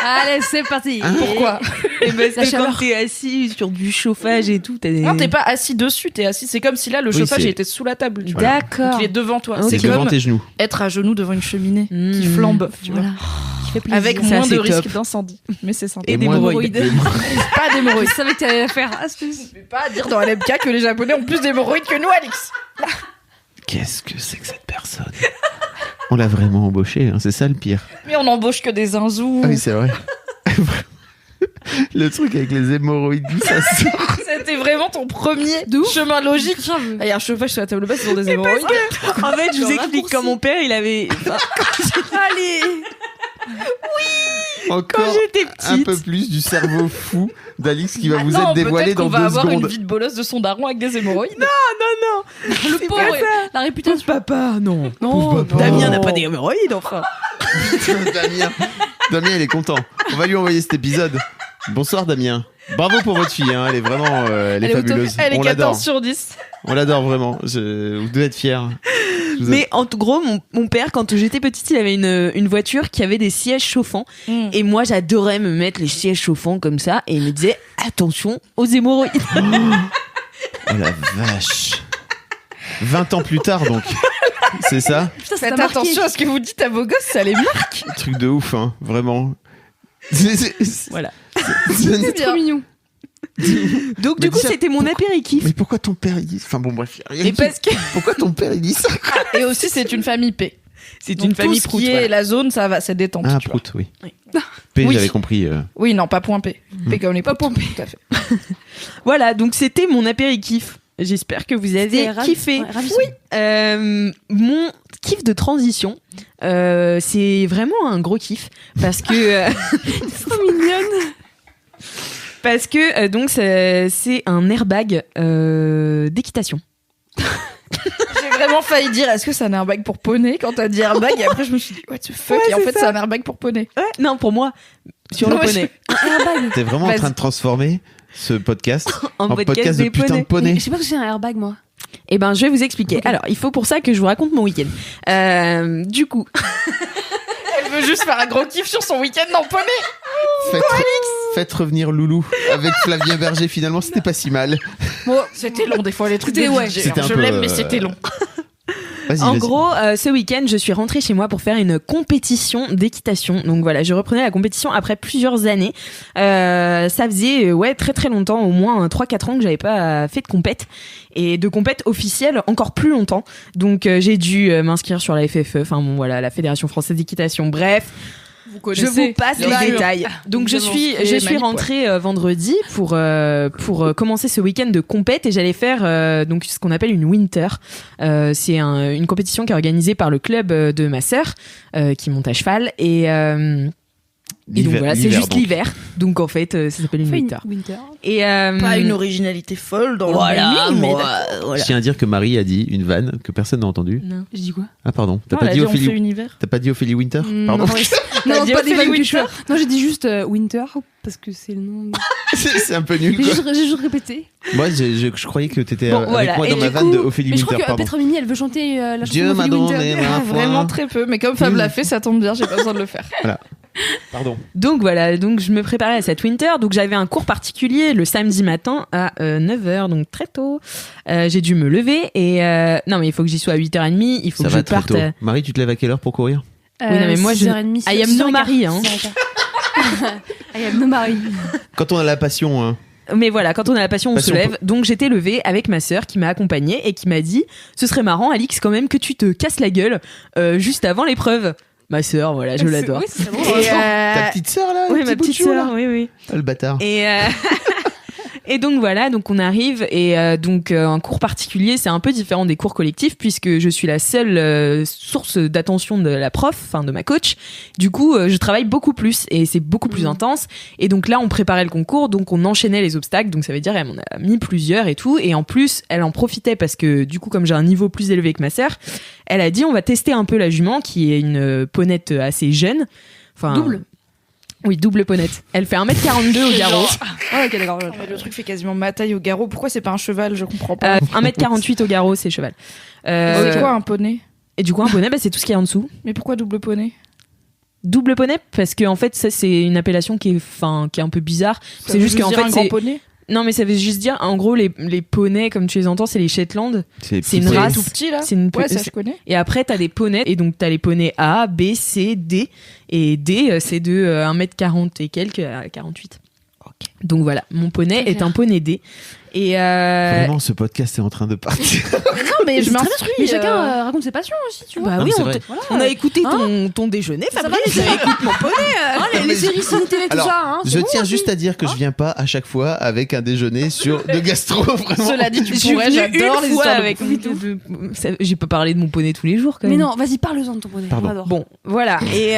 Allez, c'est parti. Pourquoi? Et parce La que chaleur. quand t'es assis sur du chauffage et tout, t'as des... Non, t'es pas assis dessus, t'es assis. C'est comme si là, le Oui, chauffage c'est- il était sous la table. Tu vois. D'accord. Donc il est devant toi. Ok. C'est C'est devant comme tes genoux. être à genoux devant une cheminée qui Mmh. flambe, tu Voilà. Qui fait vois. plaisir. Avec Ça, moins c'est de risque top. d'incendie. Mais c'est sympa. Et moins de- d'hémorroïdes. Pas d'hémorroïdes. Je savais que t'allais la faire. Astuce. Je vais pas dire dans LMK que les Japonais ont plus d'hémorroïdes que nous, Alix. Qu'est-ce que c'est que cette personne? On l'a vraiment embauché, hein, c'est ça le pire. Mais on embauche que des zinzous. Ah oui, c'est vrai. Le truc avec les hémorroïdes, d'où ça sort? C'était vraiment ton premier De ouf. chemin logique. Grave. Il y a un chauffage sur la table basse, ils ont des hémorroïdes. En fait, je vous Le explique raccourci. quand mon père, il avait... Allez. Quand Encore j'étais un petite... peu plus du cerveau fou d'Alix qui va vous Attends, être dévoilé peut-être qu'on dans va 2 avoir secondes. une vie de bolosse de son daron avec des hémorroïdes. Le pauvre, la réputation. Papa, non. Pauvre papa. Damien n'a pas d'hémorroïdes, enfin. Damien, il est content. On va lui envoyer cet épisode. Bonsoir Damien. Bravo pour votre fille, hein. Elle est vraiment elle est au top. fabuleuse. Elle est On 14 l'adore. sur 10. On l'adore vraiment. Vous devez être fiers. Je vous Mais en gros, mon père, quand j'étais petite, il avait une voiture qui avait des sièges chauffants. Et moi, j'adorais me mettre les sièges chauffants comme ça. Et il me disait, attention aux hémorroïdes. Oh la vache. 20 ans plus tard, donc. C'est ça? Putain, ça Faites t'a marqué. attention à ce que vous dites à vos gosses, ça les marque. Truc de ouf, hein. Vraiment. Voilà. C'est trop mignon. Donc, Mais du coup, déjà, c'était mon apéritif. Mais pourquoi ton père il dit... Enfin bon bref. y a rien Et qui- parce que Pourquoi ton père il dit ça? et aussi c'est une famille P. C'est Donc une famille tout ce prout. qui est voilà. la zone, ça va, c'est détente. Ah, tu vois. prout, oui. Oui. P, Oui. j'avais compris. Oui, non, pas point P. P comme les pas point P. Tout à fait. Voilà, donc c'était mon apéritif. J'espère que vous avez kiffé. Ouais, ravissant. Mon kiff de transition, c'est vraiment un gros kiff parce que Trop mignonne. parce que donc c'est un airbag d'équitation. J'ai vraiment failli dire est-ce que c'est un airbag pour poney quand t'as dit airbag et après je me suis dit what the fuck Ouais, et en c'est fait ça. c'est un airbag pour poney. Ouais, non, pour moi sur le Non, poney. T'es vraiment en Vas-y. train de transformer ce podcast En en podcast de des putain de poneys. poney. Je sais pas ce que c'est un airbag, moi. Eh ben, je vais vous expliquer. Alors, il faut pour ça que je vous raconte mon week-end. Du coup, Elle veut juste faire un gros kiff sur son week-end dans poney. Faites revenir Loulou avec Flavien Berger. Finalement, c'était pas si mal. Bon, c'était long des fois les trucs de C'était- ouais. DJ, C'était hein. un Je peu, l'aime mais c'était long. Vas-y, en vas-y. gros, ce week-end, je suis rentrée chez moi pour faire une compétition d'équitation. Donc voilà, je reprenais la compétition après plusieurs années. Ça faisait très très longtemps, au moins 3-4 ans que j'avais pas fait de compète. Et de compète officielle encore plus longtemps. Donc j'ai dû m'inscrire sur la FFE, enfin bon voilà, la Fédération Française d'Équitation. Bref, Je vous passe les détails. Donc je suis rentrée vendredi pour commencer ce week-end de compète et j'allais faire donc ce qu'on appelle une winter. C'est une compétition qui est organisée par le club de ma sœur qui monte à cheval et donc voilà, c'est juste l'hiver. Donc en fait, ça s'appelle une winter. Et pas une originalité folle dans le naming, mais voilà. Je tiens à dire que Marie a dit une vanne que personne n'a entendue. Non. Je dis quoi? Ah pardon. T'as pas dit Ophélie Winter? Pardon. Non, pas des Winter. Non, j'ai dit juste Winter parce que c'est le nom. C'est un peu nul. J'ai juste répété. Moi, je croyais que t'étais avec moi dans ma vanne de Ophélie Winter. Mais je crois que Petra Mimi, elle veut chanter la chanson Dieu m'a donné ma foi. Vraiment très peu, mais comme Fab l'a fait, ça tombe bien, j'ai pas besoin de le faire. Voilà. Pardon. Donc voilà, donc je me préparais à cette winter, donc j'avais un cours particulier le samedi matin à 9h, donc très tôt. J'ai dû me lever et non mais il faut que j'y sois à 8h30, il faut ça que je parte. Tôt. Marie, tu te lèves à quelle heure pour courir? Oui, non mais moi I am no Marie hein. I am no Marie. Quand on a la passion hein. Mais voilà, quand on a la passion, on se lève. Donc j'étais levée avec ma sœur qui m'a accompagnée et qui m'a dit ce serait marrant Alix quand même que tu te casses la gueule juste avant l'épreuve. Ma sœur, voilà, je l'adore. Oui, c'est bon. Ta petite sœur là? Oui, ma petite sœur, oui. Ah, le bâtard. Et donc voilà, donc on arrive et donc un cours particulier, c'est un peu différent des cours collectifs puisque je suis la seule source d'attention de la prof, enfin de ma coach. Du coup, je travaille beaucoup plus et c'est beaucoup plus intense. Et donc là, on préparait le concours, donc on enchaînait les obstacles. Donc ça veut dire elle m'en a mis plusieurs et tout. Et en plus, elle en profitait parce que du coup, comme j'ai un niveau plus élevé que ma sœur, elle a dit on va tester un peu la jument qui est une ponette assez jeune. Enfin, double. Oui, double ponette. Elle fait 1m42 au garrot. Ah, ok, d'accord. Le truc fait quasiment ma taille au garrot. Pourquoi c'est pas un cheval? Je comprends pas. 1m48 au garrot, c'est cheval. C'est quoi un poney? Et du coup, un poney, c'est tout ce qu'il y a en dessous. Mais pourquoi double poney? Double poney parce que en fait, ça c'est une appellation qui est un peu bizarre. C'est juste qu'en fait, c'est poney. Non, mais ça veut juste dire, en gros, les poneys, comme tu les entends, c'est les Shetland. C'est une race. Tout petit, là. Ouais, ça, je connais. Et après, t'as des poneys. Et donc, t'as les poneys A, B, C, D. Et D, c'est de 1m40 et quelques à 48. Okay. Donc voilà, mon poney est un poney D. Et Vraiment, ce podcast est en train de partir. Non, mais je m'instruis. Mais chacun raconte ses passions aussi, tu vois. Bah non, oui, on a écouté ton déjeuner, Fabrice. Écoute mon poney. Les séries ciné télé, tout ça. Je tiens juste à dire que je viens pas à chaque fois avec un déjeuner de gastro. Vraiment. Cela dit, tu pourrais, j'adore les histoires avec j'ai pas parlé de mon poney tous les jours quand même. Mais non, vas-y, parle-en de ton poney. Pardon. Bon, voilà. Et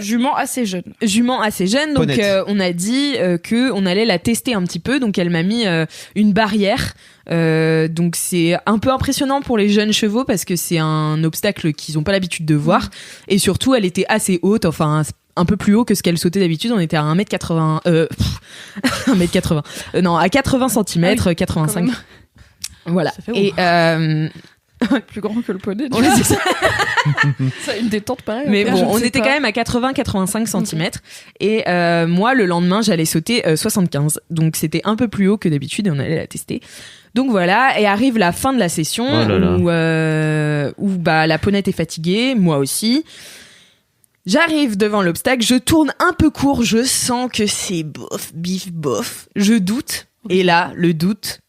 jument assez jeune. Donc on a dit que on allait la tester un petit peu. Donc elle m'a mis une barrière. Donc c'est un peu impressionnant pour les jeunes chevaux parce que c'est un obstacle qu'ils n'ont pas l'habitude de voir et surtout elle était assez haute, enfin un peu plus haut que ce qu'elle sautait d'habitude. On était à 1m80 1m80 non, à 80 cm, ah oui, 85 voilà. Et plus grand que le poney. C'est ça. Ça a une détente pareille. Mais bon, on était quand même à 80-85 cm. Et moi, le lendemain, j'allais sauter 75. Donc c'était un peu plus haut que d'habitude et on allait la tester. Donc voilà, et arrive la fin de la session où la ponette est fatiguée, moi aussi. J'arrive devant l'obstacle, je tourne un peu court, je sens que c'est bof. Je doute. Et là, le doute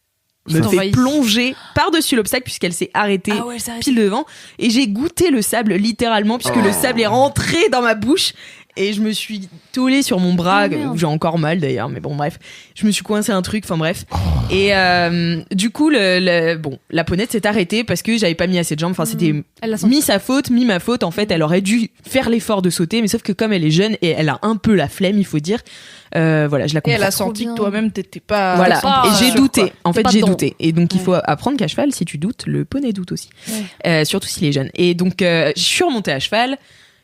me fait plonger par-dessus l'obstacle puisqu'elle s'est arrêtée pile devant. Et j'ai goûté le sable littéralement puisque le sable est rentré dans ma bouche. Et je me suis tollée sur mon bras, où j'ai encore mal d'ailleurs, mais bon bref, je me suis coincé un truc, enfin bref. Et du coup, la ponette s'est arrêtée parce que j'avais pas mis assez de jambes, enfin c'était mi ma faute, en fait elle aurait dû faire l'effort de sauter, mais sauf que comme elle est jeune et elle a un peu la flemme, il faut dire, voilà, je la comprends. Et elle a senti que toi-même t'étais pas... Voilà, et j'ai douté, quoi. En fait j'ai douté. Et donc il faut apprendre qu'à cheval, si tu doutes, le poney doute aussi, surtout s'il est jeune. Et donc je suis remontée à cheval,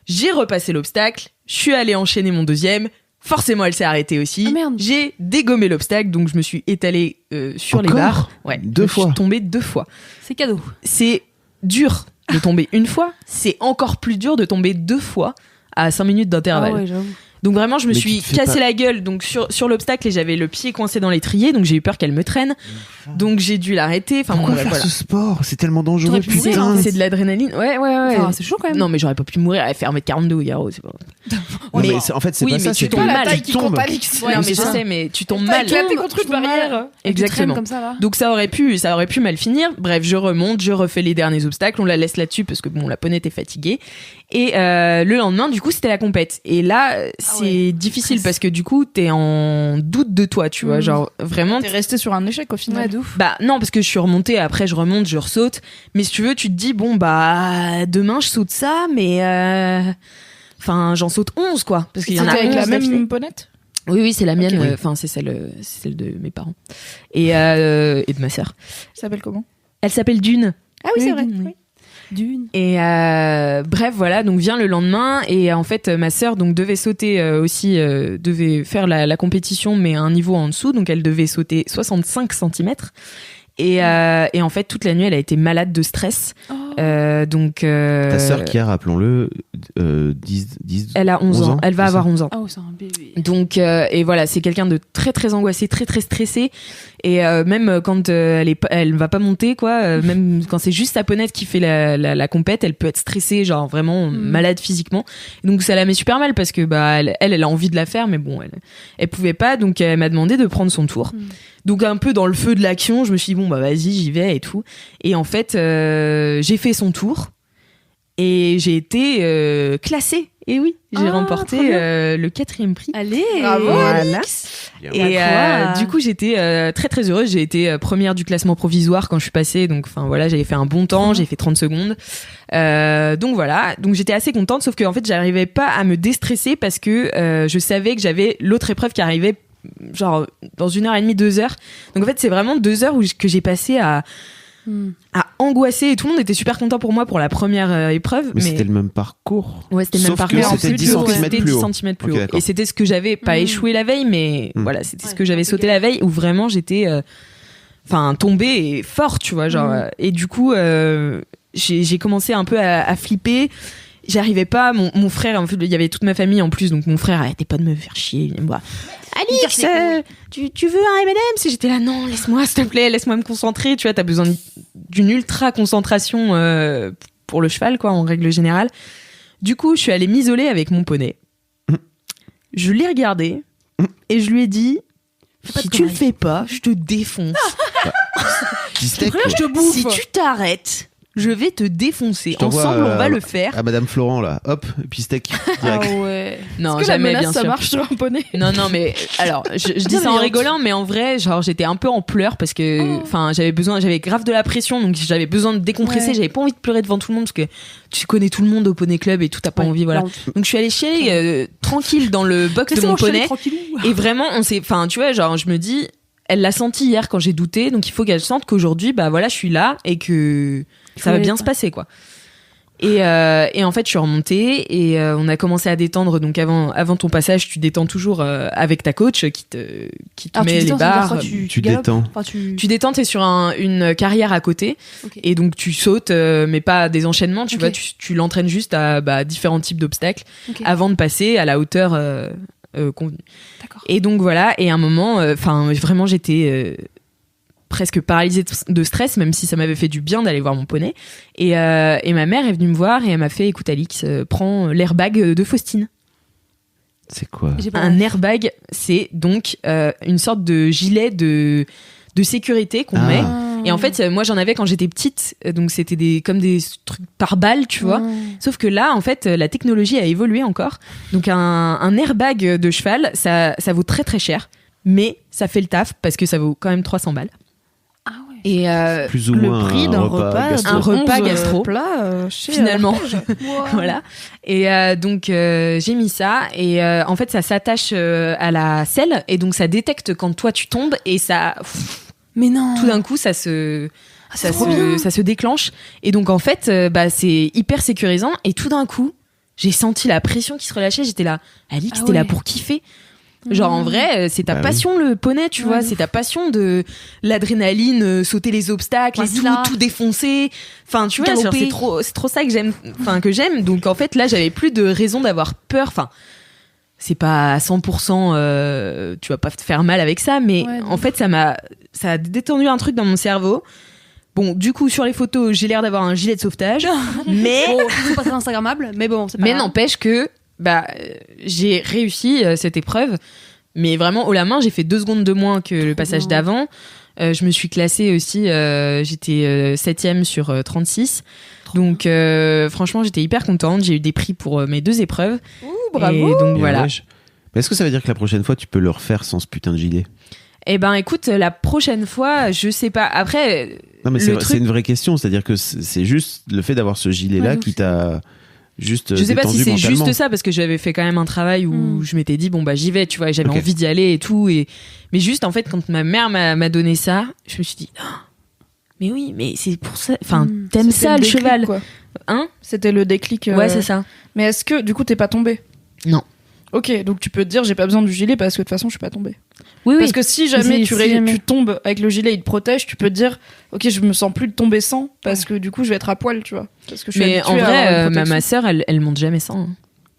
j'ai repassé l'obstacle, je suis allée enchaîner mon deuxième. Forcément, elle s'est arrêtée aussi. J'ai dégommé l'obstacle, donc je me suis étalée sur les barres. Ouais, deux fois. Je suis tombée 2 fois. C'est cadeau. C'est dur de tomber une fois. C'est encore plus dur de tomber 2 fois à 5 minutes d'intervalle. Ah ouais, j'avoue. Donc vraiment, je me suis cassé la gueule donc sur l'obstacle et j'avais le pied coincé dans l'étrier, donc j'ai eu peur qu'elle me traîne. Donc j'ai dû l'arrêter. Enfin, Pourquoi bon, faire voilà. ce sport? C'est tellement dangereux, T'aurais pu C'est, putain. c'est de l'adrénaline. Ouais. Enfin, c'est chaud quand même. Non, mais j'aurais pas pu mourir. Elle fait 1m42, Garo. C'est pas... Mais mais- c'est- en fait, c'est oui, pas mais ça, tu c'est tombes que mal. tu tombes. Ouais, non, mais je sais, mais tu tombes T'as mal. éclaté contre une barrière. Tu traînes Exactement. comme ça là. Donc ça aurait pu mal finir. Bref, je remonte, je refais les derniers obstacles, on la laisse là-dessus parce que bon, la poney était fatiguée. Et le lendemain, du coup, c'était la compète. Et là, c'est difficile parce que du coup, t'es en doute de toi, tu vois, genre vraiment. T'es resté sur un échec au final. Ouais, de ouf. Bah non, parce que je suis remontée. Après, je remonte, je ressaute. Mais si tu veux, tu te dis bon bah demain, je saute ça, mais enfin, j'en saute 11 quoi, parce qu'il y en a C'était avec 11 la d'affilée. même ponette. Oui, c'est la mienne. Ok. Enfin, c'est celle de mes parents et de ma sœur. Ça s'appelle comment? Elle s'appelle Dune. Ah oui, c'est vrai. Dune, oui. Dune. Et bref, voilà, donc vient le lendemain et en fait ma sœur donc devait sauter aussi, devait faire la compétition mais à un niveau en dessous, donc elle devait sauter 65 cm. Et en fait toute la nuit elle a été malade de stress. Donc Ta sœur qui a, rappelons-le, 10 elle a 11 ans, elle va c'est avoir ça 11 ans. Ah ouais, c'est un bébé. Donc et voilà, c'est quelqu'un de très très angoissé, très très stressé et même quand elle va pas monter quoi, même quand c'est juste sa ponette qui fait la compète, elle peut être stressée, genre vraiment malade physiquement. Donc ça la met super mal parce que bah elle a envie de la faire mais bon elle pouvait pas, donc elle m'a demandé de prendre son tour. Donc un peu dans le feu de l'action, je me suis dit bon bah vas-y, j'y vais et tout. Et en fait j'ai fait son tour et j'ai été classée. Et oui, j'ai Ah, remporté trop bien. le 4e prix. Allez. Bravo, Voilà. Bien. Et Quoi du coup, j'étais très très heureuse. J'ai été première du classement provisoire quand je suis passée. Donc, enfin voilà, j'avais fait un bon temps. J'ai fait 30 secondes. Donc voilà. Donc j'étais assez contente. Sauf que en fait, j'arrivais pas à me déstresser parce que je savais que j'avais l'autre épreuve qui arrivait genre dans 1h30, 2 heures. Donc en fait, c'est vraiment 2 heures que j'ai passé à angoisser et tout le monde était super content pour moi pour la première épreuve. Mais c'était le même parcours. Ouais, c'était le même Sauf parcours. que En c'était plus, 10 c'était centimètres plus haut. 10 centimètres plus Ok, haut. d'accord. Et c'était ce que j'avais pas échoué la veille, mais voilà, c'était ce que j'avais sauté la veille où vraiment j'étais tombée et fort, tu vois. Genre, et du coup, j'ai commencé un peu à flipper. J'arrivais pas, mon frère, en fait, il y avait toute ma famille en plus, donc mon frère arrêtait pas de me faire chier. Il me dit, Alix, tu veux un M&M's? J'étais là, non, laisse-moi, s'il te plaît, laisse-moi me concentrer. Tu vois, t'as besoin d'une ultra concentration pour le cheval, quoi, en règle générale. Du coup, je suis allée m'isoler avec mon poney. Je l'ai regardé et je lui ai dit, si tu le fais pas, je te défonce. Steak, Je te bouffe. Si tu t'arrêtes, je vais te défoncer. Je t'envoie, Ensemble, on va le faire. à Madame Florent là, hop, et puis steak direct. Ah ouais. Non, Est-ce que la jamais, menace, bien ça sûr. marche sur un poney? Non, mais alors, je dis ça en rigolant, mais en vrai, genre, j'étais un peu en pleurs parce que, j'avais grave de la pression, donc j'avais besoin de décompresser. Ouais. J'avais pas envie de pleurer devant tout le monde parce que tu connais tout le monde au poney club et tout, t'as pas envie, voilà. Donc je suis allée chialer tranquille dans le box de mon poney. Et vraiment, tu vois, genre, je me dis, elle l'a senti hier quand j'ai douté, donc il faut qu'elle sente qu'aujourd'hui, bah voilà, je suis là et que ça va bien se passer, quoi. Et en fait, je suis remontée et on a commencé à détendre. Donc avant ton passage, tu détends toujours avec ta coach qui te met les barres. Tu détends. Tu détends, t'es sur une carrière à côté. Ok. Et donc tu sautes, mais pas des enchaînements. Tu Ok. vois, tu l'entraînes juste à différents types d'obstacles Ok. avant de passer à la hauteur convenue. D'accord. Et donc voilà, et à un moment, vraiment j'étais presque paralysée de stress, même si ça m'avait fait du bien d'aller voir mon poney. Et ma mère est venue me voir et elle m'a fait, écoute Alix, prends l'airbag de Faustine. C'est quoi? Un airbag, c'est donc une sorte de gilet de sécurité qu'on met. Et en fait, moi j'en avais quand j'étais petite, donc c'était comme des trucs par balle, tu vois. Sauf que là, en fait, la technologie a évolué encore. Donc un airbag de cheval, ça vaut très très cher, mais ça fait le taf parce que ça vaut quand même 300 balles. Ah ouais. Et Plus ou Le moins prix un d'un repas repas, gastro. Un repas gastro. plat chez finalement, Wow. voilà. Et donc j'ai mis ça et en fait ça s'attache à la selle et donc ça détecte quand toi tu tombes et ça Mais non. tout d'un coup ça se trop ça se déclenche et donc en fait c'est hyper sécurisant et tout d'un coup j'ai senti la pression qui se relâchait. J'étais là, Alix, Ah t'es là ouais. pour kiffer. Genre en vrai, c'est ta Bah oui. passion le poney, tu Ouais, vois, de c'est ta passion de l'adrénaline, sauter les obstacles, Ouais, et c'est là. tout défoncer. Enfin, tu vois, genre, Galoper. c'est trop ça que j'aime, que j'aime. Donc en fait, là, j'avais plus de raison d'avoir peur. Enfin, c'est pas à 100%, tu vas pas te faire mal avec ça, mais en fait, ça a détendu un truc dans mon cerveau. Bon, du coup, sur les photos, j'ai l'air d'avoir un gilet de sauvetage, mais... Bon, c'est pas très instagrammable, mais bon, c'est pas mais grave. n'empêche que j'ai réussi cette épreuve, mais vraiment haut la main, j'ai fait 2 secondes de moins que le passage d'avant. Je me suis classée aussi, j'étais 7e sur 36. Donc franchement, j'étais hyper contente. J'ai eu des prix pour mes 2 épreuves. Bravo. Et donc voilà. Mais est-ce que ça veut dire que la prochaine fois, tu peux le refaire sans ce putain de gilet? Eh ben écoute, la prochaine fois, je sais pas. Après, non mais c'est une vraie question. C'est-à-dire que c'est juste le fait d'avoir ce gilet-là qui t'a juste je sais pas si c'est mentalement. juste ça, parce que j'avais fait quand même un travail où je m'étais dit bon bah j'y vais, tu vois, j'avais envie d'y aller et tout. Mais juste en fait, quand ma mère m'a donné ça, je me suis dit... Mais oui, mais c'est pour ça. Enfin, t'aimes ça le déclic, cheval, quoi. Hein? C'était le déclic. Ouais, c'est ça. Mais est-ce que du coup t'es pas tombée? Non. Ok, donc tu peux te dire j'ai pas besoin du gilet parce que de toute façon je suis pas tombée. Oui, Parce que si jamais tu jamais. tombes avec le gilet, il te protège, tu peux te dire ok, je me sens plus de tomber sans parce que du coup je vais être à poil, tu vois. Parce que je suis mais en habituée à avoir vrai, une protection. ma sœur, elle monte jamais sans. Hein.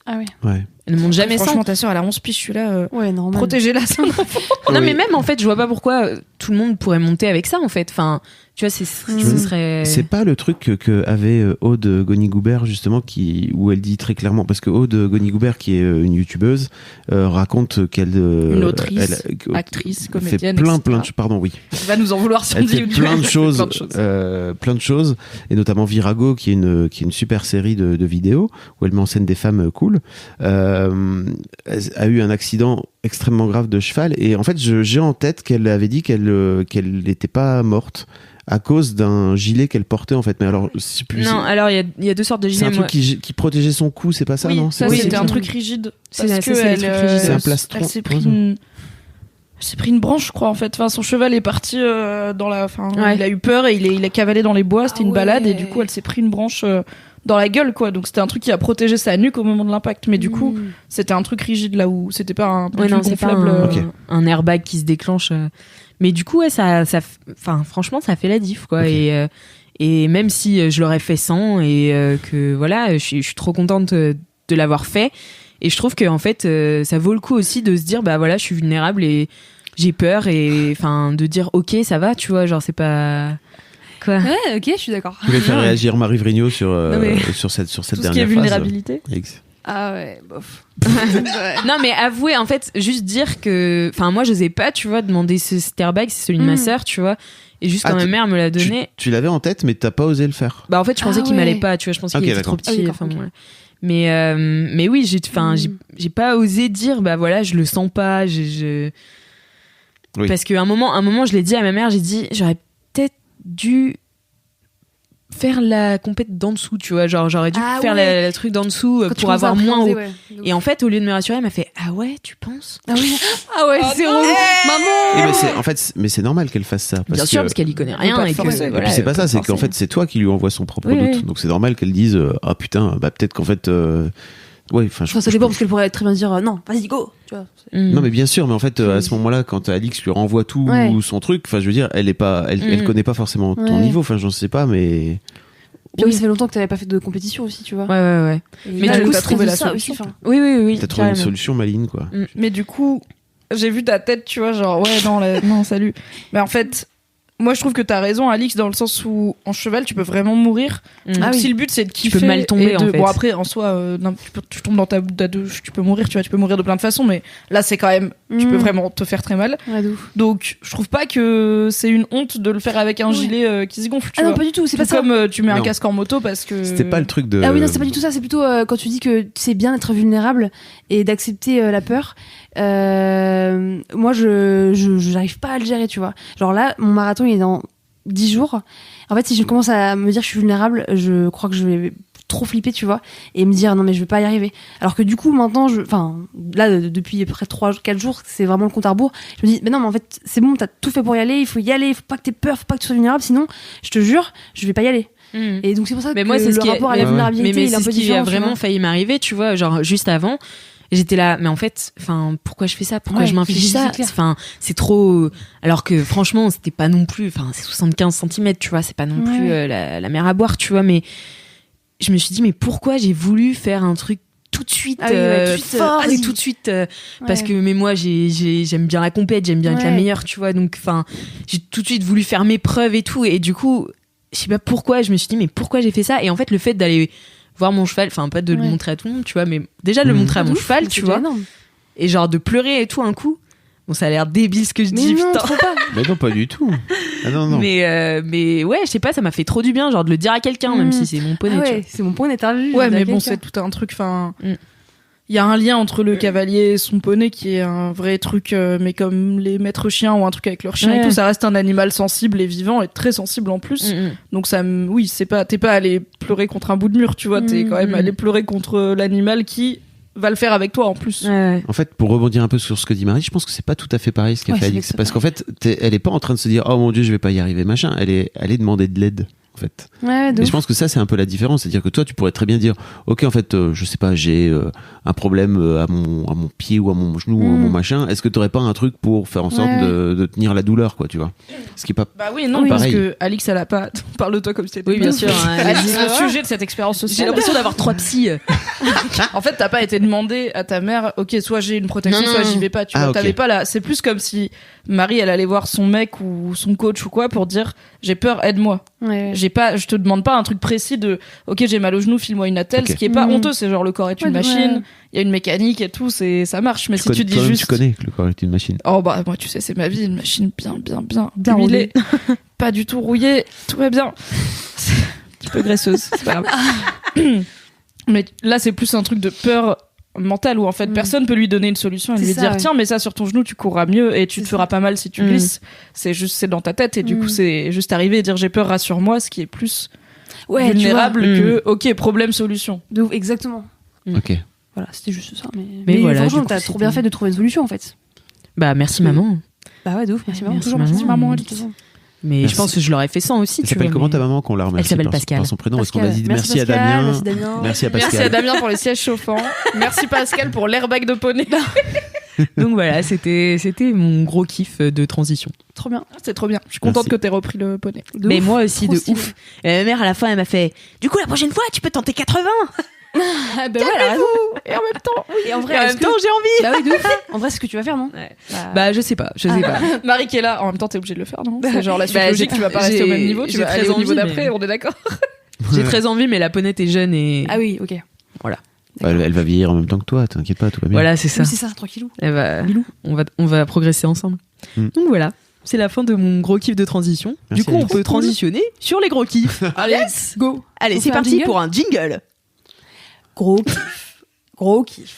Ah oui. Ouais. Elle monte jamais sans. Franchement, ta sœur elle a 11 piges, je suis là. Ouais, normal. Protégez-la, ça. Non, mais même en fait, je vois pas pourquoi tout le monde pourrait monter avec ça en fait. Enfin, tu vois, ce serait. C'est pas le truc que avait Aude Goni-Goubert justement où elle dit très clairement, parce que Aude Goni-Goubert qui est une youtubeuse raconte qu'elle une autrice, actrice, comédienne, fait plein etc. pardon oui. Elle va nous en vouloir si on Elle dit fait plein de choses, et notamment Virago qui est une super série de vidéos où elle met en scène des femmes cool. A eu un accident extrêmement grave de cheval, et en fait j'ai en tête qu'elle avait dit qu'elle n'était pas morte à cause d'un gilet qu'elle portait en fait. Mais alors non, alors il y a 2 sortes de gilets. C'est un truc qui protégeait son cou, c'est pas ça? Oui, non, ça c'était un truc rigide. Parce que c'est un plastron. Elle s'est pris une branche, je crois, en fait. Enfin, son cheval est parti dans la. Enfin, il a eu peur et il a cavalé dans les bois. C'était une balade et du coup, elle s'est pris une branche dans la gueule, quoi. Donc c'était un truc qui a protégé sa nuque au moment de l'impact. Mais du coup, c'était un truc rigide là où c'était pas un gonflable. Un airbag qui se déclenche. Mais du coup, ouais, enfin, franchement, ça fait la diff, quoi. Okay. Et même si je l'aurais fait sans et que voilà, je suis trop contente de l'avoir fait. Et je trouve que en fait, ça vaut le coup aussi de se dire, bah voilà, je suis vulnérable et j'ai peur, et enfin de dire ok, ça va, tu vois, genre c'est pas quoi. Ouais, ok, je suis d'accord. Je vais faire réagir Marie Vrigno sur cette tout dernière ce qui est phrase. vulnérabilité. Ah ouais, bof. Non, mais avouer, en fait, juste dire que, enfin, moi, j'osais pas, tu vois, demander cet airbag, c'est celui de ma sœur, tu vois. Et juste quand ma mère me l'a donné. Tu l'avais en tête, mais t'as pas osé le faire. Bah, en fait, je pensais qu'il m'allait pas, tu vois, je pensais qu'il était trop petit. Mais oui, j'ai pas osé dire, bah voilà, je le sens pas, Oui. Parce qu'à un moment, je l'ai dit à ma mère, j'ai dit, j'aurais peut-être dû faire la compète d'en dessous, tu vois, genre j'aurais dû faire le truc d'en dessous pour avoir moins haut. Et en fait, au lieu de me rassurer, elle m'a fait ah ouais, tu penses? Ah ouais, c'est relou, maman. Mais c'est normal qu'elle fasse ça. Bien sûr, parce qu'elle y connaît rien et puis c'est pas ça, c'est qu'en fait c'est toi qui lui envoies son propre doute. Donc c'est normal qu'elle dise ah putain, bah peut-être qu'en fait ouais, enfin ça dépend, parce qu'elle pourrait très bien dire non, vas-y go, tu vois. Non mais bien sûr, mais en fait à ce moment-là, quand Alix lui renvoie tout son truc, enfin je veux dire, elle connaît pas forcément ton niveau, enfin j'en sais pas, mais puis ça fait longtemps que t'avais pas fait de compétition aussi, tu vois. Ouais. Mais du coup, t'as trouvé la solution. Oui. T'as trouvé une solution maligne, quoi. Mais du coup, j'ai vu ta tête, tu vois, genre ouais, non, salut. Mais en fait, moi je trouve que t'as raison, Alix, dans le sens où en cheval tu peux vraiment mourir. Donc, si le but c'est de kiffer, tu peux mal tomber en fait. Bon après en soi tu tombes dans ta douche, tu peux mourir, tu vois, tu peux mourir de plein de façons, mais là c'est quand même tu peux vraiment te faire très mal. Donc je trouve pas que c'est une honte de le faire avec un gilet qui se gonfle, tu vois. Non, pas du tout, c'est pas ça. Comme tu mets un casque en moto parce que c'était pas le truc de. Ah oui, non, c'est pas du tout ça, c'est plutôt quand tu dis que c'est bien d'être vulnérable et d'accepter la peur. Moi j'arrive pas à le gérer, tu vois. Genre là, mon marathon il est dans 10 jours. En fait, si je commence à me dire que je suis vulnérable, je crois que je vais trop flipper, tu vois, et me dire non mais je vais pas y arriver. Alors que du coup maintenant, là depuis à peu près 3-4 jours, c'est vraiment le compte à rebours. Je me dis mais non mais en fait c'est bon, t'as tout fait pour y aller, il faut pas que t'aies peur, faut pas que tu sois vulnérable, sinon je te jure, je vais pas y aller. Et donc c'est pour ça que moi, c'est le rapport à la vulnérabilité il est un peu différent. Mais c'est ce qui a vraiment failli m'arriver, tu vois, genre juste avant. J'étais là, mais en fait, pourquoi je fais ça? Pourquoi je m'inflige ça? C'est trop. Alors que franchement, c'était pas non plus. C'est 75 cm, tu vois, c'est pas non plus la mer à boire, tu vois. Mais je me suis dit, mais pourquoi j'ai voulu faire un truc tout de suite, Ah oui, ouais, tout de suite, fort et vas-y. tout de suite parce Ouais. que mais moi j'aime bien la compète, j'aime bien être la Ouais. meilleure, tu vois, donc enfin j'ai tout de suite voulu faire mes preuves et tout, et du coup je sais pas pourquoi je me suis dit mais pourquoi j'ai fait ça, et en fait le fait d'aller voir mon cheval, enfin pas de le Ouais. montrer à tout le monde, tu vois, mais déjà de le montrer à mon De ouf, cheval, c'est tu déjà vois, énorme. et genre de pleurer et tout un coup. Bon, ça a l'air débile ce que je Mais dis, non, putain. trop pas. Mais non, pas du tout. Ah non, non. Mais ouais, je sais pas, ça m'a fait trop du bien, genre de le dire à quelqu'un, même si c'est mon poney. Ah tu ouais, c'est mon point d'interview. Ouais, je mais dis à bon, quelqu'un. c'est tout un truc. Enfin, Mm. il y a un lien entre le cavalier et son poney qui est un vrai truc, mais comme les maîtres chiens ou un truc avec leur chien et Ouais. tout, ça reste un animal sensible et vivant et très sensible en plus. vois. Donc ça, oui, c'est pas, t'es pas allé pleurer contre un bout de mur, tu vois, t'es quand même allé pleurer contre l'animal qui va le faire avec toi en plus. Ouais. En fait, pour rebondir un peu sur ce que dit Marie, je pense que c'est pas tout à fait pareil ce qu'a Ouais, fait c'est Alix. vrai que Parce qu'en fait, elle est pas en train de se dire, oh mon dieu, je vais pas y arriver, machin. Elle est demander de l'aide, en fait. Ouais, de Et ouf. je pense que ça, c'est un peu la différence. C'est-à-dire que toi, tu pourrais très bien dire, ok, en fait, je sais pas, j'ai un problème à mon pied ou à mon genou ou à mon machin. Est-ce que t'aurais pas un truc pour faire en sorte Ouais. de tenir la douleur, quoi, tu vois? Ce qui est pas. Bah oui, non, Oui. parce Pareil. que Alix, elle a pas. Parle de toi comme si c'était. Oui, bien sûr, hein, Alix, vas-y. le sujet de cette expérience J'ai sociale. l'impression d'avoir 3 psys. En fait, t'as pas été demandé à ta mère, ok, soit j'ai une protection, Non, soit non. j'y vais pas. Tu Ah, vois, ok. t'avais pas là. C'est plus comme si Marie, elle allait voir son mec ou son coach ou quoi pour dire, j'ai peur, aide-moi. Ouais. Je te demande pas un truc précis de, ok, j'ai mal au genou, file-moi une attelle, Ok. ce qui est pas Mhm. honteux. C'est genre le corps est une Ouais, machine, ouais. il y a une mécanique et tout, ça marche. Mais si tu dis toi-même, juste, tu connais que le corps est une machine. oh bah moi, tu sais, c'est ma vie, une machine bien Bien huilée, pas du tout rouillée, tout va bien. Un petit peu graisseuse, c'est pas grave. Mais là, c'est plus un truc de peur mentale où en fait personne peut lui donner une solution et C'est lui ça, dire ouais. tiens, mais ça sur ton genou tu courras mieux et tu te C'est feras pas mal si tu glisses. C'est dans ta tête et du coup c'est juste arriver et dire j'ai peur, rassure-moi, ce qui est plus Ouais, vulnérable tu vois. que ok, problème solution. De ouf, exactement. Ok. Voilà, c'était juste ça. Mais voilà, franchement, du coup, t'as trop bien c'était- fait de trouver une solution en fait. Bah, merci maman. Bah ouais, de ouf, merci maman. Merci, Toujours maman. merci maman, de toute façon. Mais Merci. je pense que je l'aurais fait sans aussi. Elle tu s'appelle vois, comment mais- ta maman qu'on la remercie s'appelle par, Pascal. par son prénom? Parce qu'on a Pascal. dit merci à Pascal, Damien. merci Damien. Merci à Pascal. Merci à Damien pour les sièges chauffants. Merci Pascal pour l'airbag de poney. Donc voilà, c'était mon gros kiff de transition. Trop bien. C'est trop bien. Je suis contente Merci. que t'aies repris le poney. De Mais ouf. moi aussi, Trop de stylé. ouf. Et ma mère, à la fin, elle m'a fait du coup, la prochaine fois, tu peux tenter 80. Ah bah ouais, elle a raison. Et en même temps, Et en vrai, Et en est-ce même que- temps, j'ai envie. Bah oui, de ouf. En vrai, c'est ce que tu vas faire, non Ouais. Bah, je sais pas. Marie qui est là, en même temps t'es obligé de le faire, non? C'est genre la suite Bah, logique, j'ai- tu vas pas rester au j'ai- même niveau, tu j'ai vas très aller au niveau envie, d'après, mais- on est d'accord? J'ai très envie, mais la ponette est jeune et Ah oui, ok. Elle va vieillir en même temps que toi, t'inquiète pas, tout va bien. voilà, c'est ça. Oui, c'est ça, tranquillou. Elle va, on va progresser ensemble. Donc voilà, c'est la fin de mon gros kiff de transition. Merci, Du coup, on Alix. peut transitionner sur les gros kiffs. Allez, Go. Allez, On c'est fait un parti jingle pour un jingle. Gros kiff. Gros kiff.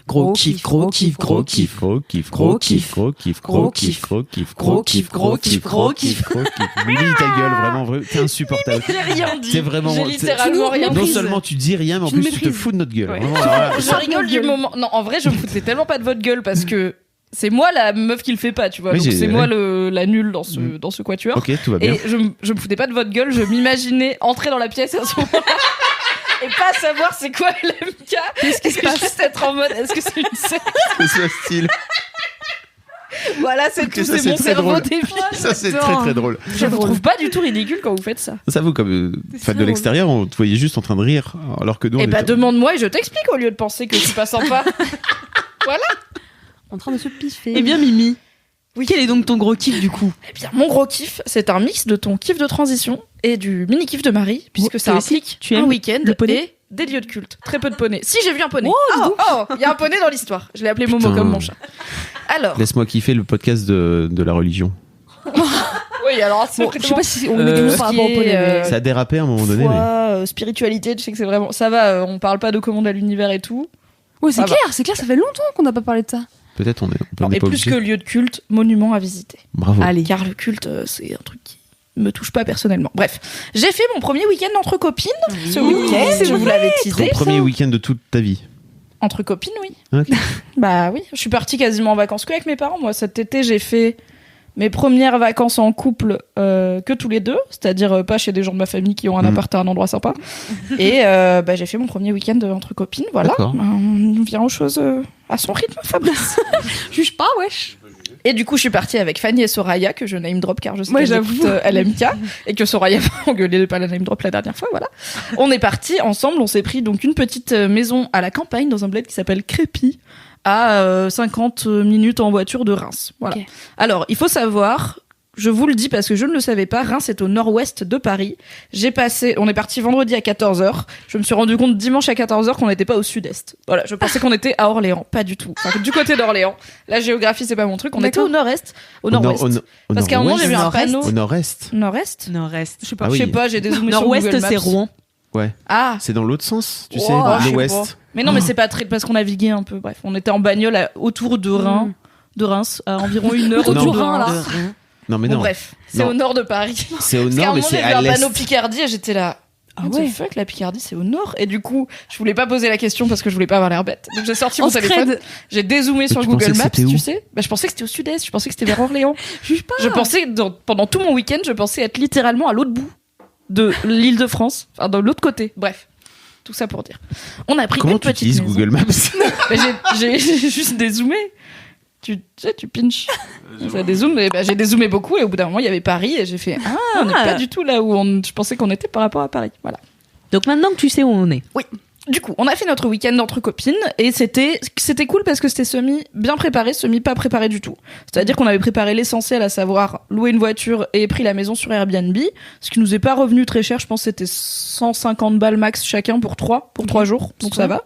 Gros kiff, gros kiff, gros kiff. Gros kiff, gros kiff, gros kiff, gros kiff, gros kiff, gros kiff, gros kiff, gros kiff, gros kiff. Willy, ta gueule, vraiment, t'es insupportable. j'ai rien dit. T'es vraiment. J'ai littéralement rien Non dit. seulement tu dis rien, mais en Tu nous plus tu te méprises. fous de notre gueule. Ouais. Vraiment, alors là, Je rigole du moment. Non, en vrai, je me foutais tellement pas de votre gueule parce que c'est moi la meuf qui le fait pas, tu vois. Oui, Donc j'ai- c'est ouais. moi la nulle dans ce quatuor. Ok, tout va bien. Et je me foutais pas de votre gueule, je m'imaginais entrer dans la pièce à ce moment-là et pas savoir c'est quoi l'MK. Qu'est-ce qui se passe? Juste être en mode, est-ce que c'est une scène? Que ce style. Voilà, c'est Ok, tout, ça, c'est c'est mon très cerveau drôle. débile. Ça, c'est très très drôle. Je vous trouve pas du tout ridicule quand vous faites ça. Ça, vous, comme fan de l'extérieur, on te voyait juste en train de rire, alors que nous, Eh on bah était- demande-moi et je t'explique au lieu de penser que je suis pas sympa. Voilà. En train de se piffer. Eh bien, Mimi, Oui. quel est donc ton gros kiff du coup? Eh bien, mon gros kiff, c'est un mix de ton kiff de transition et du mini kiff de Marie, puisque ça toi aussi, implique tu un aimes week-end le poney et des lieux de culte. Très peu de poneys. Si, j'ai vu un poney. Il y a un poney dans l'histoire. Je l'ai appelé Momo Putain. comme mon chat. Alors, Laisse-moi kiffer le podcast de la religion. oui, alors c'est Bon, je sais pas si on met du mot par rapport au poney. mais- Ça a dérapé à un moment donné, mais. spiritualité, je sais que c'est vraiment. Ça va, on parle pas de commande à l'univers et tout. Ouais, c'est Ça va. clair, ça fait longtemps qu'on n'a pas parlé de ça. Peut-être on Non, est et pas plus obligé. que lieu de culte, monument à visiter. Bravo. Allez. Car le culte, c'est un truc qui me touche pas personnellement. Bref, j'ai fait mon premier week-end entre copines ce week-end, c'est je vous l'avais teasé. Ton premier week-end de toute ta vie. Entre copines, oui. Ok. Bah oui, je suis partie quasiment en vacances que avec mes parents. Moi, cet été, j'ai fait mes premières vacances en couple que tous les deux, c'est-à-dire pas chez des gens de ma famille qui ont un appart à un endroit sympa. Et bah, j'ai fait mon premier week-end entre copines, voilà. D'accord. On vient aux choses à son rythme, Fabrice. Juge pas, wesh. Et du coup, je suis partie avec Fanny et Soraya, que je name drop car je sais Moi, qu'elles j'avoue. écoutent LMK, et que Soraya m'a engueulé de pas la name drop la dernière fois, voilà. On est partis ensemble, on s'est pris donc une petite maison à la campagne, dans un bled qui s'appelle Crépy, à 50 minutes en voiture de Reims. Voilà. Ok. Alors, il faut savoir, je vous le dis parce que je ne le savais pas, Reims est au nord-ouest de Paris. On est parti vendredi à 14h. Je me suis rendu compte dimanche à 14h qu'on n'était pas au sud-est. Voilà, je pensais qu'on était à Orléans, pas du tout. Enfin, du côté d'Orléans. La géographie, c'est pas mon truc. On était au nord-est, au nord-ouest. Parce qu'à un moment, j'ai vu un panneau. Au nord-est. Nord-est. Nord-est. Je sais pas, Ah oui. je sais pas, j'ai dézoomé sur Nord-ouest, Google Maps. c'est Rouen. Ouais. Ah. C'est dans l'autre sens, tu Oh, sais, je sais l'ouest. pas. Mais non, mais c'est pas très, parce qu'on naviguait un peu. Bref, on était en bagnole autour de Reims, à environ 1 heure Autour autour du de Rhin, là. Reims. Non, mais Bon, non. bref, c'est Non. au nord de Paris. C'est au Parce qu'à un nord, mais moment, c'est j'ai vu à un panneau l'est. Picardie et j'étais là. What the fuck, la Picardie, c'est au nord. Et du coup, je voulais pas poser la question parce que je voulais pas avoir l'air bête. Donc j'ai sorti mon téléphone, j'ai dézoomé sur tu Google pensais que Maps, c'était où tu sais. Bah, je pensais que c'était au sud-est, je pensais que c'était vers Orléans. Juge pas. Je pensais, pendant tout mon week-end, je pensais être littéralement à l'autre bout de l'île de France, enfin de l'autre côté. Bref, tout ça pour dire. On a pris Comment une tu petite utilises maison. Google Maps? Mais j'ai juste dézoomé. Tu sais, tu pinches. Ça dézoome, mais j'ai dézoomé beaucoup et au bout d'un moment, il y avait Paris et j'ai fait on n'est pas du tout là où je pensais qu'on était par rapport à Paris. Voilà. Donc maintenant que tu sais où on est. Du coup, on a fait notre week-end entre copines et c'était cool parce que c'était semi bien préparé, semi pas préparé du tout. C'est-à-dire qu'on avait préparé l'essentiel, à savoir louer une voiture et pris la maison sur Airbnb, ce qui nous est pas revenu très cher. Je pense que c'était 150 balles max chacun pour 3 jours, donc ça va.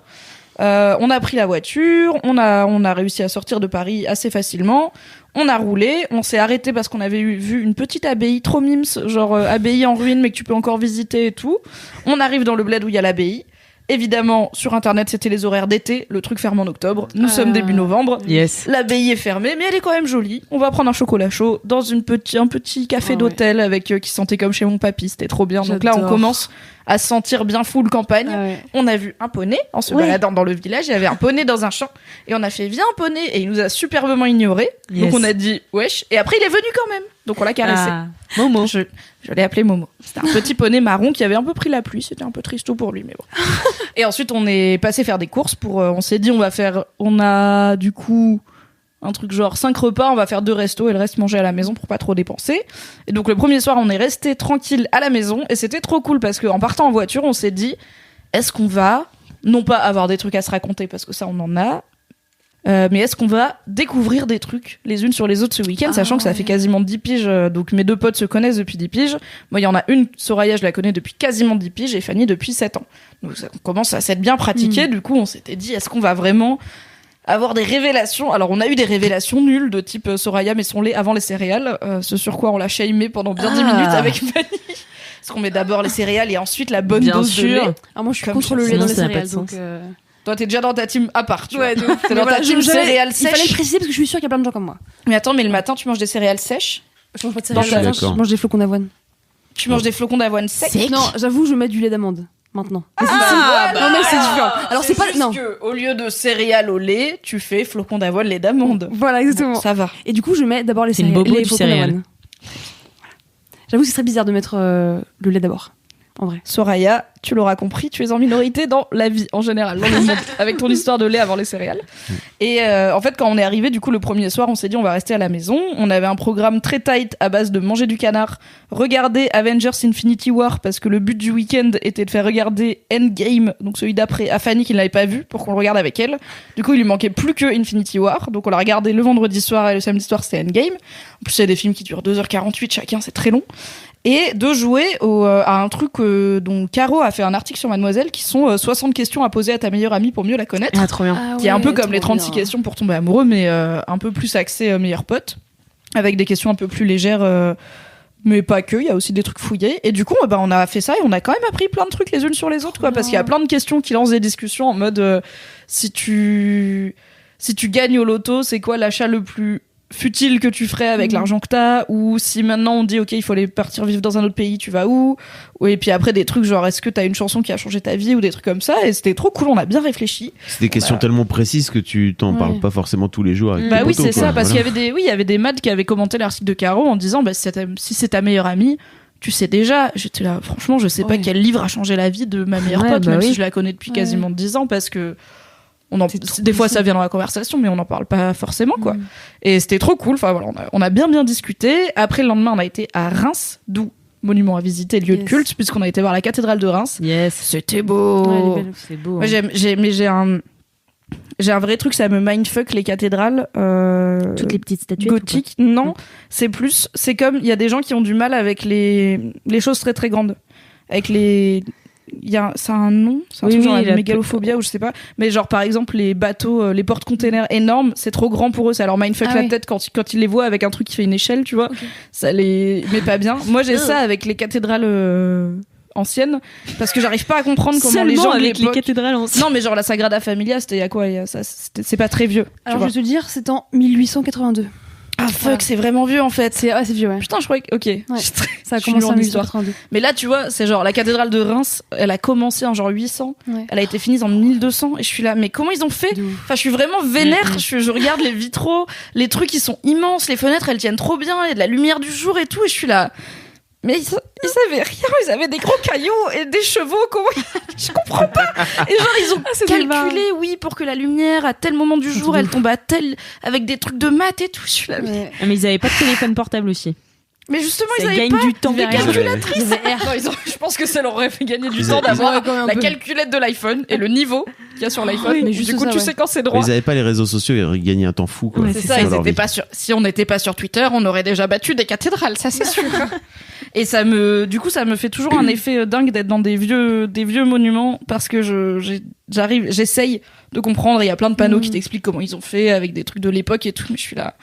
On a pris la voiture, on a réussi à sortir de Paris assez facilement. On a roulé, on s'est arrêté parce qu'on avait vu une petite abbaye trop mimes, genre abbaye en ruine mais que tu peux encore visiter et tout. On arrive dans le bled où il y a l'abbaye. Évidemment, sur internet, c'était les horaires d'été, le truc ferme en octobre. Nous sommes début novembre. Yes. L'abbaye est fermée, mais elle est quand même jolie. On va prendre un chocolat chaud dans un petit café d'hôtel avec qui sentait comme chez mon papy. C'était trop bien. Donc là, on J'adore. commence à se sentir bien full campagne. Ah ouais. On a vu un poney en se baladant dans le village. Il y avait un poney dans un champ. Et on a fait viens un poney. Et il nous a superbement ignoré. Yes. Donc on a dit wesh. Et après, il est venu quand même. Donc on l'a caressé. Ah. Momo. Je l'ai appelé Momo. C'était un petit poney marron qui avait un peu pris la pluie. C'était un peu tristo pour lui, mais bon. Et ensuite, on est passé faire des courses pour. On s'est dit, on a du coup un truc genre 5 repas. On va faire 2 restos et le reste manger à la maison pour pas trop dépenser. Et donc le premier soir, on est resté tranquille à la maison et c'était trop cool parce qu'en partant en voiture, on s'est dit, est-ce qu'on va non pas avoir des trucs à se raconter parce que ça, on en a. Mais est-ce qu'on va découvrir des trucs les unes sur les autres ce week-end, sachant que ça fait quasiment 10 piges, donc mes 2 potes se connaissent depuis 10 piges. Moi, il y en a une, Soraya, je la connais depuis quasiment 10 piges, et Fanny depuis 7 ans. Donc ça commence à s'être bien pratiqué, du coup on s'était dit, est-ce qu'on va vraiment avoir des révélations? Alors on a eu des révélations nulles, de type Soraya met son lait avant les céréales, ce sur quoi on l'a shamé pendant bien 10 minutes avec Fanny. Parce qu'on met d'abord les céréales et ensuite la bonne Bien dose de lait. sûr. Alors moi je suis Comme contre ça, le lait sinon, dans les ça n'a pas céréales. de Donc, sens. Toi, t'es déjà dans ta team à part, tu vois. ouais, T'es Mais dans voilà, ta team céréales il fallait le sèches. préciser parce que je suis sûre qu'il y a plein de gens comme moi. Mais attends, mais le matin, tu manges des céréales sèches? Je mange pas de Dans céréales, ta- je D'accord. mange des flocons d'avoine. Tu manges des flocons d'avoine secs? Non, j'avoue, je mets du lait d'amande maintenant. Mais Ah, non mais c'est différent. Alors c'est pas juste non. que, au lieu de céréales au lait, tu fais flocons d'avoine lait d'amande. Voilà exactement. Bon, ça va. Et du coup, je mets d'abord les C'est une céréales. bobo Les du flocons céréal. d'avoine. Voilà. J'avoue, c'est très bizarre de mettre le lait d'abord. En vrai. Soraya, tu l'auras compris, tu es en minorité dans la vie en général, dans le monde, avec ton histoire de lait avant les céréales. Et en fait, quand on est arrivé, du coup, le premier soir, on s'est dit on va rester à la maison. On avait un programme très tight à base de manger du canard, regarder Avengers Infinity War, parce que le but du week-end était de faire regarder Endgame, donc celui d'après, à Fanny qui ne l'avait pas vu, pour qu'on le regarde avec elle. Du coup, il lui manquait plus que Infinity War, donc on l'a regardé le vendredi soir et le samedi soir, c'était Endgame. En plus, il y a des films qui durent 2h48 chacun, c'est très long. Et de jouer à un truc dont Caro a fait un article sur Mademoiselle, qui sont 60 questions à poser à ta meilleure amie pour mieux la connaître. Ah, trop bien. Qui est un peu comme les 36 questions pour tomber amoureux, mais un peu plus axé meilleur pote, avec des questions un peu plus légères, mais pas que, il y a aussi des trucs fouillés. Et du coup, on a fait ça et on a quand même appris plein de trucs les unes sur les autres, quoi, parce qu'il y a plein de questions qui lancent des discussions en mode si tu gagnes au loto, c'est quoi l'achat le plus futile que tu ferais avec l'argent que t'as, ou si maintenant on dit ok, il faut aller partir vivre dans un autre pays, tu vas où? Et puis après des trucs genre est-ce que t'as une chanson qui a changé ta vie, ou des trucs comme ça. Et c'était trop cool, on a bien réfléchi. C'est des questions tellement précises que tu t'en parles pas forcément tous les jours avec Bah tes oui, potos, c'est quoi. ça, parce Voilà. qu'il y avait des mads qui avaient commenté l'article de Caro en disant bah, si c'est ta meilleure amie, tu sais déjà. J'étais là, franchement, je sais pas quel livre a changé la vie de ma meilleure Ouais, pote, bah même oui. si je la connais depuis quasiment 10 ans, parce que Des fois ça vient dans la conversation, mais on n'en parle pas forcément, quoi. Et c'était trop cool. Enfin voilà, on a bien discuté. Après le lendemain, on a été à Reims, d'où monument à visiter, lieu de culte, puisqu'on a été voir la cathédrale de Reims. C'était beau. Ouais, elle est belle. C'est beau. Moi, j'ai un vrai truc, ça me mindfuck les cathédrales. Toutes les petites statuettes gothiques. Non, c'est comme il y a des gens qui ont du mal avec les choses très très grandes, avec les. Ça a un nom, c'est un truc genre la mégalophobia ou je sais pas, mais genre par exemple les bateaux, les porte-containers énormes, c'est trop grand pour eux, ça leur mindfuck la tête quand ils les voient avec un truc qui fait une échelle, tu vois, ça les met pas bien. Moi j'ai ça avec les cathédrales anciennes, parce que j'arrive pas à comprendre comment les gens avec les cathédrales anciennes. Non mais genre la Sagrada Familia, c'était il y a quoi, c'est pas très vieux. Alors je vais te dire, c'est en 1882. Ah fuck, c'est vraiment vieux en fait. C'est vieux, ouais. Putain, je croyais que... Ok. Ouais. Ça a commencé en 1882. Mais là, tu vois, c'est genre la cathédrale de Reims, elle a commencé en genre 800. Ouais. Elle a été finie en 1200. Et je suis là, mais comment ils ont fait ? Enfin, je suis vraiment vénère. Je regarde les vitraux, les trucs, ils sont immenses. Les fenêtres, elles tiennent trop bien. Il y a de la lumière du jour et tout. Et je suis là... Mais ils avaient rien, ils avaient des gros cailloux et des chevaux, comment je comprends pas. Et genre ils ont calculé, pour que la lumière à tel moment du jour, elle tombe à tel, avec des trucs de maths et tout. Je suis là, mais ils avaient pas de téléphone portable aussi. Mais justement, ça ils avaient gagne pas du temps des calculatrices. Non, je pense que ça leur aurait fait gagner du temps d'avoir la calculette de l'iPhone et le niveau qu'il y a sur l'iPhone. Mais du coup, tu sais quand c'est droit. Ils avaient pas les réseaux sociaux, ils auraient gagné un temps fou, quoi. C'est ça, ils étaient pas sur. Si on n'était pas sur Twitter, on aurait déjà battu des cathédrales, ça c'est sûr. Et ça me fait toujours un effet dingue d'être dans des vieux monuments, parce que j'essaye de comprendre. Il y a plein de panneaux qui t'expliquent comment ils ont fait avec des trucs de l'époque et tout, mais je suis là.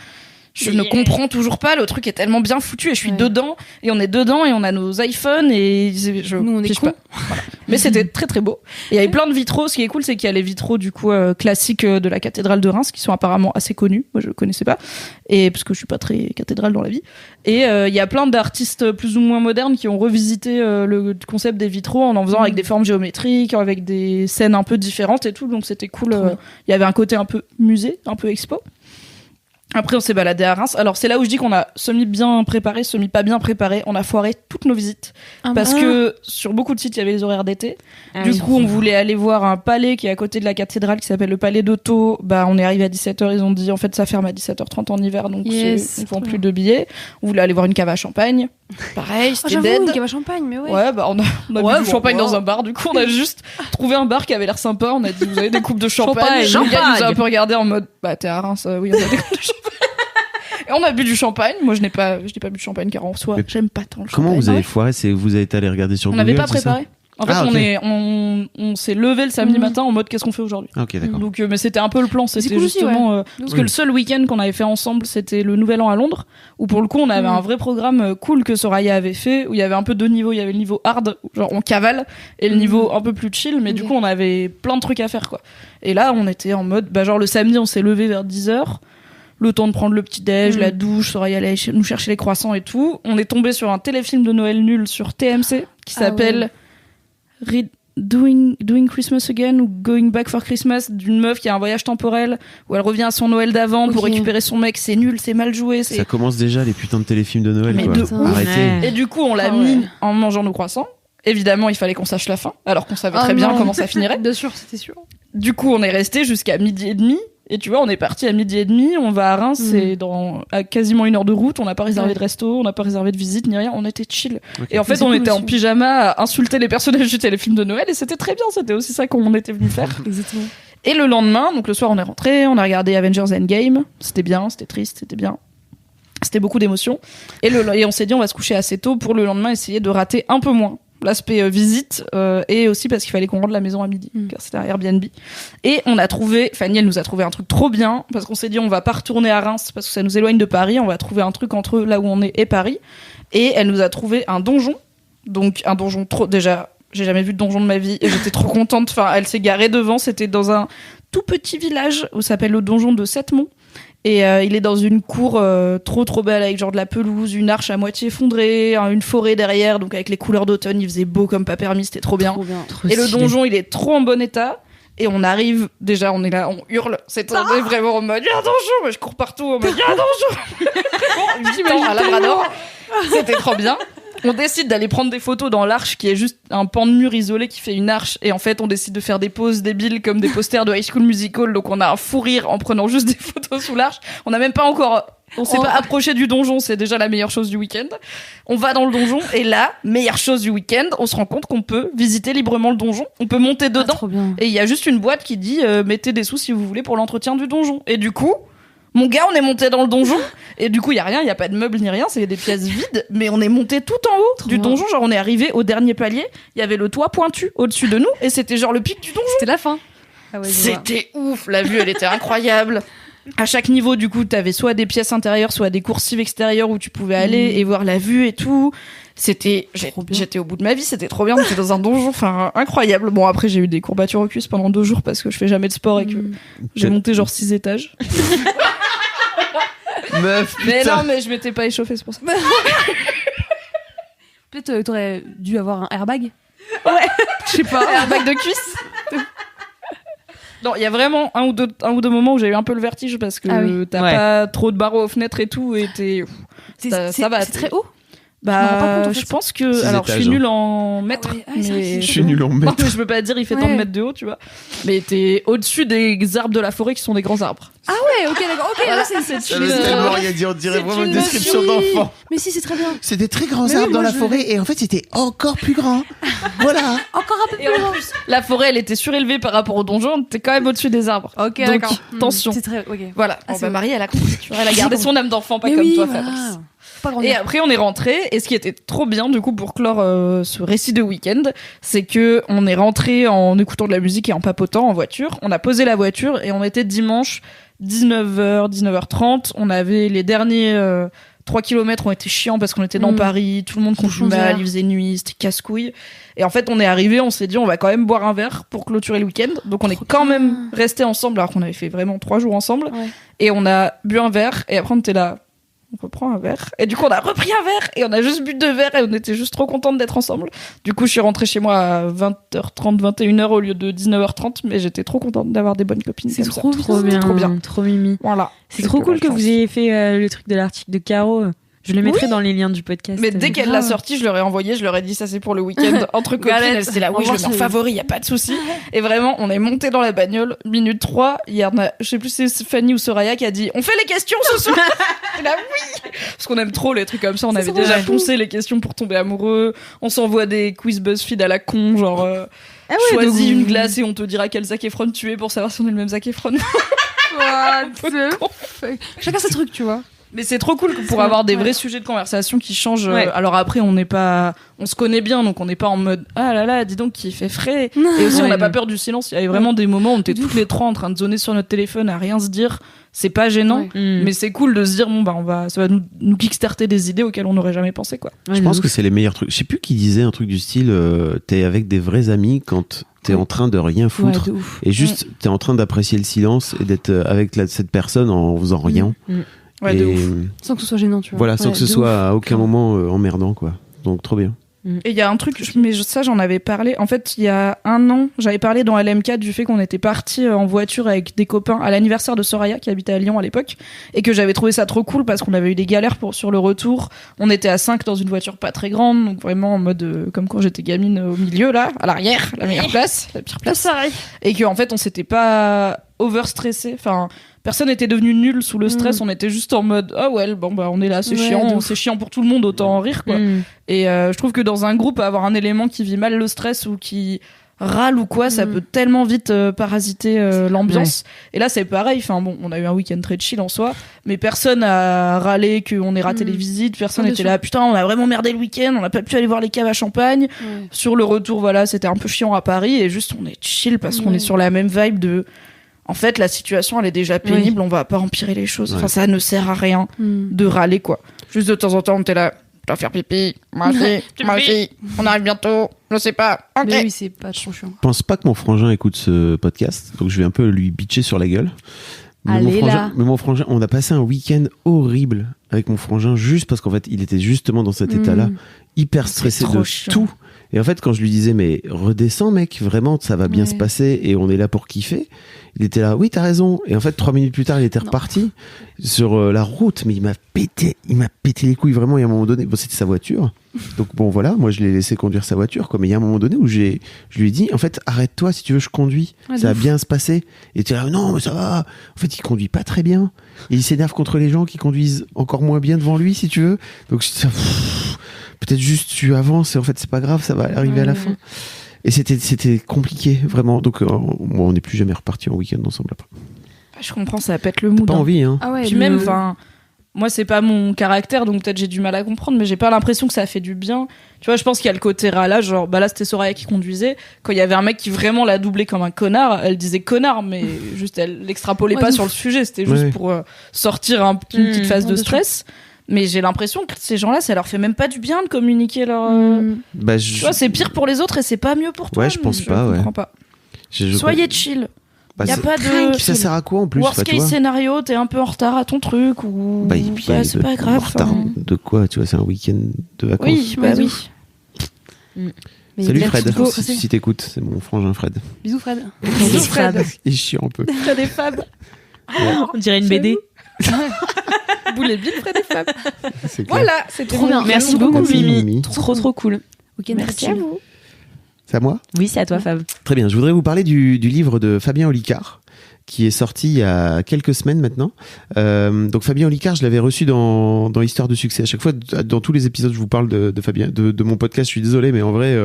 Je ne comprends toujours pas, le truc est tellement bien foutu et je suis dedans, et on est dedans et on a nos iPhones et nous on est cons. Voilà. Mais c'était très très beau. Et il y avait plein de vitraux, ce qui est cool c'est qu'il y a les vitraux du coup classiques de la cathédrale de Reims qui sont apparemment assez connus, moi je connaissais pas, et parce que je suis pas très cathédrale dans la vie. Et il y a plein d'artistes plus ou moins modernes qui ont revisité le concept des vitraux en faisant avec des formes géométriques, avec des scènes un peu différentes et tout, donc c'était cool. Il y avait un côté un peu musée, un peu expo. Après, on s'est baladé à Reims. Alors, c'est là où je dis qu'on a semi-bien préparé, semi-pas bien préparé. On a foiré toutes nos visites. Parce que sur beaucoup de sites, il y avait les horaires d'été. Du coup, on voulait aller voir un palais qui est à côté de la cathédrale, qui s'appelle le palais d'Otto. Bah, on est arrivé à 17h. Ils ont dit, en fait, ça ferme à 17h30 en hiver. Donc, ils ne font plus de billets. On voulait aller voir une cave à champagne. Pareil, c'était dead. Une cave à champagne, mais ouais. Ouais, bah, on a bu du champagne dans un bar. Du coup, on a juste trouvé un bar qui avait l'air sympa. On a dit, vous avez des coupes de champagne. Le gars nous a un peu regardé en mode, bah, t'es à Reims, oui, on a des coupes de champagne. Et on a bu du champagne. Moi, je n'ai pas bu de champagne car en soi, j'aime pas tant le champagne. Comment vous avez foiré ? Vous avez été allé regarder sur Google ? On n'avait pas préparé. En fait, on s'est levé le samedi matin en mode qu'est-ce qu'on fait aujourd'hui. Ok, d'accord. Donc, mais c'était un peu le plan. C'était justement parce que le seul week-end qu'on avait fait ensemble, c'était le Nouvel An à Londres, où pour le coup, on avait un vrai programme cool que Soraya avait fait, où il y avait un peu deux niveaux. Il y avait le niveau hard, genre on cavale, et le niveau un peu plus chill. Mais du coup, on avait plein de trucs à faire, quoi. Et là, on était en mode, genre le samedi, on s'est levé vers 10h. Le temps de prendre le petit-déj, la douche, Soraya allait nous chercher les croissants et tout. On est tombé sur un téléfilm de Noël nul sur TMC qui s'appelle Doing Christmas Again ou Going Back for Christmas, d'une meuf qui a un voyage temporel où elle revient à son Noël d'avant pour récupérer son mec. C'est nul, c'est mal joué. Ça commence déjà les putains de téléfilms de Noël. Mais quoi. Arrêtez. Et du coup, on l'a mis en mangeant nos croissants. Évidemment, il fallait qu'on sache la fin, alors qu'on savait très bien comment ça finirait. Bien sûr, c'était sûr. Du coup, on est resté jusqu'à 12h30. Et tu vois, on est parti à 12h30, on va à Reims, c'est à quasiment 1 heure de route, on n'a pas réservé de resto, on n'a pas réservé de visite, ni rien, on était chill. Okay. Et en fait, on était en pyjama à insulter les personnages du téléfilm de Noël, et c'était très bien, c'était aussi ça qu'on était venu faire. Exactement. Et le lendemain, donc le soir, on est rentré, on a regardé Avengers Endgame, c'était bien, c'était triste, c'était bien. C'était beaucoup d'émotions. Et on s'est dit, on va se coucher assez tôt pour le lendemain essayer de rater un peu moins l'aspect visite, et aussi parce qu'il fallait qu'on rende la maison à midi, car c'était un Airbnb. Et Fanny, elle nous a trouvé un truc trop bien, parce qu'on s'est dit on va pas retourner à Reims parce que ça nous éloigne de Paris, on va trouver un truc entre là où on est et Paris. Et elle nous a trouvé un donjon, donc un donjon déjà, j'ai jamais vu de donjon de ma vie et j'étais trop contente. Enfin, elle s'est garée devant, c'était dans un tout petit village où s'appelle le donjon de Sept-Monts. Et il est dans une cour trop belle avec genre de la pelouse, une arche à moitié effondrée, une forêt derrière, donc avec les couleurs d'automne, il faisait beau comme pas permis, c'était trop bien. Et le donjon, il est trop en bon état. Et on arrive, déjà on est là, on hurle, c'est vraiment en mode il y a un donjon, moi je cours partout en mode il y a un donjon. 8 ans à Labrador, c'était trop bien. On décide d'aller prendre des photos dans l'arche qui est juste un pan de mur isolé qui fait une arche. Et en fait, on décide de faire des poses débiles comme des posters de High School Musical. Donc on a un fou rire en prenant juste des photos sous l'arche. On n'a même pas encore... On s'est pas approché du donjon, c'est déjà la meilleure chose du week-end. On va dans le donjon et là, meilleure chose du week-end, on se rend compte qu'on peut visiter librement le donjon. On peut monter dedans. Trop bien. Et il y a juste une boîte qui dit mettez des sous si vous voulez pour l'entretien du donjon. Et du coup, mon gars, on est monté dans le donjon. Et du coup, il y a rien, il y a pas de meubles ni rien, c'est des pièces vides. Mais on est monté tout en haut du donjon. Genre, on est arrivé au dernier palier. Il y avait le toit pointu au-dessus de nous et c'était genre le pic du donjon. C'était la fin. Ah ouais, C'était ouf. La vue, elle était incroyable. À chaque niveau, du coup, t'avais soit des pièces intérieures, soit des coursives extérieures où tu pouvais aller et voir la vue et tout. J'étais au bout de ma vie, c'était trop bien. J'étais dans un donjon, enfin, incroyable. Bon, après, j'ai eu des courbatures au cul pendant 2 jours parce que je fais jamais de sport et que j'ai monté genre 6 étages. Meuf, putain. Mais non, mais je m'étais pas échauffée, c'est pour ça. Peut-être t'aurais dû avoir un airbag. Ouais, je sais pas. Un airbag de cuisse. Non, il y a vraiment un ou deux moments où j'ai eu un peu le vertige parce que t'as pas trop de barreaux aux fenêtres et tout et ça va. C'est très haut. Bah, je pense que. Alors, je suis nulle en mètres. Je suis nulle en mètres. Je peux pas dire il fait tant de mètres de haut, tu vois. Mais t'es au-dessus des arbres de la forêt qui sont des grands arbres. Ah ouais, ok, d'accord. Ok, là, c'est Ça veut tellement rien dire, on dirait vraiment une description d'enfant. Mais si, c'est très bien. C'est des très grands arbres dans la forêt et en fait, c'était encore plus grand. Voilà. Encore un peu plus Et en grand. plus, la forêt, elle était surélevée par rapport au donjon. T'es quand même au-dessus des arbres. Ok, donc, d'accord. Tension. C'est très. Ok. Voilà. Ah, Bon, c'est Marie, elle a compris. Tu vois, elle a gardé son âme d'enfant, pas Mais comme oui, toi, voilà. Fabrice. Pas grand. Et après, on est rentré. Et ce qui était trop bien, du coup, pour clore ce récit de week-end, c'est que on est rentré en écoutant de la musique et en papotant en voiture. On a posé la voiture et on était dimanche 19h, 19h30. On avait les derniers 3 km ont été chiants parce qu'on était dans Paris. Tout le monde conduisait mal, il faisait nuit, c'était casse-couille. Et en fait, on est arrivé, on s'est dit, on va quand même boire un verre pour clôturer le week-end. Donc, on est quand même restés ensemble alors qu'on avait fait vraiment 3 jours ensemble. Ouais. Et on a bu un verre et après, on était là. On reprend un verre. Et du coup, on a repris un verre et on a juste bu 2 verres et on était juste trop contente d'être ensemble. Du coup, je suis rentrée chez moi à 20h30, 21h au lieu de 19h30, mais j'étais trop contente d'avoir des bonnes copines. C'est comme trop ça. bien. Trop bien. Trop mimi. Voilà. C'est trop cool que vous ayez fait le truc de l'article de Caro. Je le mettrai dans les liens du podcast. Mais dès qu'elle l'a sorti, je leur ai envoyé, je leur ai dit ça c'est pour le week-end entre copines. Elle était là, oui, je le mets en favori, y a pas de souci. Et vraiment, on est monté dans la bagnole, minute 3. Il y en a, je sais plus si c'est Fanny ou Soraya qui a dit, on fait les questions ce soir. Et là, oui. Parce qu'on aime trop les trucs comme ça. On avait déjà poncé les questions pour tomber amoureux. On s'envoie des quiz BuzzFeed à la con, genre, choisis une glace et on te dira quel Zac Efron tu es pour savoir si on est le même Zac Efron. Chacun ses trucs, tu vois. Mais c'est trop cool pour avoir des vrais sujets de conversation qui changent. Alors après, on se connaît bien, donc on n'est pas en mode ah là là, dis donc qui fait frais. Et aussi, on n'a pas peur du silence. Il y avait vraiment des moments où on était toutes les 3 en train de zoner sur notre téléphone à rien se dire. C'est pas gênant, mais c'est cool de se dire bon bah ça va nous kickstarter des idées auxquelles on n'aurait jamais pensé quoi. Je pense que c'est les meilleurs trucs. Je sais plus qui disait un truc du style t'es avec des vrais amis quand t'es en train de rien foutre et juste t'es en train d'apprécier le silence et d'être avec cette personne en faisant rien. Ouais, de ouf. Sans que ce soit gênant, tu vois. Voilà, sans que ce soit à aucun moment emmerdant, quoi. Donc, trop bien. Et il y a un truc, mais ça j'en avais parlé. En fait, il y a 1 an, j'avais parlé dans LMK du fait qu'on était partis en voiture avec des copains à l'anniversaire de Soraya qui habitait à Lyon à l'époque et que j'avais trouvé ça trop cool parce qu'on avait eu des galères sur le retour. On était à 5 dans une voiture pas très grande, donc vraiment en mode comme quand j'étais gamine au milieu là, à l'arrière, la meilleure place, la pire place. Et qu'en fait on s'était pas overstressé. Enfin, personne n'était devenu nul sous le stress. On était juste en mode ah ouais bon bah on est là, c'est chiant, c'est chiant pour tout le monde, autant en rire quoi. Et je trouve que dans un groupe avoir un élément qui vit mal le stress ou qui râle ou quoi, ça peut tellement vite parasiter l'ambiance. Et là c'est pareil, enfin bon, on a eu un week-end très chill en soi, mais personne a râlé qu'on ait raté les visites, personne n'était là putain on a vraiment merdé le week-end, on n'a pas pu aller voir les caves à champagne. Sur le retour voilà, c'était un peu chiant à Paris et juste on est chill parce qu'on est sur la même vibe de en fait, la situation, elle est déjà pénible, on va pas empirer les choses. Enfin, ça ne sert à rien de râler, quoi. Juste de temps en temps, on était là, je dois faire pipi, moi aussi, on arrive bientôt, je sais pas. Ok. Mais oui, c'est pas trop chiant. Je pense pas que mon frangin écoute ce podcast, donc je vais un peu lui bitcher sur la gueule. Mais mon frangin, on a passé un week-end horrible avec mon frangin juste parce qu'en fait, il était justement dans cet état-là. hyper stressé trop de chiant. tout. Et en fait, quand je lui disais, mais redescends, mec, vraiment, ça va bien se passer et on est là pour kiffer, il était là, oui, t'as raison. Et en fait, 3 minutes plus tard, il était reparti sur la route, mais il m'a pété les couilles vraiment. Il y a un moment donné, bon, c'était sa voiture. Donc bon, voilà, moi, je l'ai laissé conduire sa voiture, quoi. Mais il y a un moment donné où je lui ai dit, en fait, arrête-toi, si tu veux, je conduis. Ouais, Ça va de ouf. bien se passer. Et il était là, non, mais ça va. En fait, il conduit pas très bien. Et il s'énerve contre les gens qui conduisent encore moins bien devant lui, si tu veux. Donc, je dis, peut-être juste tu avances et en fait c'est pas grave, ça va arriver à la fin. Et c'était compliqué vraiment. Donc on n'est plus jamais reparti en week-end ensemble après. Je comprends, ça pète le mood. Pas envie, hein. Ah ouais, Puis même, enfin, moi c'est pas mon caractère, donc peut-être j'ai du mal à comprendre, mais j'ai pas l'impression que ça fait du bien. Tu vois, je pense qu'il y a le côté râlage, genre bah là c'était Soraya qui conduisait. Quand il y avait un mec qui vraiment l'a doublé comme un connard, elle disait connard, mais juste elle l'extrapolait pas sur le sujet. C'était juste pour sortir une petite phase de stress. Mais j'ai l'impression que ces gens-là, ça leur fait même pas du bien de communiquer leur. Bah, Tu vois, c'est pire pour les autres et c'est pas mieux pour toi. Ouais, je pense pas, ouais. Comprends pas. Soyez chill. Bah, y a pas de. Ça sert à quoi en plus? Worst case scénario, t'es un peu en retard à ton truc ou. Bah, et puis, c'est pas grave. En retard de quoi? Tu vois, c'est un week-end de vacances. Oui, bah oui. Salut Fred, si t'écoutes, c'est mon frangin Fred. Bisous Fred. Bisous Fred. Il est chiant un peu. Fred et Fab. On dirait une BD. Boulet Bill, Fred et Fab. C'est clair. Voilà, c'était Trop bien. Merci beaucoup, Merci, Mimi. Mimi. Trop cool. Ok, Merci à vous. C'est à moi? Oui, c'est à toi, Fab. Très bien, je voudrais vous parler du livre de Fabien Olicard qui est sorti il y a quelques semaines maintenant. Donc Fabien Olicard, je l'avais reçu dans Histoire de succès. À chaque fois, dans tous les épisodes, je vous parle de Fabien, de mon podcast. Je suis désolé, mais en vrai,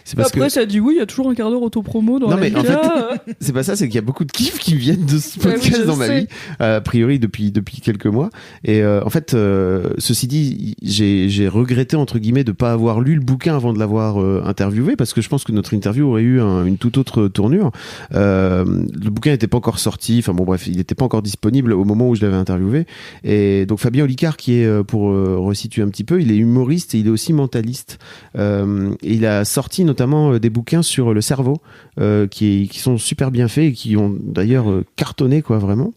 c'est parce Après, ça dit oui, il y a toujours un quart d'heure autopromo dans non, la mais en vie. fait, c'est pas ça, c'est qu'il y a beaucoup de kiffs qui viennent de ce podcast je dans ma sais. vie, a priori depuis quelques mois. Et en fait, ceci dit, j'ai regretté entre guillemets de pas avoir lu le bouquin avant de l'avoir interviewé, parce que je pense que notre interview aurait eu une toute autre tournure. Le bouquin n'était pas encore sorti, enfin bon bref, il n'était pas encore disponible au moment où je l'avais interviewé. Et donc Fabien Olicard, qui est, pour resituer un petit peu, il est humoriste et il est aussi mentaliste. Et il a sorti notamment des bouquins sur le cerveau qui sont super bien faits et qui ont d'ailleurs cartonné, quoi, vraiment.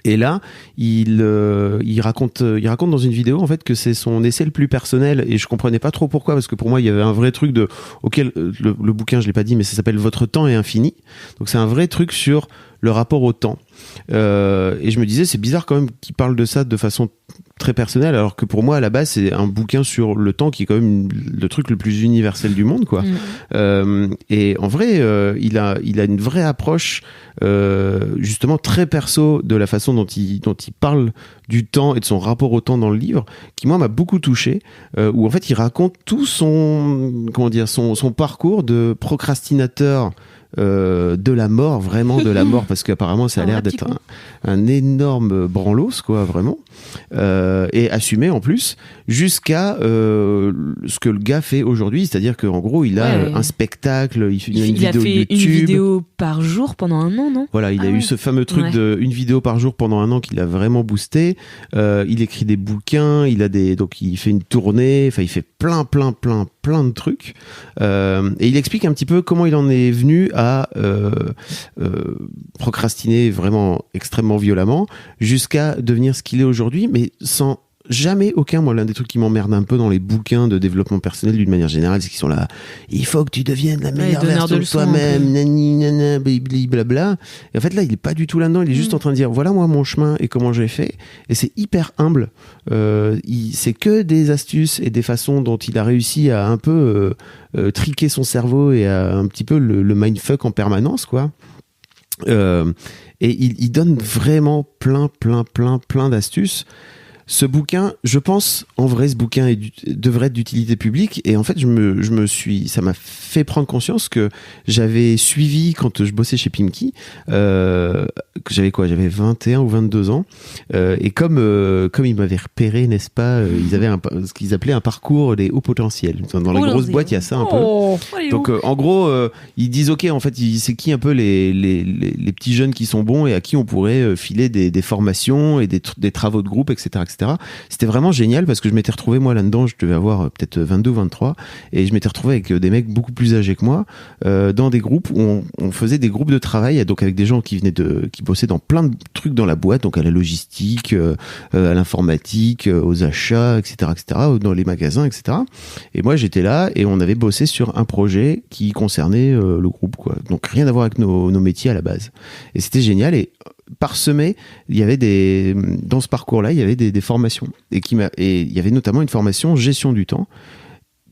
Et là, il raconte dans une vidéo en fait que c'est son essai le plus personnel, et je comprenais pas trop pourquoi, parce que pour moi il y avait un vrai truc auquel le bouquin, je l'ai pas dit, mais ça s'appelle Votre temps est infini. Donc c'est un vrai truc sur le rapport au temps. Et je me disais, c'est bizarre quand même qu'il parle de ça de façon très personnelle, alors que pour moi à la base c'est un bouquin sur le temps qui est quand même le truc le plus universel du monde, quoi. Et en vrai, il a une vraie approche justement très perso de la façon dont il parle du temps et de son rapport au temps dans le livre, qui moi m'a beaucoup touché, où en fait il raconte tout son parcours de procrastinateur de la mort, vraiment de la mort, parce qu'apparemment ça a l'air d'être un énorme branlos, quoi, vraiment, et assumé en plus, jusqu'à ce que le gars fait aujourd'hui, c'est-à-dire qu'en gros il a un spectacle, il fait une vidéo a fait YouTube. une vidéo par jour pendant un an, non? Voilà, il a eu ce fameux truc de une vidéo par jour pendant un an qui l'a vraiment boosté. Il écrit des bouquins, donc il fait une tournée, enfin il fait plein de trucs. Et il explique un petit peu comment il en est venu à procrastiner vraiment extrêmement violemment jusqu'à devenir ce qu'il est aujourd'hui, mais sans jamais moi, l'un des trucs qui m'emmerde un peu dans les bouquins de développement personnel d'une manière générale, c'est qu'ils sont là, il faut que tu deviennes la meilleure version de toi-même, nani, nana, blabla. Et en fait là, il est pas du tout là-dedans, il est juste en train de dire, voilà moi mon chemin et comment j'ai fait, et c'est hyper humble. C'est que des astuces et des façons dont il a réussi à un peu triquer son cerveau et à un petit peu le mindfuck en permanence, quoi. Et il donne vraiment plein d'astuces. Ce bouquin, je pense, en vrai, ce bouquin devrait être d'utilité publique. Et en fait, ça m'a fait prendre conscience que j'avais suivi, quand je bossais chez Pimki, que j'avais 21 ou 22 ans. Et comme ils m'avaient repéré, n'est-ce pas, ils avaient ce qu'ils appelaient un parcours des hauts potentiels. Dans les grosses boîtes, il y a ça un peu. Donc, en gros, ils disent, OK, en fait, c'est qui un peu les petits jeunes qui sont bons et à qui on pourrait filer des formations et des travaux de groupe, etc., etc. etc. C'était vraiment génial parce que je m'étais retrouvé, moi, là-dedans, je devais avoir peut-être 22 ou 23, et je m'étais retrouvé avec des mecs beaucoup plus âgés que moi, dans des groupes où on faisait des groupes de travail, donc avec des gens qui bossaient dans plein de trucs dans la boîte, donc à la logistique, à l'informatique, aux achats, etc., dans les magasins, etc. Et moi, j'étais là et on avait bossé sur un projet qui concernait le groupe, quoi. Donc rien à voir avec nos métiers à la base. Et c'était génial. Et parsemé, il y avait dans ce parcours-là, il y avait des formations. Et il y avait notamment une formation gestion du temps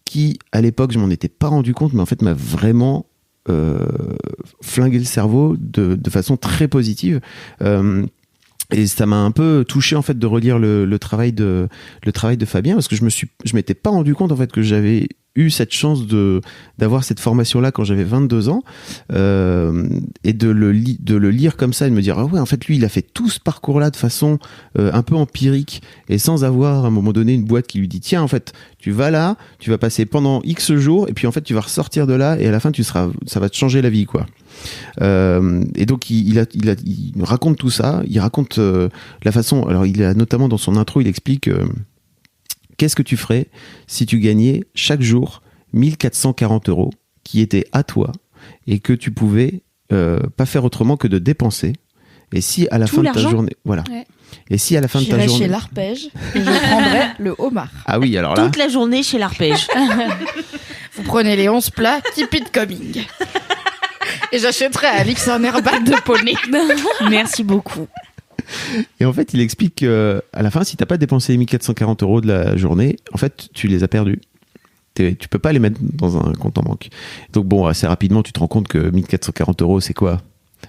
qui, à l'époque, je m'en étais pas rendu compte, mais en fait m'a vraiment flingué le cerveau de façon très positive. Et ça m'a un peu touché en fait de relire le travail de Fabien, parce que je m'étais pas rendu compte en fait que j'avais eu cette chance d'avoir cette formation là quand j'avais 22 ans, et de le lire comme ça et de me dire ah ouais, en fait lui il a fait tout ce parcours là de façon un peu empirique et sans avoir à un moment donné une boîte qui lui dit tiens en fait tu vas là, tu vas passer pendant X jours et puis en fait tu vas ressortir de là et à la fin ça va te changer la vie, quoi. Et donc il raconte tout ça, il raconte la façon, alors il a notamment dans son intro il explique qu'est-ce que tu ferais si tu gagnais chaque jour 1440 € qui étaient à toi et que tu pouvais pas faire autrement que de dépenser, et si à la Tout fin de ta l'argent. journée, voilà, Ouais. et si à la fin de ta J'irai journée chez l'arpège et je prendrai le homard. ah oui, alors là Toute la journée chez l'arpège. Vous prenez les 11 plats Keep It Coming. Et j'achèterai à Alix un airbag de poney. Merci beaucoup. Et en fait, il explique qu'à la fin, si t'as pas dépensé les 1440 € de la journée, en fait, tu les as perdus. Tu peux pas les mettre dans un compte en banque. Donc bon, assez rapidement, tu te rends compte que 1440 €, c'est quoi ?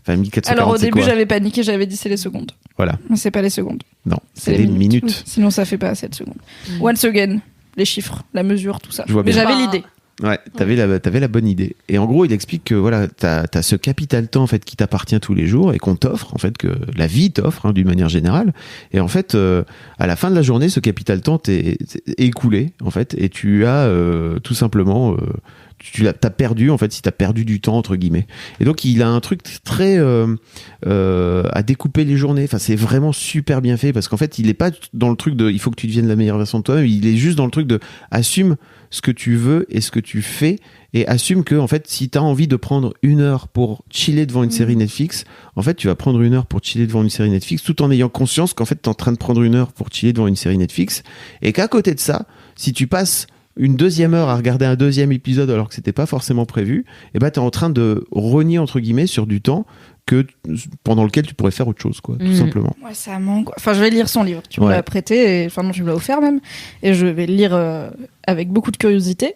Enfin, 1440, Alors au c'est début, quoi ? j'avais paniqué, j'avais dit c'est les secondes. Voilà. Mais c'est pas les secondes. Non, C'est c'est les les minutes. Sinon, ça fait pas assez de secondes. Once again, les chiffres, la mesure, tout ça. Je vois Mais bien. j'avais l'idée. Ouais, t'avais la bonne idée. Et en gros, il explique que voilà, t'as ce capital temps en fait qui t'appartient tous les jours et qu'on t'offre, en fait, que la vie t'offre d'une manière générale. Et en fait, à la fin de la journée, ce capital temps t'est écoulé en fait, et tu as tout simplement t'as perdu en fait, si t'as perdu du temps entre guillemets. Et donc il a un truc très à découper les journées. Enfin, c'est vraiment super bien fait parce qu'en fait, il est pas dans le truc de il faut que tu deviennes la meilleure version de toi-même. Il est juste dans le truc de assume ce que tu veux et ce que tu fais, et assume que en fait si t'as envie de prendre 1 heure pour chiller devant une série Netflix, en fait tu vas prendre 1 heure pour chiller devant une série Netflix tout en ayant conscience qu'en fait t'es en train de prendre 1 heure pour chiller devant une série Netflix, et qu'à côté de ça, si tu passes une 2e heure à regarder un 2e épisode alors que c'était pas forcément prévu, et ben t'es en train de rogner entre guillemets sur du temps pendant lequel tu pourrais faire autre chose, quoi, tout simplement. Ouais, ça manque. Enfin, je vais lire son livre. Tu me Ouais. l'as prêté, enfin non, tu me l'as offert même, et je vais le lire avec beaucoup de curiosité.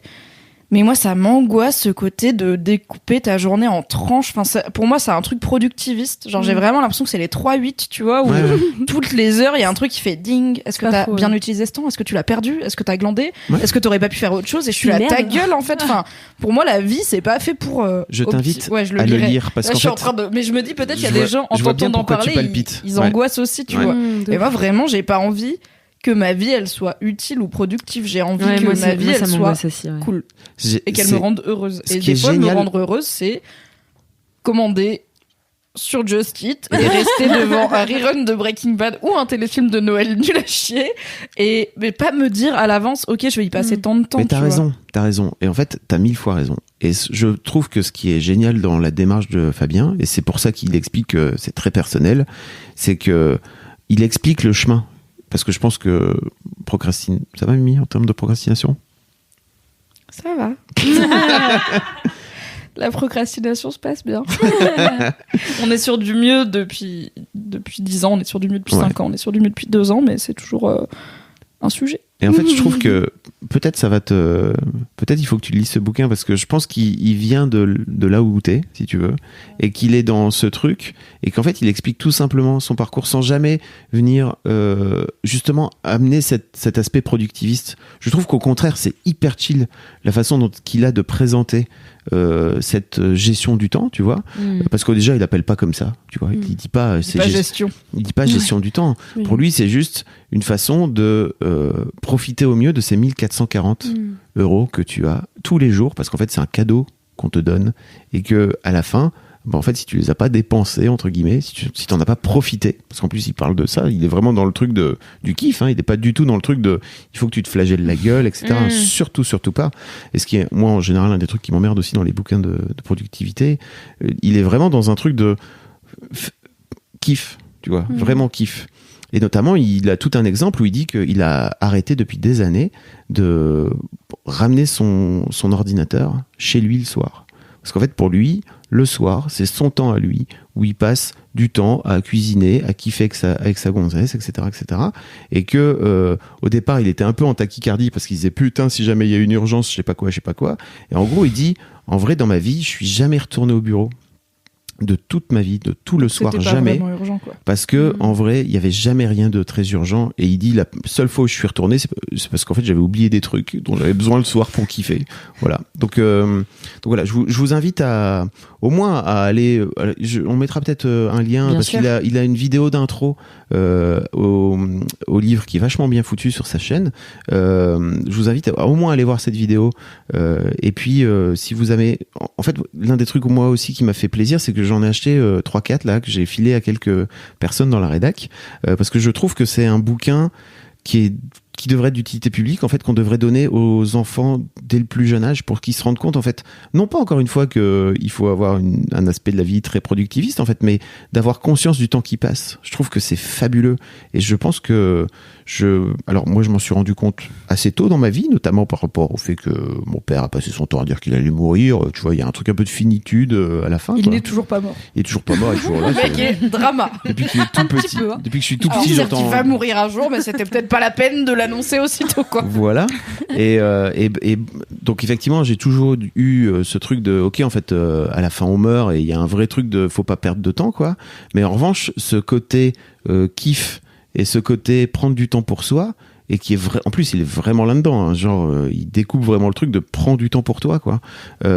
Mais moi, ça m'angoisse ce côté de découper ta journée en tranches. Enfin, pour moi, c'est un truc productiviste. Genre, j'ai vraiment l'impression que c'est les 3-8, tu vois, où Ouais, ouais. toutes les heures, il y a un truc qui fait ding. Est-ce que Pas t'as faux, bien ouais. utilisé ce temps ? Est-ce que tu l'as perdu ? Est-ce que t'as glandé ? Ouais. Est-ce que t'aurais pas pu faire autre chose ? Et je suis là, Merde. ta gueule, en fait. Enfin, pour moi, la vie, c'est pas fait pour. Je t'invite ouais, je le à le lirai. lire parce Là, qu'en je suis en fait, train de. Mais je me dis peut-être qu'il y a je des vois- gens, en je vois bien t'entendant pourquoi tu parler, palpites. ils Ouais. angoissent aussi, tu Ouais. vois. De Et moi, ouf. vraiment, j'ai pas envie que ma vie, elle soit utile ou productive. J'ai envie Ouais, que moi, ma vie, ça elle soit m'angoisse aussi. Ouais. cool et qu'elle c'est- me rende heureuse. ce Et qui des est fois, me génial- rendre heureuse, c'est commander sur Just Eat et rester devant un rerun de Breaking Bad ou un téléfilm de Noël nul à chier, mais pas me dire à l'avance, ok, je vais y passer tant de temps. Mais tu t'as vois. raison. Et en fait, t'as 1000 fois raison. Et je trouve que ce qui est génial dans la démarche de Fabien, et c'est pour ça qu'il explique que c'est très personnel, c'est que il explique le chemin. Parce que je pense que ça va, Mimi, en termes de procrastination ? Ça va. La procrastination se passe bien. On est sur du mieux depuis 10 ans, on est sur du mieux depuis 5 ans, on est sur du mieux depuis 2 ans, mais c'est toujours un sujet. Et en fait, je trouve que peut-être il faut que tu lises ce bouquin parce que je pense qu'il vient de là où t'es, si tu veux, et qu'il est dans ce truc, et qu'en fait, il explique tout simplement son parcours sans jamais venir justement amener cet aspect productiviste. Je trouve qu'au contraire, c'est hyper chill la façon dont qu'il a de présenter cette gestion du temps, tu vois, parce que déjà, il appelle pas comme ça, tu vois, il dit pas, C'est pas gestion. il dit pas gestion du temps. Oui. Pour lui, c'est juste une façon de profiter au mieux de ces 1440 € que tu as tous les jours, parce qu'en fait, c'est un cadeau qu'on te donne, et que à la fin, en fait, si tu les as pas dépensés, entre guillemets, si t'en as pas profité, parce qu'en plus il parle de ça, il est vraiment dans le truc du kiff, il est pas du tout dans le truc de il faut que tu te flagelles la gueule, etc. Surtout pas. Et ce qui est, moi, en général, un des trucs qui m'emmerde aussi dans les bouquins de productivité, il est vraiment dans un truc de kiff, tu vois, vraiment kiff. Et notamment, il a tout un exemple où il dit qu'il a arrêté depuis des années de ramener son ordinateur chez lui le soir. Parce qu'en fait, pour lui, le soir, c'est son temps à lui, où il passe du temps à cuisiner, à kiffer avec sa gonzesse, etc., etc. Et que, au départ, il était un peu en tachycardie parce qu'il disait, putain, si jamais il y a une urgence, je sais pas quoi. Et en gros, il dit, en vrai, dans ma vie, je suis jamais retourné au bureau. De toute ma vie, de tout le soir, jamais. Urgent, quoi. Parce que, en vrai, il y avait jamais rien de très urgent. Et il dit, la seule fois où je suis retourné, c'est parce qu'en fait, j'avais oublié des trucs dont j'avais besoin le soir pour kiffer. Voilà. Donc voilà, je vous invite au moins à aller, on mettra peut-être un lien, parce qu'il a une vidéo d'intro au livre qui est vachement bien foutu sur sa chaîne. Je vous invite à au moins aller voir cette vidéo. Et puis, si vous avez, en fait, l'un des trucs moi aussi qui m'a fait plaisir, c'est que j'en ai acheté 3-4 là, que j'ai filé à quelques personnes dans la rédac, parce que je trouve que c'est un bouquin qui devrait être d'utilité publique, en fait, qu'on devrait donner aux enfants dès le plus jeune âge pour qu'ils se rendent compte, en fait, non pas encore une fois qu'il faut avoir un aspect de la vie très productiviste, en fait, mais d'avoir conscience du temps qui passe. Je trouve que c'est fabuleux. Et je pense que alors moi, je m'en suis rendu compte assez tôt dans ma vie, notamment par rapport au fait que mon père a passé son temps à dire qu'il allait mourir. Tu vois, il y a un truc un peu de finitude à la fin. Il n'est toujours pas mort. Il est toujours pas mort, il est toujours là. Le mec est drama. Depuis qu'il est tout petit. Peu, hein. Depuis que je suis tout Alors, petit, dire j'entends. qu'il va mourir un jour, mais c'était peut-être pas la peine de l'annoncer aussitôt, quoi. Voilà. Et donc effectivement, j'ai toujours eu ce truc de, ok, en fait, à la fin on meurt et il y a un vrai truc de, faut pas perdre de temps, quoi. Mais en revanche, ce côté kiff et ce côté prendre du temps pour soi, et qui est vrai, en plus il est vraiment là-dedans, hein, genre il découpe vraiment le truc de prendre du temps pour toi, quoi.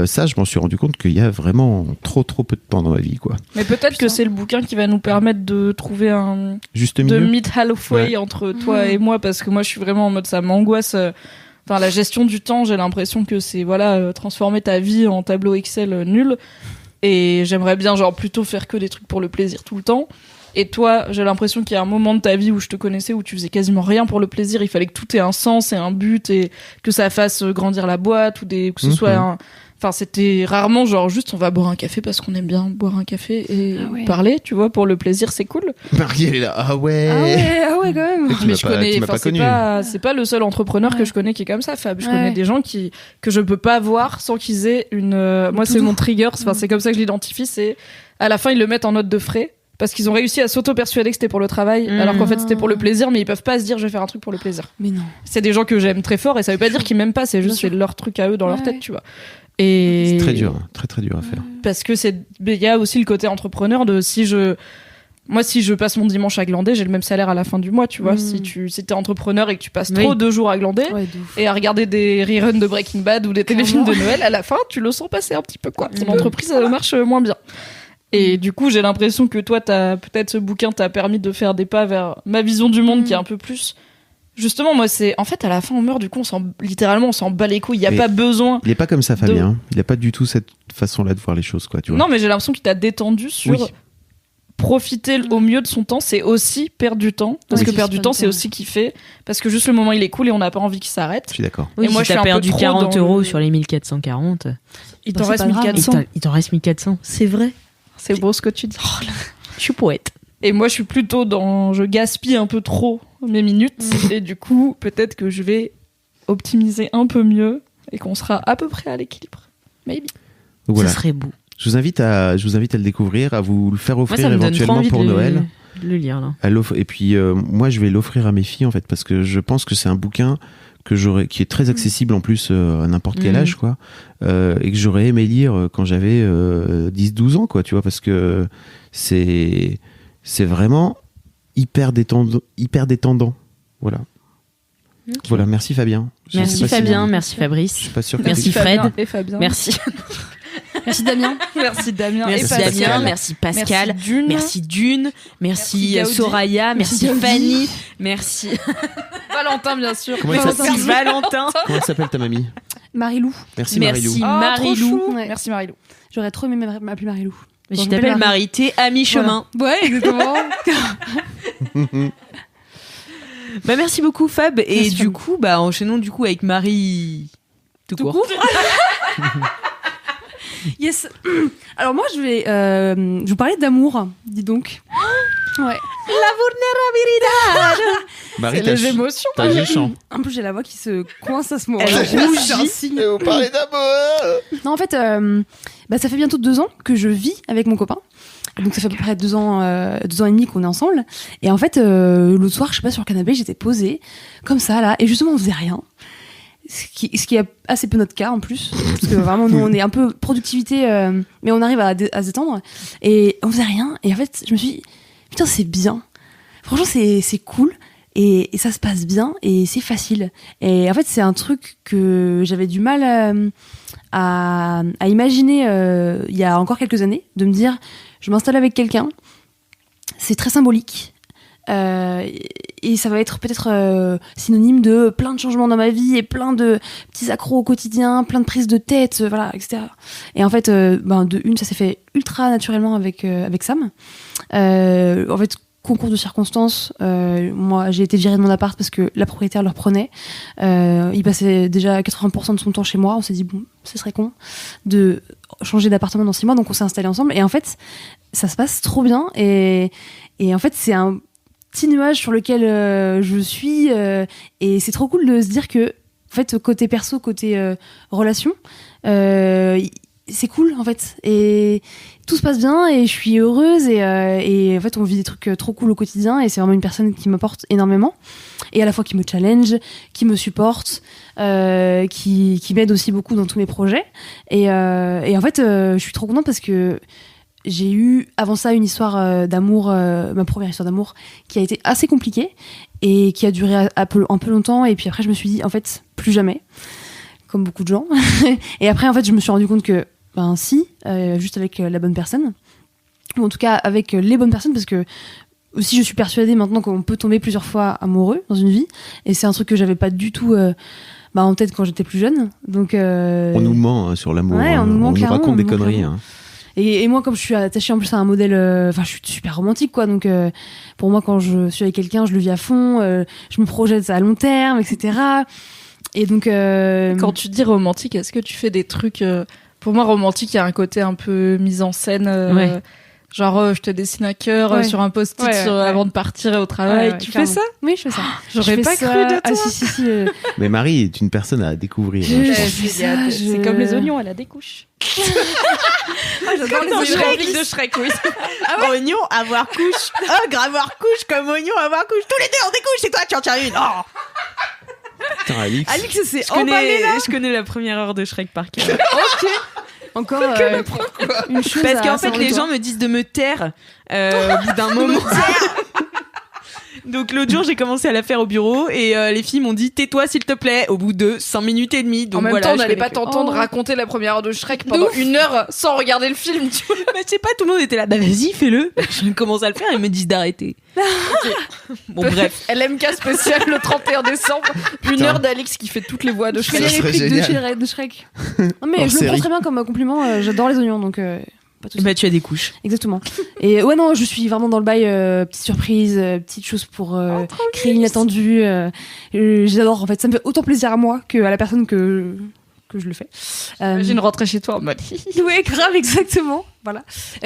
Ça, je m'en suis rendu compte qu'il y a vraiment trop peu de temps dans ma vie, quoi. Mais peut-être que c'est le bouquin qui va nous permettre de trouver un juste milieu, de meet halfway entre toi et moi, parce que moi je suis vraiment en mode ça m'angoisse. Enfin, la gestion du temps, j'ai l'impression que c'est transformer ta vie en tableau Excel nul, et j'aimerais bien genre plutôt faire que des trucs pour le plaisir tout le temps. Et toi, j'ai l'impression qu'il y a un moment de ta vie où je te connaissais, où tu faisais quasiment rien pour le plaisir. Il fallait que tout ait un sens et un but, et que ça fasse grandir la boîte, ou que ce soit Enfin, c'était rarement genre juste on va boire un café parce qu'on aime bien boire un café et parler, tu vois, pour le plaisir, c'est cool. Marie, elle est là, ah ouais quand même. Mais je connais, c'est pas le seul entrepreneur que je connais qui est comme ça, Fab. Je connais des gens que je peux pas voir sans qu'ils aient moi, c'est mon trigger. Enfin, c'est comme ça que je l'identifie. C'est à la fin, ils le mettent en note de frais. Parce qu'ils ont réussi à s'auto-persuader que c'était pour le travail, alors qu'en fait c'était pour le plaisir, mais ils peuvent pas se dire je vais faire un truc pour le plaisir. Mais non. C'est des gens que j'aime très fort, et ça veut pas dire qu'ils m'aiment pas, c'est juste c'est leur truc à eux dans leur tête, tu vois. Et c'est très dur, très dur à faire. Parce que il y a aussi le côté entrepreneur de si je passe mon dimanche à glander, j'ai le même salaire à la fin du mois, tu vois. Si t'es entrepreneur et que tu passes trop 2 jours à glander et à regarder des reruns de Breaking Bad ou des téléfilms de Noël, à la fin tu le sens passer un petit peu, quoi. Ton entreprise marche moins bien. Et du coup, j'ai l'impression que toi, peut-être ce bouquin t'a permis de faire des pas vers ma vision du monde qui est un peu plus. Justement, moi, c'est. En fait, à la fin, on meurt, du coup, on s'en bat les couilles. Il n'y a pas besoin. Il est pas comme ça, Fabien. Il n'a pas du tout cette façon-là de voir les choses, quoi, tu vois. Non, mais j'ai l'impression qu'il t'a détendu sur. Profiter au mieux de son temps, c'est aussi perdre du temps. Parce que perdre du temps, c'est aussi kiffer. Parce que juste le moment, il est cool et on n'a pas envie qu'il s'arrête. Je suis d'accord. Oui, et moi, si t'as perdu 40 € sur les 1440. Il t'en reste 1400. Il t'en reste 1400. C'est vrai. C'est beau ce que tu dis. Oh là, je suis poète. Et moi, je suis plutôt je gaspille un peu trop mes minutes. Et du coup, peut-être que je vais optimiser un peu mieux et qu'on sera à peu près à l'équilibre. Maybe. Donc, voilà. Ça serait beau. Je vous invite à le découvrir, à vous le faire offrir moi, éventuellement pour Noël. De le lire, là. Et puis, moi, je vais l'offrir à mes filles, en fait, parce que je pense que c'est un bouquin qui est très accessible en plus à n'importe quel âge, quoi, et que j'aurais aimé lire quand j'avais 10-12 ans, quoi, tu vois, parce que c'est vraiment hyper détendant. Voilà. Okay. Voilà, merci Fabien. Merci Fabien, merci Fabrice. Je suis pas sûr que merci Fred. Et Fabien. Merci. Merci Damien. Merci Damien. Merci Damien. Merci Pascal. Merci Dune. Merci Soraya. Merci Fanny. Merci Valentin, bien sûr. Merci Valentin. Comment s'appelle ta mamie? Marilou. Merci Marilou. Marilou. Merci Marilou. J'aurais trop aimé m'appeler Marilou. Je t'appelle Marie, t'es à mi-chemin. Voilà. Ouais, exactement. Bah merci beaucoup Fab. Et du coup, enchaînons du coup avec Marie tout court. Yes. Alors moi, je vais vous parler d'amour, dis donc. Ouais. La vulnérabilité. Marie, les émotions. T'as géchant. Un peu, j'ai la voix qui se coince à ce moment-là. Elle rougit. Et vous parlez d'amour. Non, en fait, ça fait bientôt 2 ans que je vis avec mon copain. Donc ça fait à peu près 2 ans et demi qu'on est ensemble. Et en fait, l'autre soir, je sais pas, sur le canapé, j'étais posée comme ça là, et justement on faisait rien. Ce qui est assez peu notre cas en plus, parce que vraiment nous on est un peu productivité, mais on arrive à se détendre. Et on faisait rien. Et en fait, je me suis dit, putain, c'est bien. Franchement, c'est cool. Et ça se passe bien et c'est facile. Et en fait, c'est un truc que j'avais du mal à imaginer il y a encore quelques années, de me dire, je m'installe avec quelqu'un, c'est très symbolique. Et ça va être peut-être synonyme de plein de changements dans ma vie et plein de petits accros au quotidien, plein de prises de tête, voilà, etc. Et en fait, ça s'est fait ultra naturellement avec Sam. En fait, concours de circonstances, moi j'ai été virée de mon appart parce que la propriétaire le reprenait. Il passait déjà 80% de son temps chez moi. On s'est dit, bon, ce serait con de changer d'appartement dans 6 mois, donc on s'est installés ensemble. Et en fait, ça se passe trop bien. Et en fait, c'est un petit nuage sur lequel je suis. Et c'est trop cool de se dire que, en fait, côté perso, côté relation, c'est cool en fait, et tout se passe bien et je suis heureuse et en fait on vit des trucs trop cool au quotidien et c'est vraiment une personne qui m'apporte énormément et à la fois qui me challenge, qui me supporte, qui m'aide aussi beaucoup dans tous mes projets et en fait je suis trop contente parce que j'ai eu avant ça une histoire d'amour, ma première histoire d'amour qui a été assez compliquée et qui a duré un peu longtemps et puis après je me suis dit en fait plus jamais, comme beaucoup de gens. Et après en fait je me suis rendu compte que juste avec la bonne personne, ou en tout cas avec les bonnes personnes, parce que aussi je suis persuadée maintenant qu'on peut tomber plusieurs fois amoureux dans une vie, et c'est un truc que j'avais pas du tout en tête quand j'étais plus jeune. Donc on nous ment sur l'amour, ouais, on nous raconte des conneries. Et moi, comme je suis attachée en plus à un modèle, je suis super romantique, quoi. Donc, pour moi, quand je suis avec quelqu'un, je le vis à fond, je me projette à long terme, etc. Et donc, quand tu dis romantique, est-ce que tu fais des trucs pour moi, romantique, il y a un côté un peu mise en scène. Genre, je te dessine un cœur sur un post-it avant de partir au travail. Tu fais ça ? Oui, je fais ça. J'aurais pas cru de toi. Ah, si. Mais Marie est une personne à découvrir. C'est comme les oignons, elle a des couches. J'adore les répliques de Shrek, oui. Oignon, avoir couche. Ogre, avoir couche, comme oignon, avoir couche. Tous les deux, on découche, c'est toi qui en tiens une. Oh. Putain, Alix, c'est emballé là. Je connais la première heure de Shrek par cœur. Ok. Encore une chose. Parce qu'en fait, les gens me disent de me taire au bout d'un moment. Donc l'autre jour, j'ai commencé à la faire au bureau et les filles m'ont dit tais-toi s'il te plaît au bout de 5 minutes et demie. Donc en même voilà, temps, on n'allait pas t'entendre raconter la première heure de Shrek pendant 1 heure sans regarder le film, tu vois. Mais je sais pas, tout le monde était là. Bah vas-y, fais-le. Je commence à le faire et ils me disent d'arrêter. Bon bref. LMK spécial le 31 décembre. 1 heure d'Alix qui fait toutes les voix de Shrek. Je fais les répliques de Shrek. Non mais je le prends très bien comme compliment. J'adore les oignons, donc... Bah tu as des couches. Exactement. Et ouais, non, je suis vraiment dans le bail, petite surprise, petite chose pour créer l'inattendu. J'adore, en fait, ça me fait autant plaisir à moi que à la personne que je le fais. J'imagine rentrer chez toi en mode. Ouais, grave, exactement. Voilà.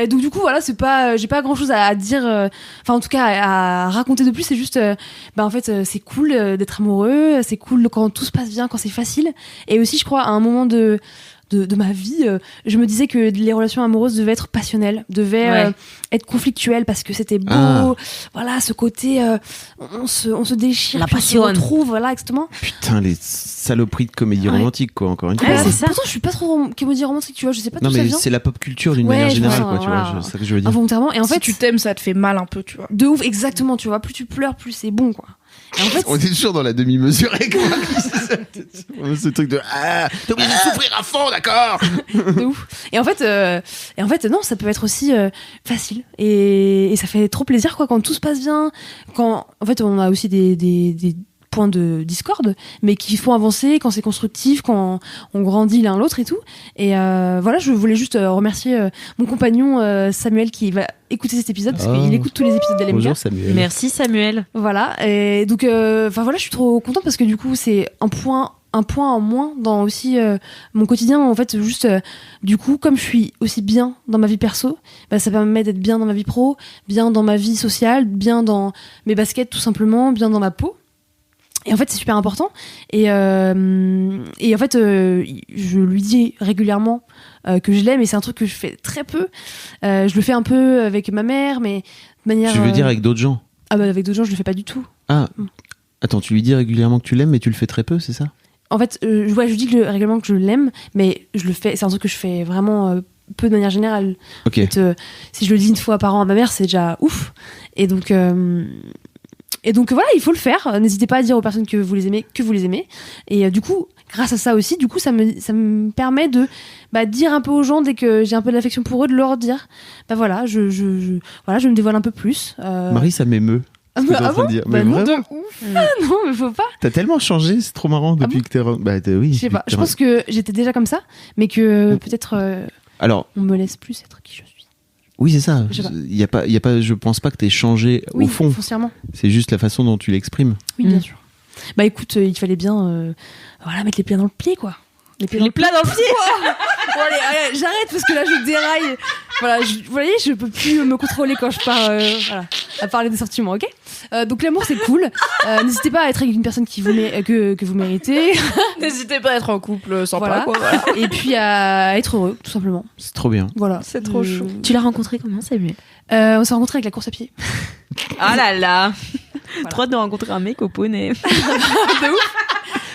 Donc du coup, voilà, c'est pas, j'ai pas grand chose à dire, enfin en tout cas à raconter de plus. C'est juste, en fait, c'est cool d'être amoureux, c'est cool quand tout se passe bien, quand c'est facile. Et aussi, je crois, à un moment de ma vie, je me disais que les relations amoureuses devaient être passionnelles, devaient être conflictuelles parce que c'était beau, voilà, ce côté on se déchire, la passion, on se retrouve, voilà, exactement. Putain, les saloperies de comédie romantique, quoi, encore une fois. C'est ça. Pourtant, je suis pas trop comédie romantique, tu vois, je sais pas d'où ça vient. Non, mais c'est la pop culture d'une manière générale, quoi, tu vois, c'est ça que je veux dire. Involontairement, et en fait, si tu t'aimes, ça te fait mal un peu, tu vois. De ouf, exactement, tu vois, plus tu pleures, plus c'est bon, quoi. Et en fait, on est toujours dans la demi-mesure avec moi. Ce truc de t'es obligé de souffrir à fond, d'accord. De ouf. Et en fait, non, ça peut être aussi facile et ça fait trop plaisir, quoi, quand tout se passe bien. Quand en fait, on a aussi des points de discorde, mais qui font avancer quand c'est constructif, quand on grandit l'un l'autre et tout. Et voilà, je voulais juste remercier mon compagnon Samuel qui va écouter cet épisode parce qu'il écoute tous les épisodes d'LMK. Bonjour Samuel. Merci Samuel. Voilà, et donc voilà, je suis trop contente parce que du coup c'est un point en moins dans aussi mon quotidien. En fait, juste du coup, comme je suis aussi bien dans ma vie perso, bah, ça permet d'être bien dans ma vie pro, bien dans ma vie sociale, bien dans mes baskets tout simplement, bien dans ma peau. Et en fait, c'est super important. Et en fait, je lui dis régulièrement que je l'aime, et c'est un truc que je fais très peu. Je le fais un peu avec ma mère, mais de manière... Tu veux dire avec d'autres gens? Ah bah avec d'autres gens, je le fais pas du tout. Ah, attends, tu lui dis régulièrement que tu l'aimes, mais tu le fais très peu, c'est ça? En fait, je dis régulièrement que je l'aime, mais je le fais. C'est un truc que je fais vraiment peu de manière générale. Ok. En fait, si je le dis une fois par an à ma mère, c'est déjà ouf. Et donc voilà, il faut le faire. N'hésitez pas à dire aux personnes que vous les aimez. Et du coup, grâce à ça aussi, ça me permet de dire un peu aux gens dès que j'ai un peu d'affection pour eux, de leur dire, voilà, je me dévoile un peu plus. Marie, ça m'émeut. Ah bon dire. Bah Mais non, vraiment, non, mais faut pas. t'as tellement changé, c'est trop marrant depuis que t'es. Oui. Je sais pas. Je pense que j'étais déjà comme ça, mais que peut-être Alors, on me laisse plus être qui je suis. oui, c'est ça. Je sais pas. Il y a pas. Je pense pas que t'aies changé Oui, au fond. foncièrement. C'est juste la façon dont tu l'exprimes. Oui, bien sûr. Bah écoute, il fallait bien mettre les pieds dans le pied, quoi. Les plats dans le pied. Bon, allez, j'arrête parce que là je déraille. Voilà, vous voyez, je peux plus me contrôler quand je pars à parler des sentiments, ok? Donc l'amour c'est cool. N'hésitez pas à être avec une personne que vous méritez. N'hésitez pas à être en couple sympa, Voilà. quoi. Voilà. Et puis à être heureux, tout simplement. C'est trop bien. Voilà. C'est trop chou. Tu l'as rencontré comment, Samuel? On s'est rencontrés avec la course à pied. Ah là là. Trop de rencontrer un mec au poney.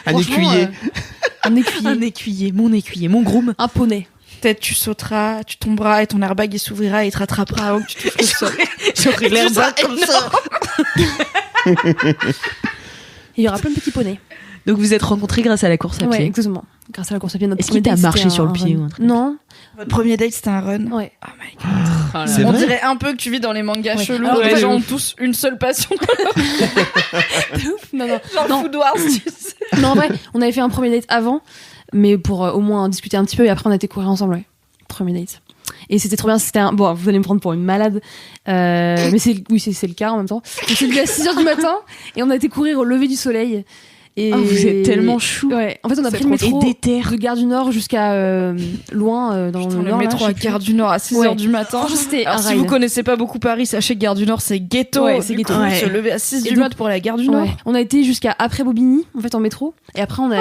Un Franchement, écuyer. Un écuyer. Un écuyer, mon groom. Un poney. Peut-être tu sauteras, tu tomberas et ton airbag il s'ouvrira et il te rattrapera avant que tu touches le sol. J'aurais l'airbag comme ça. Il y aura plein de petits poneys. Donc vous êtes rencontrés grâce à la course à Ouais, pied. exactement. Grâce à la course à pied, notre Est-ce qu'il premier t'a date, marché c'était sur le un pied run. ou un truc? Non. Votre premier date c'était un run. Ouais. Oh my god. C'est On vrai. dirait un peu que tu vis dans les mangas Ouais. chelous. Alors, où les ouais, gens de ont tous une seule passion. Non, non. Genre Non. Food Wars, tu sais. Non, en vrai, on avait fait un premier date avant, mais pour au moins discuter un petit peu, et après on a été courir ensemble, ouais. Premier date. Et c'était trop bien, bon, vous allez me prendre pour une malade, mais c'est le cas en même temps. On s'est levé à 6h du matin, et on a été courir au lever du soleil. Et Oh, vous êtes tellement chou. Ouais. En fait, on a C'est pris le trop métro déter. de Gare du Nord jusqu'à loin dans Putain, le le Nord. métro là, à je sais Gare plus. du Nord à 6h Ouais. du matin. Franchement, c'était Alors, un si ride. vous connaissez pas beaucoup Paris, sachez que Gare du Nord c'est ghetto. Ouais, c'est Du ghetto. coup, Ouais. se lever à 6 Et du donc- mat pour la Gare du Nord. Ouais. On a été jusqu'à après Bobigny, en fait, en métro. Et après, on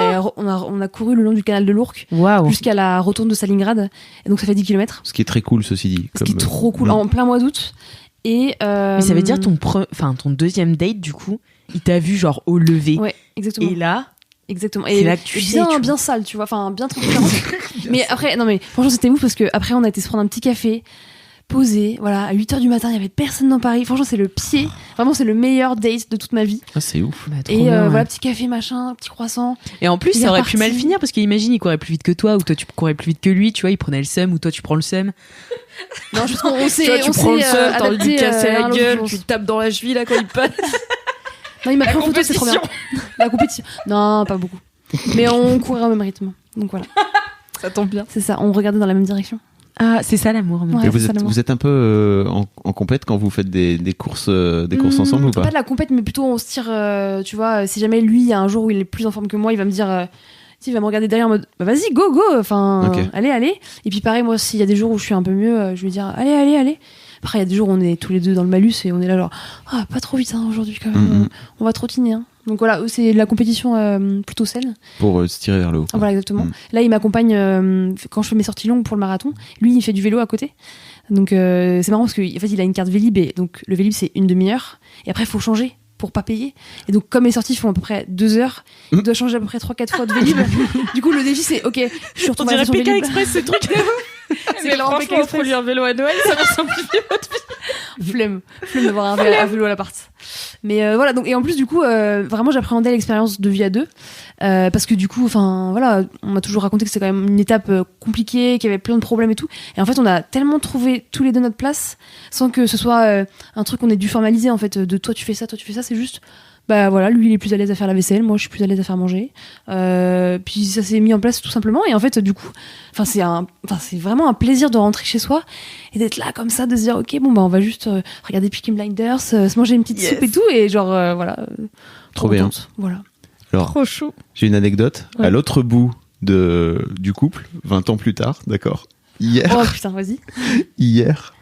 a couru le long du canal de l'Ourcq Waouh. jusqu'à la rotonde de Stalingrad. Et donc, ça fait 10 km. Ce qui est très cool, ceci dit. Ce qui est trop cool. En plein mois d'août. Et Mais ça veut dire ton deuxième date, du coup, il t'a vu genre au lever. Ouais, exactement. Et là, Exactement. c'est là que tu et sais, bien, tu vois. bien sale, tu vois. Enfin, bien transparent. Mais après, non, mais franchement, c'était ouf parce que après, on a été se prendre un petit café, posé. Voilà, à 8h du matin, il y avait personne dans Paris. Franchement, c'est le pied. Vraiment, c'est le meilleur date de toute ma vie. Ah, c'est ouf. Bah, trop Et bien, ouais. voilà, petit café, machin, petit croissant. Et en plus, il est ça aurait pu reparti. mal finir parce qu'imagine, il courait plus vite que toi, ou toi tu courais plus vite que lui, tu vois, il prenait le seum, ou toi tu prends le seum. Non, je pense qu'on s'est. Tu vois, tu on prends le s'est, seul, t'as envie de lui adapté, casser l'un la l'autre, gueule, je tu pense. tapes dans la cheville là quand il passe. Non, il m'a La pris en photo, c'est trop bien. compétition. La compétition. Non, pas beaucoup. Mais on courait au même rythme. Donc voilà, Ça tombe bien. c'est ça. On regardait dans la même direction. Ah, c'est ça l'amour. Ouais, Et c'est ça, l'amour. vous êtes un peu en compète quand vous faites des courses ensemble ou pas? Pas de la compète, mais plutôt on se tire. Tu vois, si jamais lui, il y a un jour où il est plus en forme que moi, il va me dire. Il va me regarder derrière en mode bah, vas-y, go, go. Enfin, Ok. allez. Et puis pareil, moi, s'il y a des jours où je suis un peu mieux, je vais dire allez. Après, il y a des jours où on est tous les deux dans le malus et on est là genre ah, pas trop vite hein, aujourd'hui quand même. On va trottiner. Hein. Donc voilà, c'est de la compétition plutôt saine. Pour se tirer vers le haut. quoi. Voilà, exactement. Mm. Là, il m'accompagne quand je fais mes sorties longues pour le marathon. Lui, il fait du vélo à côté. Donc, c'est marrant parce qu'en fait, il a une carte Vélib. Et donc, le Vélib, c'est une demi-heure. Et après, il faut changer pour pas payer. Et donc, comme les sorties font à peu près 2 heures, il doit changer à peu près 3-4 fois de Vélib. Du coup, le défi, c'est OK, je suis retournée à la station Vélib. ces trucs. Mais franchement, faut lui un vélo à Noël, ça va simplifier votre vie. Flemme d'avoir un vélo à l'appart. Mais voilà, donc, et en plus, du coup, vraiment, j'appréhendais l'expérience de vie à deux. Parce que du coup, enfin, voilà, on m'a toujours raconté que c'était quand même une étape compliquée, qu'il y avait plein de problèmes et tout. Et en fait, on a tellement trouvé tous les deux notre place, sans que ce soit un truc qu'on ait dû formaliser, en fait, de toi tu fais ça, c'est juste, bah voilà, lui il est plus à l'aise à faire la vaisselle, moi je suis plus à l'aise à faire manger. Puis ça s'est mis en place tout simplement et en fait du coup, c'est vraiment un plaisir de rentrer chez soi et d'être là comme ça, de se dire ok bon bah on va juste regarder Peaky Blinders, se manger une petite soupe et tout et genre voilà. Trop bien. Contente. Voilà. Alors, Trop chou. j'ai une anecdote. Ouais. À l'autre bout du couple, 20 ans plus tard, d'accord. Oh putain, vas-y. Hier,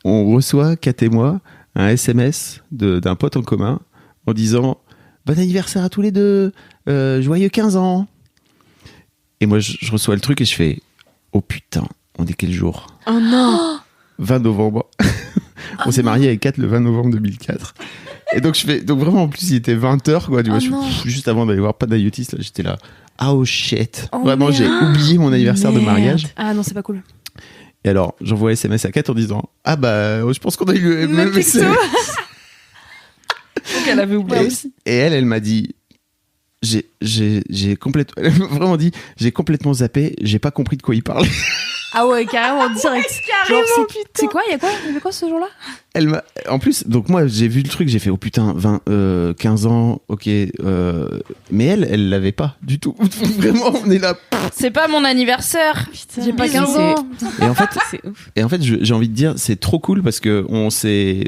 on reçoit, Kat et moi, un SMS d'un pote en commun en disant bon anniversaire à tous les deux, joyeux 15 ans. Et moi, je reçois le truc et je fais oh putain, on est quel jour? Oh non. 20 novembre. On s'est marié avec Kat le 20 novembre 2004. Et donc, donc vraiment, en plus, il était 20h, quoi. Du coup, juste avant d'aller voir Panayotis, là, j'étais là. Oh shit. Vraiment, j'ai oublié mon anniversaire de mariage. Ah non, c'est pas cool. Et alors, j'envoie un SMS à Kat en disant ah bah, je pense qu'on a eu le même SMS. Donc elle avait oublié aussi. Et elle m'a dit j'ai complètement, elle m'a vraiment dit j'ai complètement zappé, j'ai pas compris de quoi il parlait. Ah ouais, carrément, direct. Carrément, Genre, putain. c'est quoi? Il y avait quoi ce jour-là? Elle m'a, en plus, donc moi j'ai vu le truc, j'ai fait oh putain 15 ans, ok, mais elle l'avait pas du tout. Vraiment, on est là. C'est pas mon anniversaire. Putain, J'ai pas mais 15 ans. Et en fait, j'ai envie de dire, c'est trop cool parce que on s'est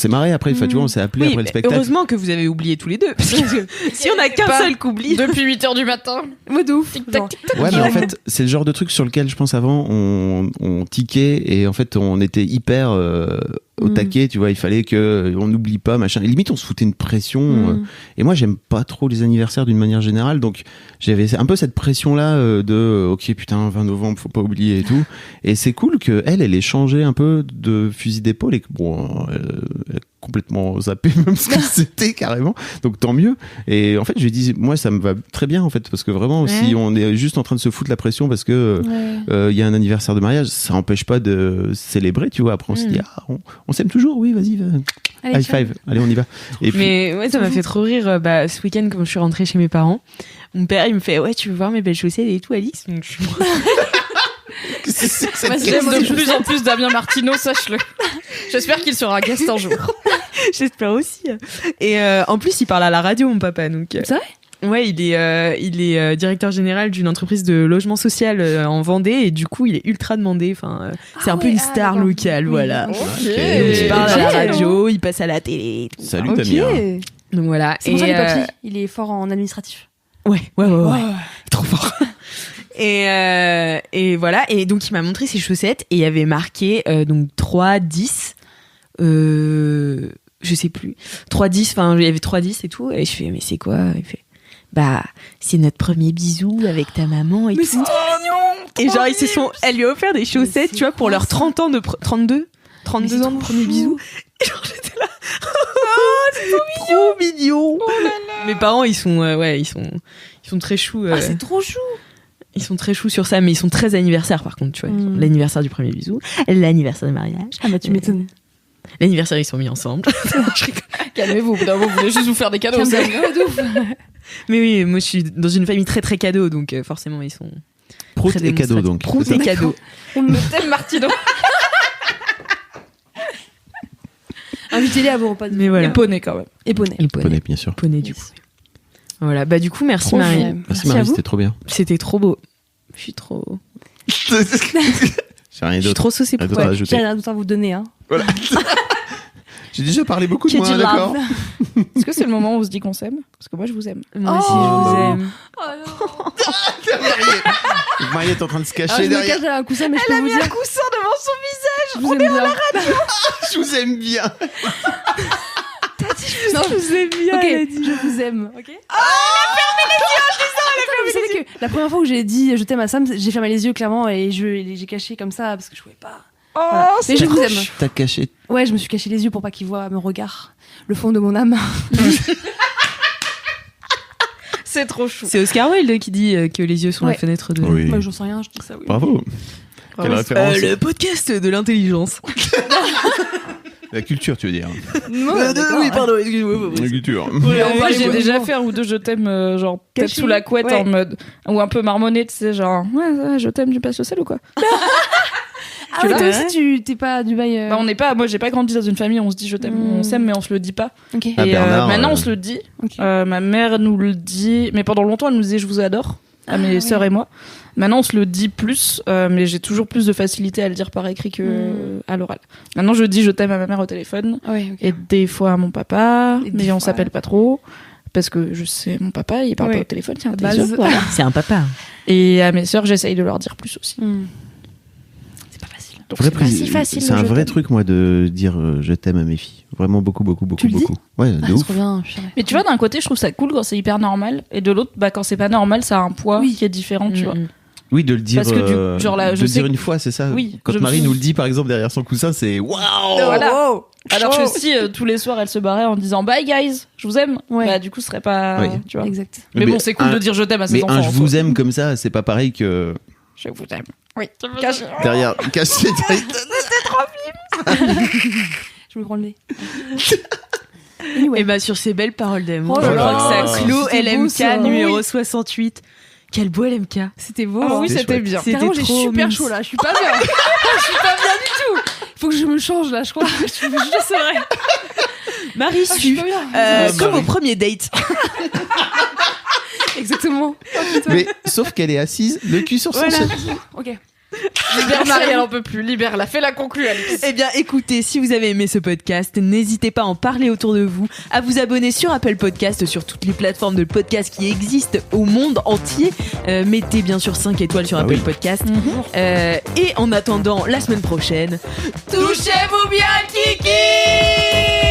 marré après. Enfin, tu vois, on s'est appelé Oui, après le mais spectacle. heureusement que vous avez oublié tous les deux. Parce que si on a qu'un seul qu'oublie. Depuis 8h du matin. Moi de ouf. Tic-tac, tic-tac. Ouais, mais en fait, c'est le genre de truc sur lequel je pense avant, on tiquait et en fait, on était hyper au taquet, tu vois, il fallait qu'on n'oublie pas, machin. Et limite, on se foutait une pression. Et moi, j'aime pas trop les anniversaires d'une manière générale, donc j'avais un peu cette pression-là de ok, putain, 20 novembre, faut pas oublier et tout. Et c'est cool qu'elle ait changé un peu de fusil d'épaule et que bon, elle a complètement zappé même ce que c'était carrément. Donc tant mieux. Et en fait, je lui ai dit, moi, ça me va très bien en fait, parce que vraiment, si on est juste en train de se foutre la pression parce que y a un anniversaire de mariage, ça empêche pas de célébrer, tu vois. Après, on se dit, ah, on s'aime toujours, oui, vas-y, high five, allez, on y va. Et puis, Mais ouais, ça m'a fait trop rire. Ce week-end, quand je suis rentrée chez mes parents, mon père, il me fait ouais, tu veux voir mes belles chaussettes et tout, Alice. Donc, je suis J'aime de plus en plus Damien Martino, sache-le. J'espère qu'il sera guest un jour. J'espère aussi. Et en plus, il parle à la radio, mon papa. Donc, C'est vrai? Ouais, il est directeur général d'une entreprise de logement social en Vendée et du coup, il est ultra demandé. Enfin, c'est un peu une star locale, voilà. Ok. Donc, il parle à la radio, il passe à la télé. Tout ça. salut Damien. Donc voilà. C'est pour ça les papiers. Il est fort en administratif. Ouais. Trop fort. Et voilà. Et donc, il m'a montré ses chaussettes et il y avait marqué donc 3, 10. Je sais plus. 3, 10. Enfin, il y avait 3, 10 et tout. Et je fais, mais c'est quoi? Il fait, bah, c'est notre premier bisou avec ta maman et tout. C'est trop mignon. Et genre, elle lui a offert des chaussettes, tu vois, pour leurs 30 ans de 32 ans de premier bisou. Et genre, j'étais là. Oh, c'est trop mignon. Oh là là. Mes parents, ils sont très choux. C'est trop chou. Ils sont très choux sur ça, mais ils sont très anniversaires par contre, tu vois. L'anniversaire du premier bisou, l'anniversaire de mariage. Ah bah tu m'étonnes. L'anniversaire, ils sont mis ensemble. Calmez-vous, vous voulez juste vous faire des cadeaux. Mais oui, moi je suis dans une famille très très cadeau, donc forcément ils sont. Prout très et cadeau démonstratifs. donc. Prout c'est et ça cadeau. On me t'aime Martino. Invitez-les à vos repas. Mais voilà. Et poney quand même. Et poney. Et Poney, bien sûr. Poney du coup. Voilà, bah du coup, merci Trop Marie. chou. Merci à Marie, vous. c'était trop bien. C'était trop beau. Je suis trop. J'ai rien Je suis d'autre. trop saucée Rien pour d'autre à toi. ajouter. J'ai rien d'autre à vous donner. Hein. Voilà. J'ai déjà parlé beaucoup de Que moi, tu d'accord. Est-ce que c'est le moment où on se dit qu'on s'aime? Parce que moi je vous aime. Moi aussi, Oh. je vous aime. Marie est en train de se cacher Je me derrière. cache derrière un coussin, mais je peux vous dire. coussin devant son visage. Je vous aime bien. Je vous aime bien. Non, Je vous aime bien. Ok, elle a dit. je vous aime. Ok. Vous savez que la première fois où j'ai dit je t'aime à Sam, j'ai fermé les yeux clairement et j'ai caché comme ça parce que je pouvais pas. Oh, Voilà. Mais je vous aime. T'as caché. Ouais, je me suis caché les yeux pour pas qu'il voit mon regard, le fond de mon âme. c'est trop chou. C'est Oscar Wilde qui dit que les yeux sont la Ouais. fenêtre de. Oui. Moi, j'en sais rien, je dis ça. Oui. Bravo. Quelle référence. Le podcast de l'intelligence. La culture, tu veux dire. Non, d'accord. oui, pardon, excusez-moi. La culture. Moi, Ouais, j'ai ouais, déjà ouais. fait un ou deux je t'aime, genre peut-être Caché. sous la couette Ouais. en mode. Ou un peu marmonné, tu sais, genre, ouais, je t'aime, tu passes le sel ou quoi? Ah oui, toi aussi, t'es pas à Dubaï. Bah, on n'est pas. Moi, j'ai pas grandi dans une famille où on se dit je t'aime, on s'aime, mais on se le dit pas. Ok. Ah, Et Bernard, maintenant, on se le dit. Ok. Ma mère nous le dit, mais pendant longtemps, elle nous disait je vous adore à mes sœurs et moi. Maintenant, on se le dit plus, mais j'ai toujours plus de facilité à le dire par écrit que à l'oral. Maintenant, je dis je t'aime à ma mère au téléphone Ouais, ok. et des fois à mon papa, Et des mais on fois, s'appelle pas trop. Parce que je sais, mon papa, il parle Ouais. pas au téléphone, c'est un Base. base. Voilà. C'est un papa. Et à mes sœurs, j'essaye de leur dire plus aussi. C'est pas facile. Donc Vrai c'est pas si facile. C'est le un je vrai t'aime. truc, moi, de dire je t'aime à mes filles. Vraiment beaucoup. Tu le dis Ouais, Ah, de c'est ouf. trop bien. Purée. Mais tu vois, d'un côté, je trouve ça cool quand c'est hyper normal, et de l'autre, bah, quand c'est pas normal, ça a un poids qui est différent, tu vois. Oui, de le dire, Parce que genre là, de je le sais dire que- une fois, c'est ça. Oui, Quand je me Marie suis- nous le dit, par exemple, derrière son coussin, c'est waouh. Voilà. Alors que si tous les soirs elle se barrait en disant bye guys, je vous aime, Ouais. bah du coup ce serait pas, Oui. tu vois. Exact. Mais bon, c'est cool de dire je t'aime à ses Mais enfants. un en je soi. vous aime comme ça, c'est pas pareil que Je vous aime. Oui. Cache- derrière caché. Je me prends le nez. Et bah sur ces belles paroles d'amour, Oh je là crois là. que ça clôt C'était beau, LMK ça. numéro Oui. 68. Quel beau LMK. C'était beau. Ah hein. oui, C'était c'était chouette. bien. C'était Carrément, j'ai trop super mince. chaud là. Je suis pas bien. Je suis pas bien du tout. Faut que je me change là. Je crois. Je suis juste vrai. Marie Je suis Su, pas bien. comme Marie. au premier date. Exactement. Mais sauf qu'elle est assise, le cul sur son Voilà. sol. Ok. Libère Marie, elle en peut plus. Libère-la. Fais-la conclure, Alice. Eh bien, écoutez, si vous avez aimé ce podcast, n'hésitez pas à en parler autour de vous, à vous abonner sur Apple Podcast, sur toutes les plateformes de podcast qui existent au monde entier. Mettez bien sûr 5 étoiles sur Ah Apple oui. Podcast. Et en attendant, la semaine prochaine, touchez-vous bien, Kiki!